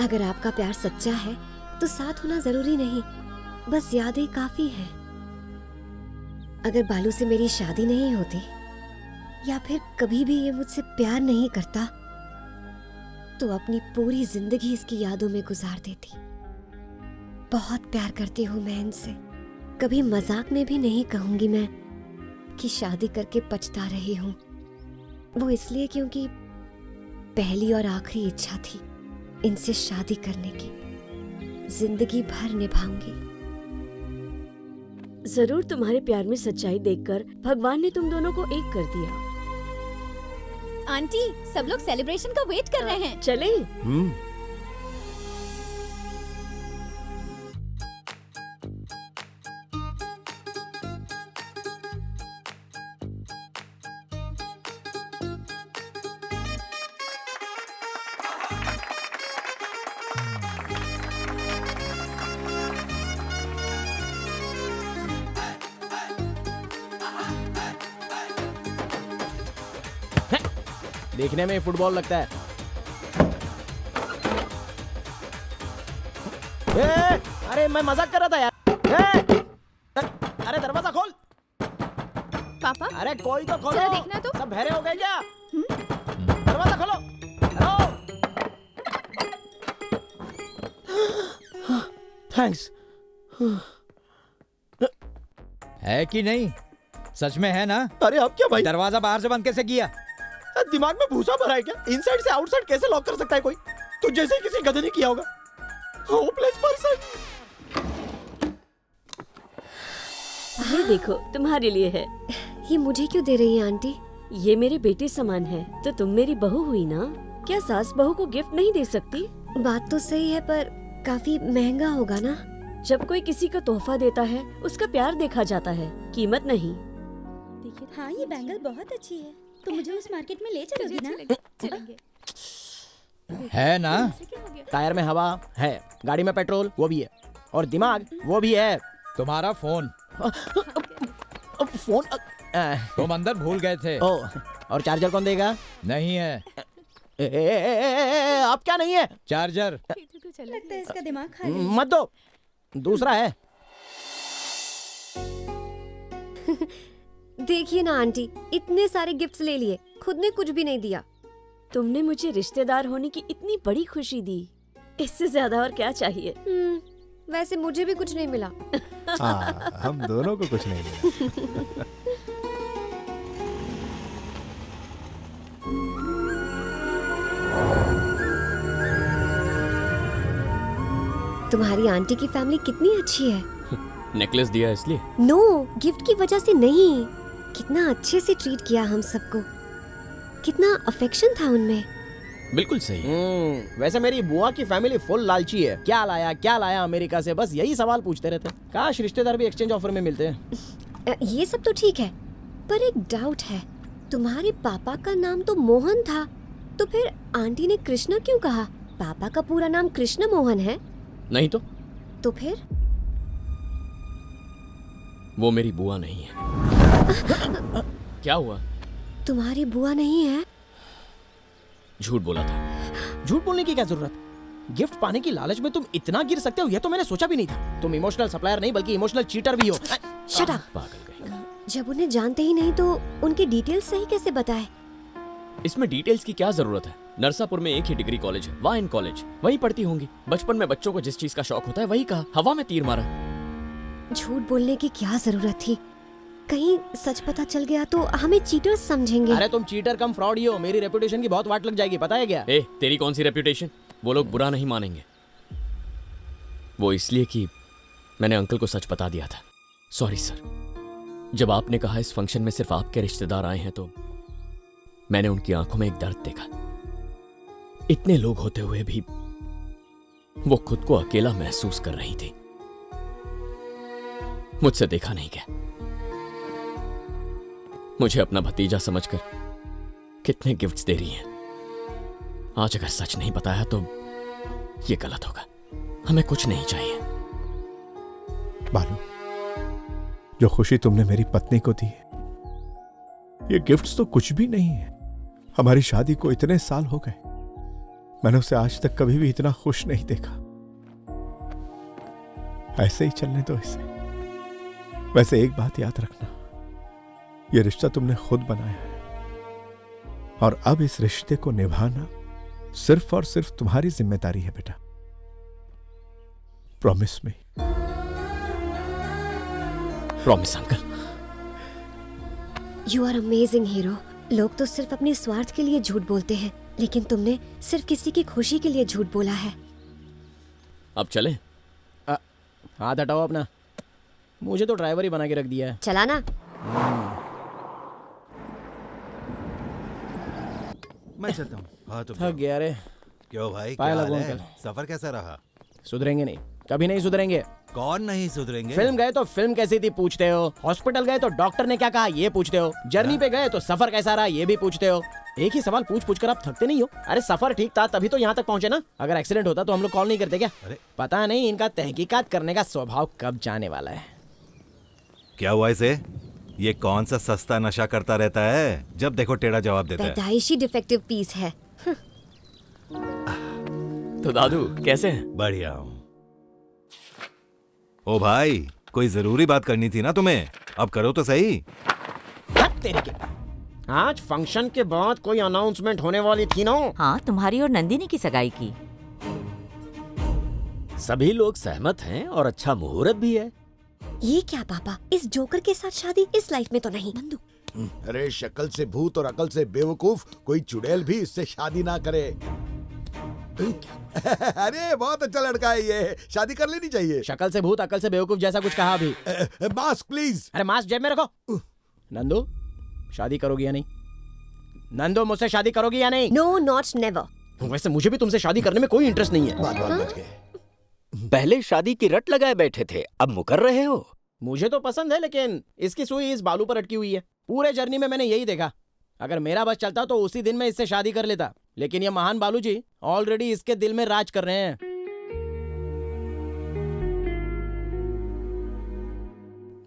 अगर आपका प्यार सच्चा है तो साथ होना जरूरी नहीं, बस यादें काफी है। अगर बालू से मेरी शादी नहीं होती या फिर कभी भी ये मुझसे प्यार नहीं करता तो अपनी पूरी जिंदगी इसकी यादों में गुजार देती। बहुत प्यार करती हूँ मैं इनसे। कभी मजाक में भी नहीं कहूंगी मैं कि शादी करके पछता रही हूँ। वो इसलिए क्योंकि पहली और आखिरी इच्छा थी इनसे शादी करने की, जिंदगी भर निभाऊंगी।
जरूर तुम्हारे प्यार में सच्चाई देखकर भगवान ने तुम दोनों को एक कर दिया।
आंटी, सब लोग सेलिब्रेशन का वेट कर रहे हैं।
चले।
देखने में फुटबॉल लगता है। अरे मैं मजाक कर रहा था यार। अरे दरवाजा खोल।
पापा,
अरे कोई तो खोलो।
जरा देखना तो।
सब बहरे हो गए क्या? दरवाजा खोलो। हेलो। थैंक्स।
है कि नहीं? सच में है ना?
अरे अब क्या भाई?
दरवाजा बाहर से बंद कैसे किया?
दिमाग में भूसा भरा है क्या? इनसाइड से आउटसाइड कैसे लॉक कर सकता है कोई? तो जैसे किसी गधे ने किया होगा। Hopeless person.
ये देखो तुम्हारे लिए है।
ये मुझे क्यों दे रही है आंटी?
ये मेरे बेटे समान है, तो तुम मेरी बहू हुई ना। क्या सास बहू को गिफ्ट नहीं दे सकती?
बात तो सही है पर काफी महंगा होगा ना।
जब कोई किसी को तोहफा देता है उसका प्यार देखा जाता है, कीमत नहीं।
हाँ, ये बैंगल बहुत अच्छी है। तो मुझे उस मार्केट में ले चलोगी ना?
चलेंगे।
है ना?
टायर में हवा है, गाड़ी में पेट्रोल वो भी है, और दिमाग वो भी है।
तुम्हारा फोन।
फोन
तुम अंदर भूल गए थे।
और चार्जर कौन देगा?
नहीं है।
आप क्या नहीं है?
चार्जर।
लगता है इसका दिमाग खा गया।
मत दो, दूसरा है।
देखिए ना आंटी, इतने सारे गिफ्ट्स ले लिए, खुद ने कुछ भी नहीं दिया।
तुमने मुझे रिश्तेदार होने की इतनी बड़ी खुशी दी, इससे ज्यादा और क्या चाहिए?
वैसे मुझे भी कुछ नहीं मिला।
हम दोनों को कुछ नहीं मिला।
तुम्हारी आंटी की फैमिली कितनी अच्छी है।
नेकलेस दिया इसलिए?
नो, गिफ्ट की वजह से नहीं। कितना अच्छे से ट्रीट किया हम सबको, कितना अफेक्शन था उनमें।
बिल्कुल सही।
वैसे मेरी बुआ की फैमिली फुल लालची है। क्या लाया अमेरिका से, बस यही सवाल पूछते रहते। काश रिश्तेदार भी एक्सचेंज ऑफर में मिलते हैं।
ये सब तो ठीक है, पर एक डाउट है, तुम्हारे पापा का नाम तो मोहन था, तो फिर आंटी ने कृष्णा क्यों कहा? पापा का पूरा नाम कृष्ण मोहन है।
नहीं
तो फिर
वो मेरी बुआ नहीं है। क्या हुआ?
तुम्हारी बुआ नहीं है?
झूठ बोला था।
झूठ बोलने की क्या जरूरत? गिफ्ट पाने की लालच में तुम इतना गिर सकते हो, ये तो मैंने सोचा भी नहीं था। तुम इमोशनल सप्लायर नहीं बल्कि इमोशनल चीटर भी हो।
Shut up. जब उन्हें जानते ही नहीं तो उनकी डिटेल्स सही कैसे बताए?
इसमें डिटेल्स की क्या जरूरत है? नरसापुर में एक ही डिग्री कॉलेज है, वाइन कॉलेज, वहीं पढ़ती होंगी। बचपन में बच्चों को जिस चीज का शौक होता है वही कहा, हवा में तीर मारा।
झूठ बोलने की क्या जरूरत थी? कहीं सच पता चल गया तो हमें चीटर्स समझेंगे।
अरे तुम चीटर कम फ्रॉड ही हो, मेरी रेपुटेशन की बहुत वाट लग जाएगी, पता है क्या?
तेरी कौन सी रेपुटेशन? वो लोग बुरा नहीं मानेंगे। वो इसलिए कि मैंने अंकल को सच बता दिया था। Sorry sir. जब आपने कहा इस फंक्शन में सिर्फ आपके रिश्तेदार आए हैं तो मैंने उनकी आंखों में एक दर्द देखा। इतने लोग होते हुए भी वो खुद को अकेला महसूस कर रही थी। मुझसे देखा नहीं गया। मुझे अपना भतीजा समझकर कितने गिफ्ट्स दे रही हैं। आज अगर सच नहीं बताया तो ये गलत होगा। हमें कुछ नहीं चाहिए।
बालू, जो खुशी तुमने मेरी पत्नी को दी है, ये गिफ्ट्स तो कुछ भी नहीं है। हमारी शादी को इतने साल हो गए, मैंने उसे आज तक कभी भी इतना खुश नहीं देखा। ऐसे ही चलने दो इसे। वैसे एक बात याद रखना, ये रिश्ता तुमने खुद बनाया है और अब इस रिश्ते को निभाना सिर्फ और सिर्फ तुम्हारी जिम्मेदारी है बेटा। Promise me.
Promise uncle.
You are amazing hero. लोग तो सिर्फ अपने स्वार्थ के लिए झूठ बोलते हैं, लेकिन तुमने सिर्फ किसी की खुशी के लिए झूठ बोला है।
अब चलें?
हाथ हटाओ अपना। मुझे तो ड्राइवर ही बना के रख दिया है।
चला ना।
मैं चलता हूँ। हाँ तो
थक गया रे।
क्यों भाई,
पाए
क्या
लगो
हाल है?
अंकल।
सफर कैसा रहा?
सुधरेंगे नहीं, कभी नहीं सुधरेंगे।
कौन नहीं सुधरेंगे?
फिल्म गए तो फिल्म कैसी थी पूछते हो, हॉस्पिटल गए तो डॉक्टर ने क्या कहा ये पूछते हो, जर्नी पे गए तो सफर कैसा रहा ये भी पूछते हो। एक ही सवाल पूछ पूछ कर आप थकते नहीं हो? अरे सफर ठीक था तभी तो यहाँ तक पहुँचे ना। अगर एक्सीडेंट होता तो हम लोग कॉल नहीं करते क्या?
अरे
पता नहीं इनका तहकीकात करने का स्वभाव कब जाने वाला है।
क्या हुआ इसे? ये कौन सा सस्ता नशा करता रहता है, जब देखो टेढ़ा जवाब देता है।
पैदाइशी डिफेक्टिव पीस है।
तो दादू कैसे हैं?
बढ़िया हूँ। ओ भाई, कोई जरूरी बात करनी थी ना तुम्हें, अब करो तो सही।
तेरे के आज फंक्शन के बाद कोई अनाउंसमेंट होने वाली थी ना?
हाँ, तुम्हारी और नंदिनी की सगाई की।
सभी लोग सहमत हैं और अच्छा मुहूर्त भी है।
ये क्या पापा, इस जोकर के साथ शादी इस लाइफ में तो नहीं। नंदू,
अरे शक्ल से भूत और अकल से बेवकूफ कोई चुड़ैल भी इससे शादी ना करे। अरे बहुत अच्छा लड़का है ये, शादी कर लेनी चाहिए।
शक्ल से भूत अकल से बेवकूफ जैसा कुछ कहा अभी।
Mask please.
अरे मास्क जेब में रखो। नंदू, शादी करोगी या नहीं? नंदू, मुझसे शादी करोगी या नहीं?
No not never.
वैसे मुझे भी तुमसे शादी करने में कोई इंटरेस्ट नहीं है।
बात बच गए।
पहले शादी की रट लगाए बैठे थे, अब मुकर रहे हो।
मुझे तो पसंद है, लेकिन इसकी सुई इस बालू पर अटकी हुई है। पूरे जर्नी में मैंने यही देखा। अगर मेरा बस चलता तो उसी दिन मैं इससे शादी कर लेता, लेकिन ये महान बालू जी ऑलरेडी इसके दिल में राज कर रहे हैं।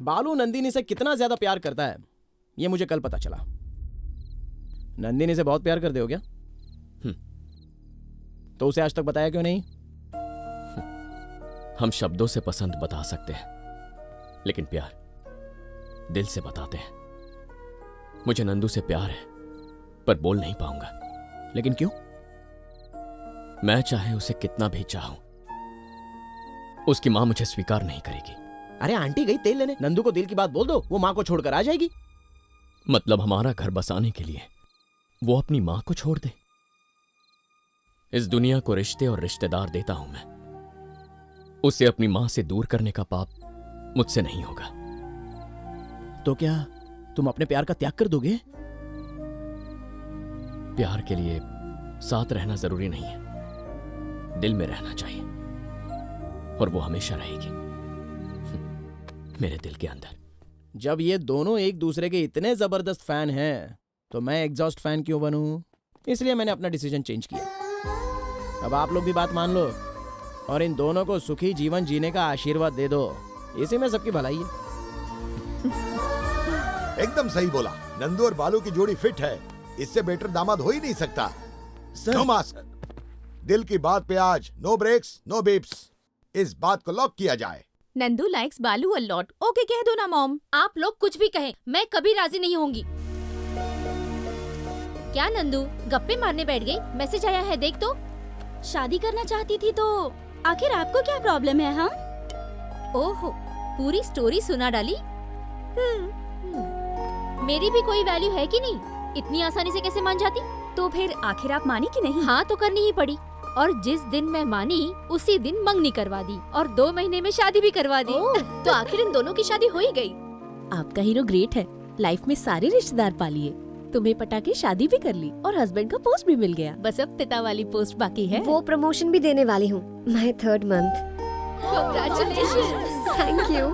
बालू नंदिनी से कितना ज्यादा प्यार करता है ये मुझे कल पता चला। नंदिनी से बहुत प्यार करते हो क्या? तो उसे आज तक बताया क्यों नहीं?
हम शब्दों से पसंद बता सकते हैं, लेकिन प्यार दिल से बताते हैं। मुझे नंदू से प्यार है, पर बोल नहीं पाऊंगा।
लेकिन क्यों?
मैं चाहे उसे कितना भी चाहूं, उसकी मां मुझे स्वीकार नहीं करेगी।
अरे आंटी गई तेल लेने, नंदू को दिल की बात बोल दो, वो मां को छोड़कर आ जाएगी।
मतलब हमारा घर बसाने के लिए वो अपनी मां को छोड़ दे? इस दुनिया को रिश्ते और रिश्तेदार देता हूं मैं, उसे अपनी मां से दूर करने का पाप मुझसे नहीं होगा।
तो क्या तुम अपने प्यार का त्याग कर दोगे?
प्यार के लिए साथ रहना जरूरी नहीं है, दिल में रहना चाहिए, और वो हमेशा रहेगी मेरे दिल के अंदर।
जब ये दोनों एक दूसरे के इतने जबरदस्त फैन हैं तो मैं एग्जॉस्ट फैन क्यों बनूं? इसलिए मैंने अपना डिसीजन चेंज किया। अब आप लोग भी बात मान लो और इन दोनों को सुखी जीवन जीने का आशीर्वाद दे दो। इसी में सबकी भलाई है।
एकदम सही बोला। नंदू और बालू की जोड़ी फिट है, इससे बेटर दामाद हो ही नहीं सकता। No mask. दिल की बात पे आज नो ब्रेक्स नो बीप्स। इस बात को लॉक किया जाए।
नंदू लाइक्स बालू अ लॉट। ओके कह दो ना मॉम। आप लोग कुछ भी कहें, मैं कभी राजी नहीं होंगी। क्या नंदू गप्पे मारने बैठ गई? मैसेज आया है देख तो।
शादी करना चाहती थी तो आखिर आपको क्या प्रॉब्लम है? हाँ,
ओहो, पूरी स्टोरी सुना डाली। मेरी भी कोई वैल्यू है कि नहीं? इतनी आसानी से कैसे मान जाती?
तो फिर आखिर आप मानी कि नहीं?
हाँ तो करनी ही पड़ी। और जिस दिन मैं मानी उसी दिन मंगनी करवा दी और 2 महीने में शादी भी करवा दी।
तो आखिर इन दोनों की शादी हो ही गई।
आपका हीरो ग्रेट है, लाइफ में सारे रिश्तेदार पा लिए, तुम्हें पटा के शादी भी कर ली और हस्बैंड का पोस्ट भी मिल गया। बस अब पिता वाली पोस्ट बाकी है।
वो प्रमोशन भी देने वाली हूँ, my 3rd month।
Congratulations।
Thank you.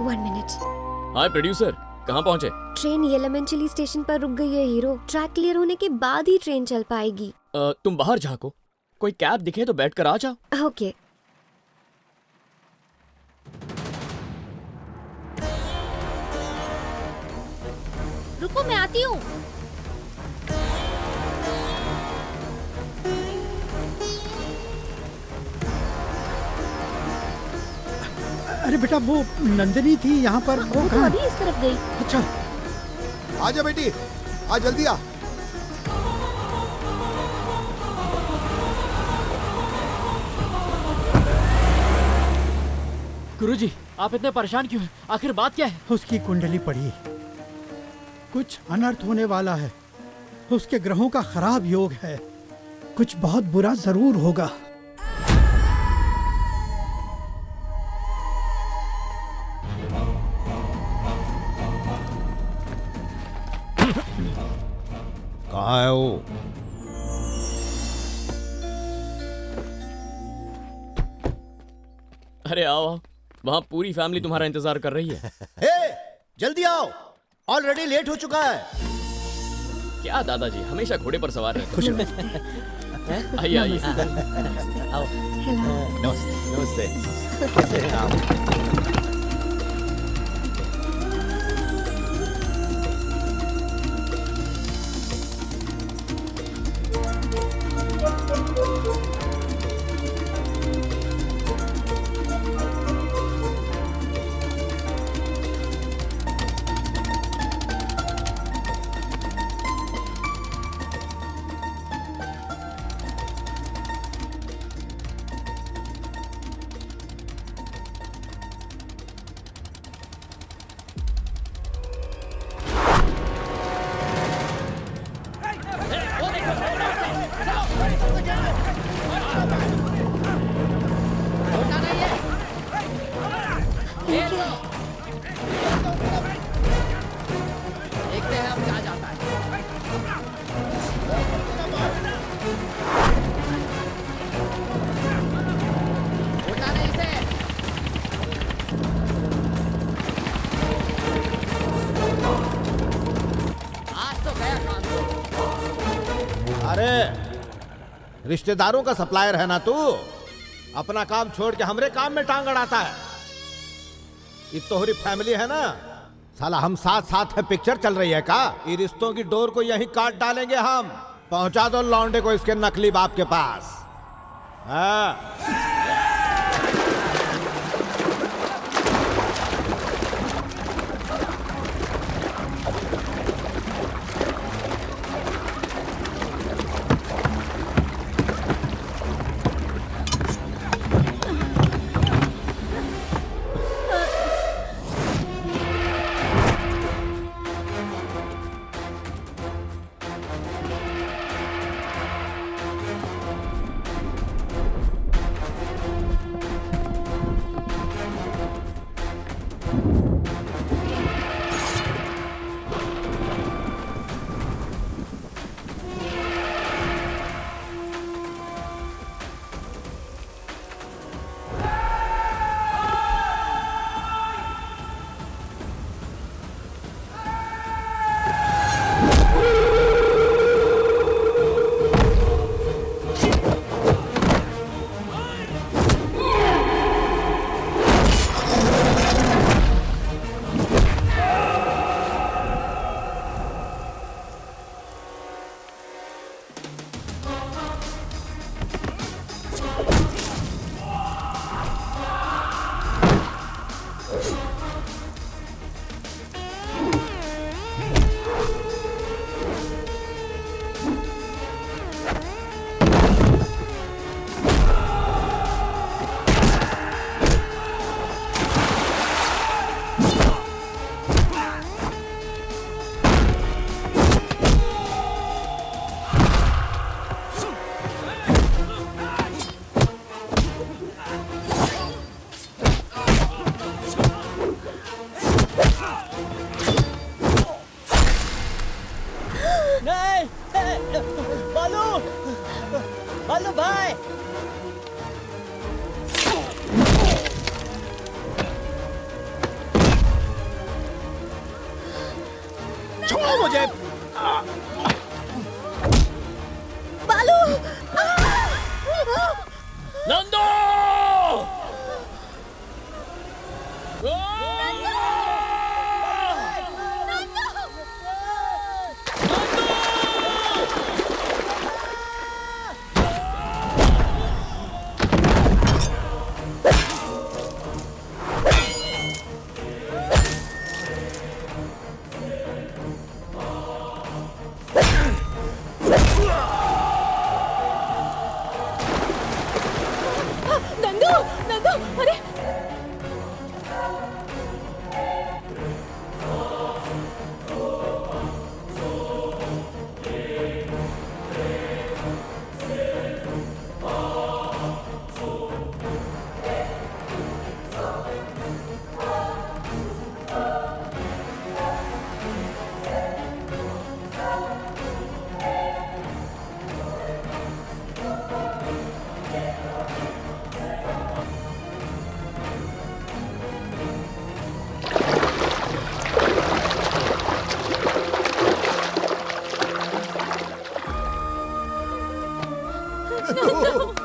1 minute।
Hi producer, कहाँ पहुँचे?
ट्रेन येलमेंचिली स्टेशन पर रुक गई है हीरो। ट्रैक क्लियर होने के बाद ही ट्रेन चल पाएगी।
तुम बाहर झाँको, कोई कैब दिखे तो बैठकर आ जाओ।
ओके।
रुको मैं आती हूँ।
अरे बेटा, वो नंदिनी थी यहाँ पर। वो
तो अभी इस तरफ गई।
अच्छा,
आजा बेटी, आ जल्दी आ।
गुरुजी, आप इतने परेशान क्यों हैं? आखिर बात क्या है?
उसकी कुंडली पड़ी, कुछ अनर्थ होने वाला है। उसके ग्रहों का खराब योग है, कुछ बहुत बुरा जरूर होगा।
कहाँ है वो?
अरे आओ आओ, वहाँ पूरी फैमिली तुम्हारा इंतजार कर रही है।
जल्दी आओ, ऑलरेडी लेट हो चुका है।
क्या दादाजी हमेशा घोड़े पर सवार रहते हैं। आइए आइए।
आओ। नमस्ते।
नमस्ते।
कैसे हैं आप?
देखते हैं अब क्या जाता है। उठा नहीं इसे। आज तो गया काम तो।
अरे रिश्तेदारों का सप्लायर है ना तू? अपना काम छोड़ के हमरे काम में टांग अड़ाता है। ये तोहरी फैमिली है ना? साला हम साथ साथ है, पिक्चर चल रही है का? ये रिश्तों की डोर को यहीं काट डालेंगे हम। पहुंचा दो लौंडे को इसके नकली बाप के पास। हाँ।
छोड़ो मुझे।
बालू!
नंदू!
नंदू! नंदू! अरे!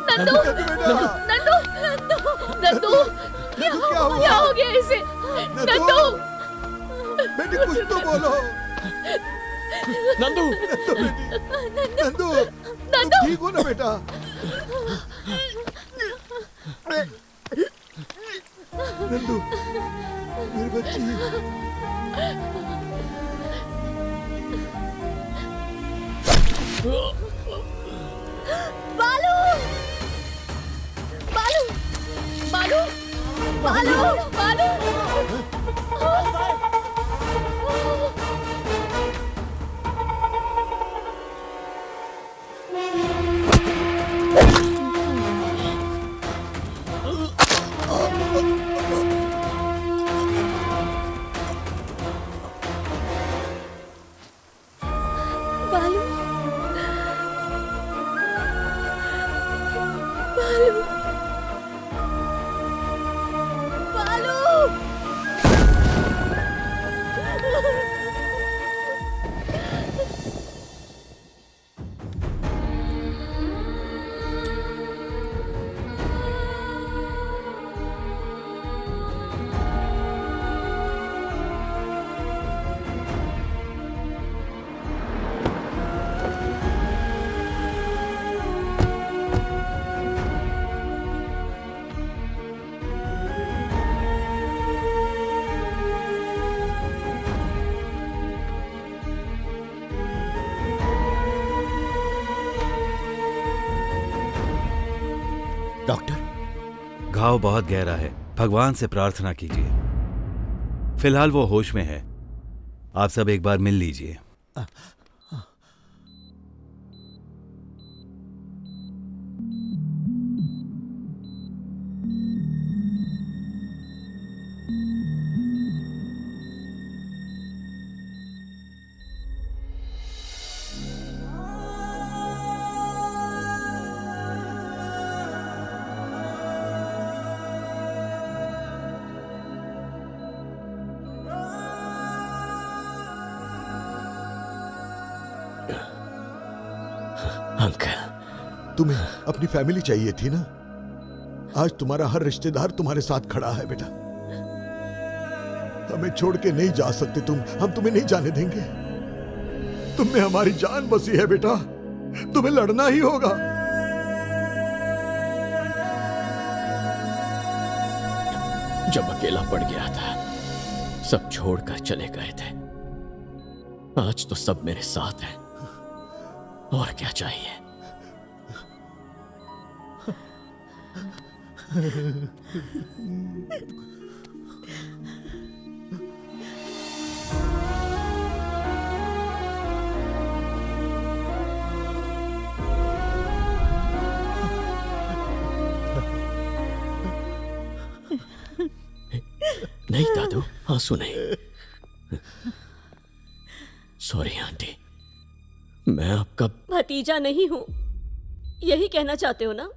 नंदू
नंदू! नंदू! क्या हो गया इसे? नंदू!
बेटी कुछ तो बोलो।
नंदू!
नंदू!
नंदू!
ठीक हो ना बेटा? नंदू मेरी बच्ची।
बालू! बालू! बालू! बालू! बालू! बालू! बालू! बालू!
डॉक्टर,
घाव बहुत गहरा है, भगवान से प्रार्थना कीजिए। फिलहाल वो होश में है, आप सब एक बार मिल लीजिए।
अंकल, तुम्हें अपनी फैमिली चाहिए थी ना? आज तुम्हारा हर रिश्तेदार तुम्हारे साथ खड़ा है बेटा। हमें छोड़ के नहीं जा सकते तुम, हम तुम्हें नहीं जाने देंगे। तुम में हमारी जान बसी है बेटा, तुम्हें लड़ना ही होगा।
जब अकेला पड़ गया था, सब छोड़कर चले गए थे। आज तो सब मेरे साथ हैं, और क्या चाहिए? नहीं दादू, आंसू नहीं। सॉरी आंटी, मैं आपका
भतीजा नहीं हूं, यही कहना चाहते हो ना?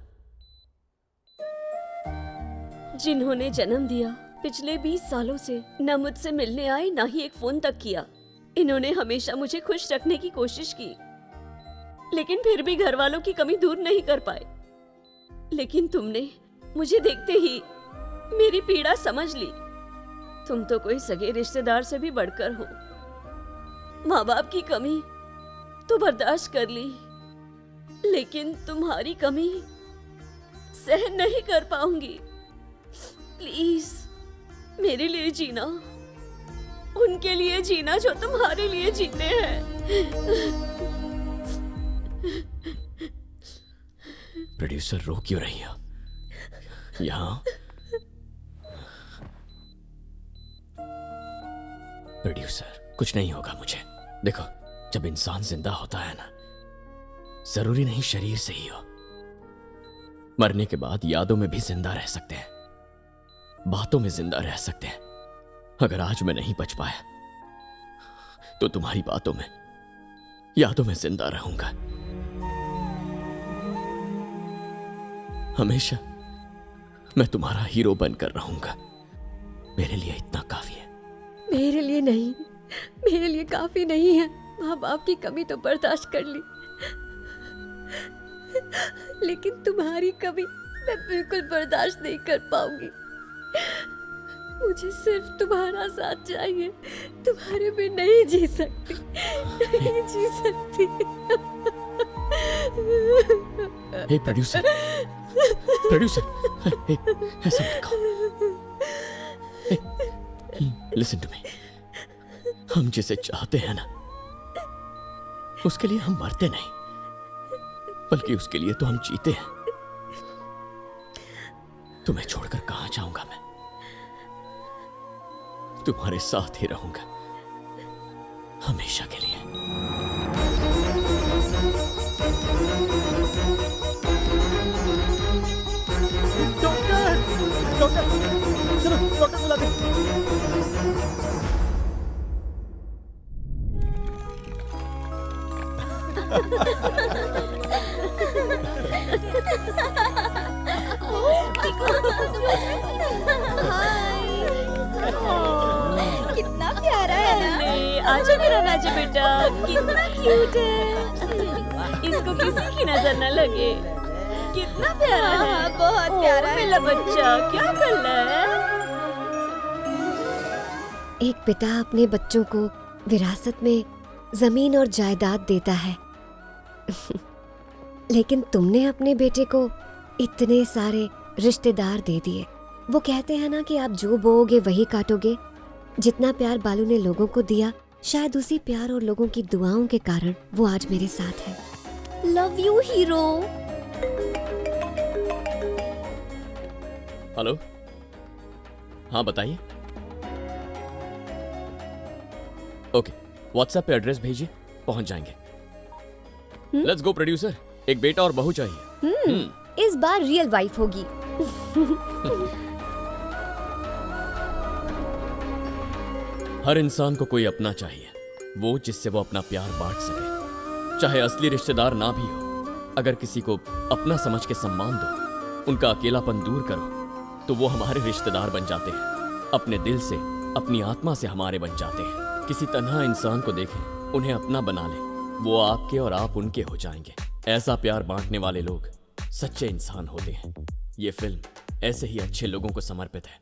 जिन्होंने जन्म दिया, पिछले 20 सालों से न मुझसे मिलने आए, ना ही एक फोन तक किया। इन्होंने हमेशा मुझे खुश रखने की कोशिश की, लेकिन फिर भी घर वालों की कमी दूर नहीं कर पाए। लेकिन तुमने मुझे देखते ही मेरी पीड़ा समझ ली। तुम तो कोई सगे रिश्तेदार से भी बढ़कर हो। माँ बाप की कमी तो बर्दाश्त कर ली, लेकिन तुम्हारी कमी सहन नहीं कर पाऊंगी। प्लीज मेरे लिए जीना, उनके लिए जीना जो तुम्हारे लिए जीते हैं।
प्रोड्यूसर रो क्यों रही हो? यहाँ प्रोड्यूसर कुछ नहीं होगा मुझे। देखो, जब इंसान जिंदा होता है ना, जरूरी नहीं शरीर से ही हो, मरने के बाद यादों में भी जिंदा रह सकते हैं, बातों में जिंदा रह सकते हैं। अगर आज मैं नहीं बच पाया तो तुम्हारी बातों में, यादों में जिंदा रहूंगा। हमेशा मैं तुम्हारा हीरो बनकर रहूंगा। मेरे लिए इतना काफी है।
मेरे लिए नहीं, मेरे लिए काफी नहीं है। माँ बाप की कमी तो बर्दाश्त कर ली, लेकिन तुम्हारी कमी मैं बिल्कुल बर्दाश्त नहीं कर पाऊंगी। मुझे सिर्फ तुम्हारा साथ चाहिए। तुम्हारे बिन नहीं जी सकती, नहीं जी सकती।
हे प्रोड्यूसर, हे, ऐसा मत कहो। Listen to me. हम जिसे चाहते हैं ना, उसके लिए हम मरते नहीं, बल्कि उसके लिए तो हम जीते हैं। तुम्हें छोड़कर कहां जाऊंगा मैं? तुम्हारे साथ ही रहूंगा हमेशा के लिए।
डॉक्टर, डॉक्टर, चलो डॉक्टर बुलाते।
कितना प्यारा है ना।
आजा मेरा नाजी बेटा, कितना क्यूट है। इसको किसी की नजर न लगे। कितना प्यारा है।
बहुत प्यारा है।
मेरा बच्चा क्या कर रहा है?
एक पिता अपने बच्चों को विरासत में जमीन और जायदाद देता है, लेकिन तुमने अपने बेटे को इतने सारे रिश्तेदार दे दिए। वो कहते हैं ना कि आप जो बोओगे वही काटोगे। जितना प्यार बालू ने लोगों को दिया, शायद उसी प्यार और लोगों की दुआओं के कारण वो आज मेरे साथ है।
Love you hero.
हेलो, हाँ बताइए। ओके, व्हाट्सएप पे एड्रेस भेजिए, पहुंच जाएंगे। लेट्स गो प्रोड्यूसर, एक बेटा और बहू चाहिए।
इस बार रियल वाइफ होगी।
हर इंसान को कोई अपना चाहिए, वो जिससे वो अपना प्यार बांट सके, चाहे असली रिश्तेदार ना भी हो। अगर किसी को अपना समझ के सम्मान दो, उनका अकेलापन दूर करो, तो वो हमारे रिश्तेदार बन जाते हैं। अपने दिल से, अपनी आत्मा से हमारे बन जाते हैं। किसी तन्हा इंसान को देखें, उन्हें अपना बना लें, वो आपके और आप उनके हो जाएंगे। ऐसा प्यार बांटने वाले लोग सच्चे इंसान होते हैं। ये फिल्म ऐसे ही अच्छे लोगों को समर्पित है।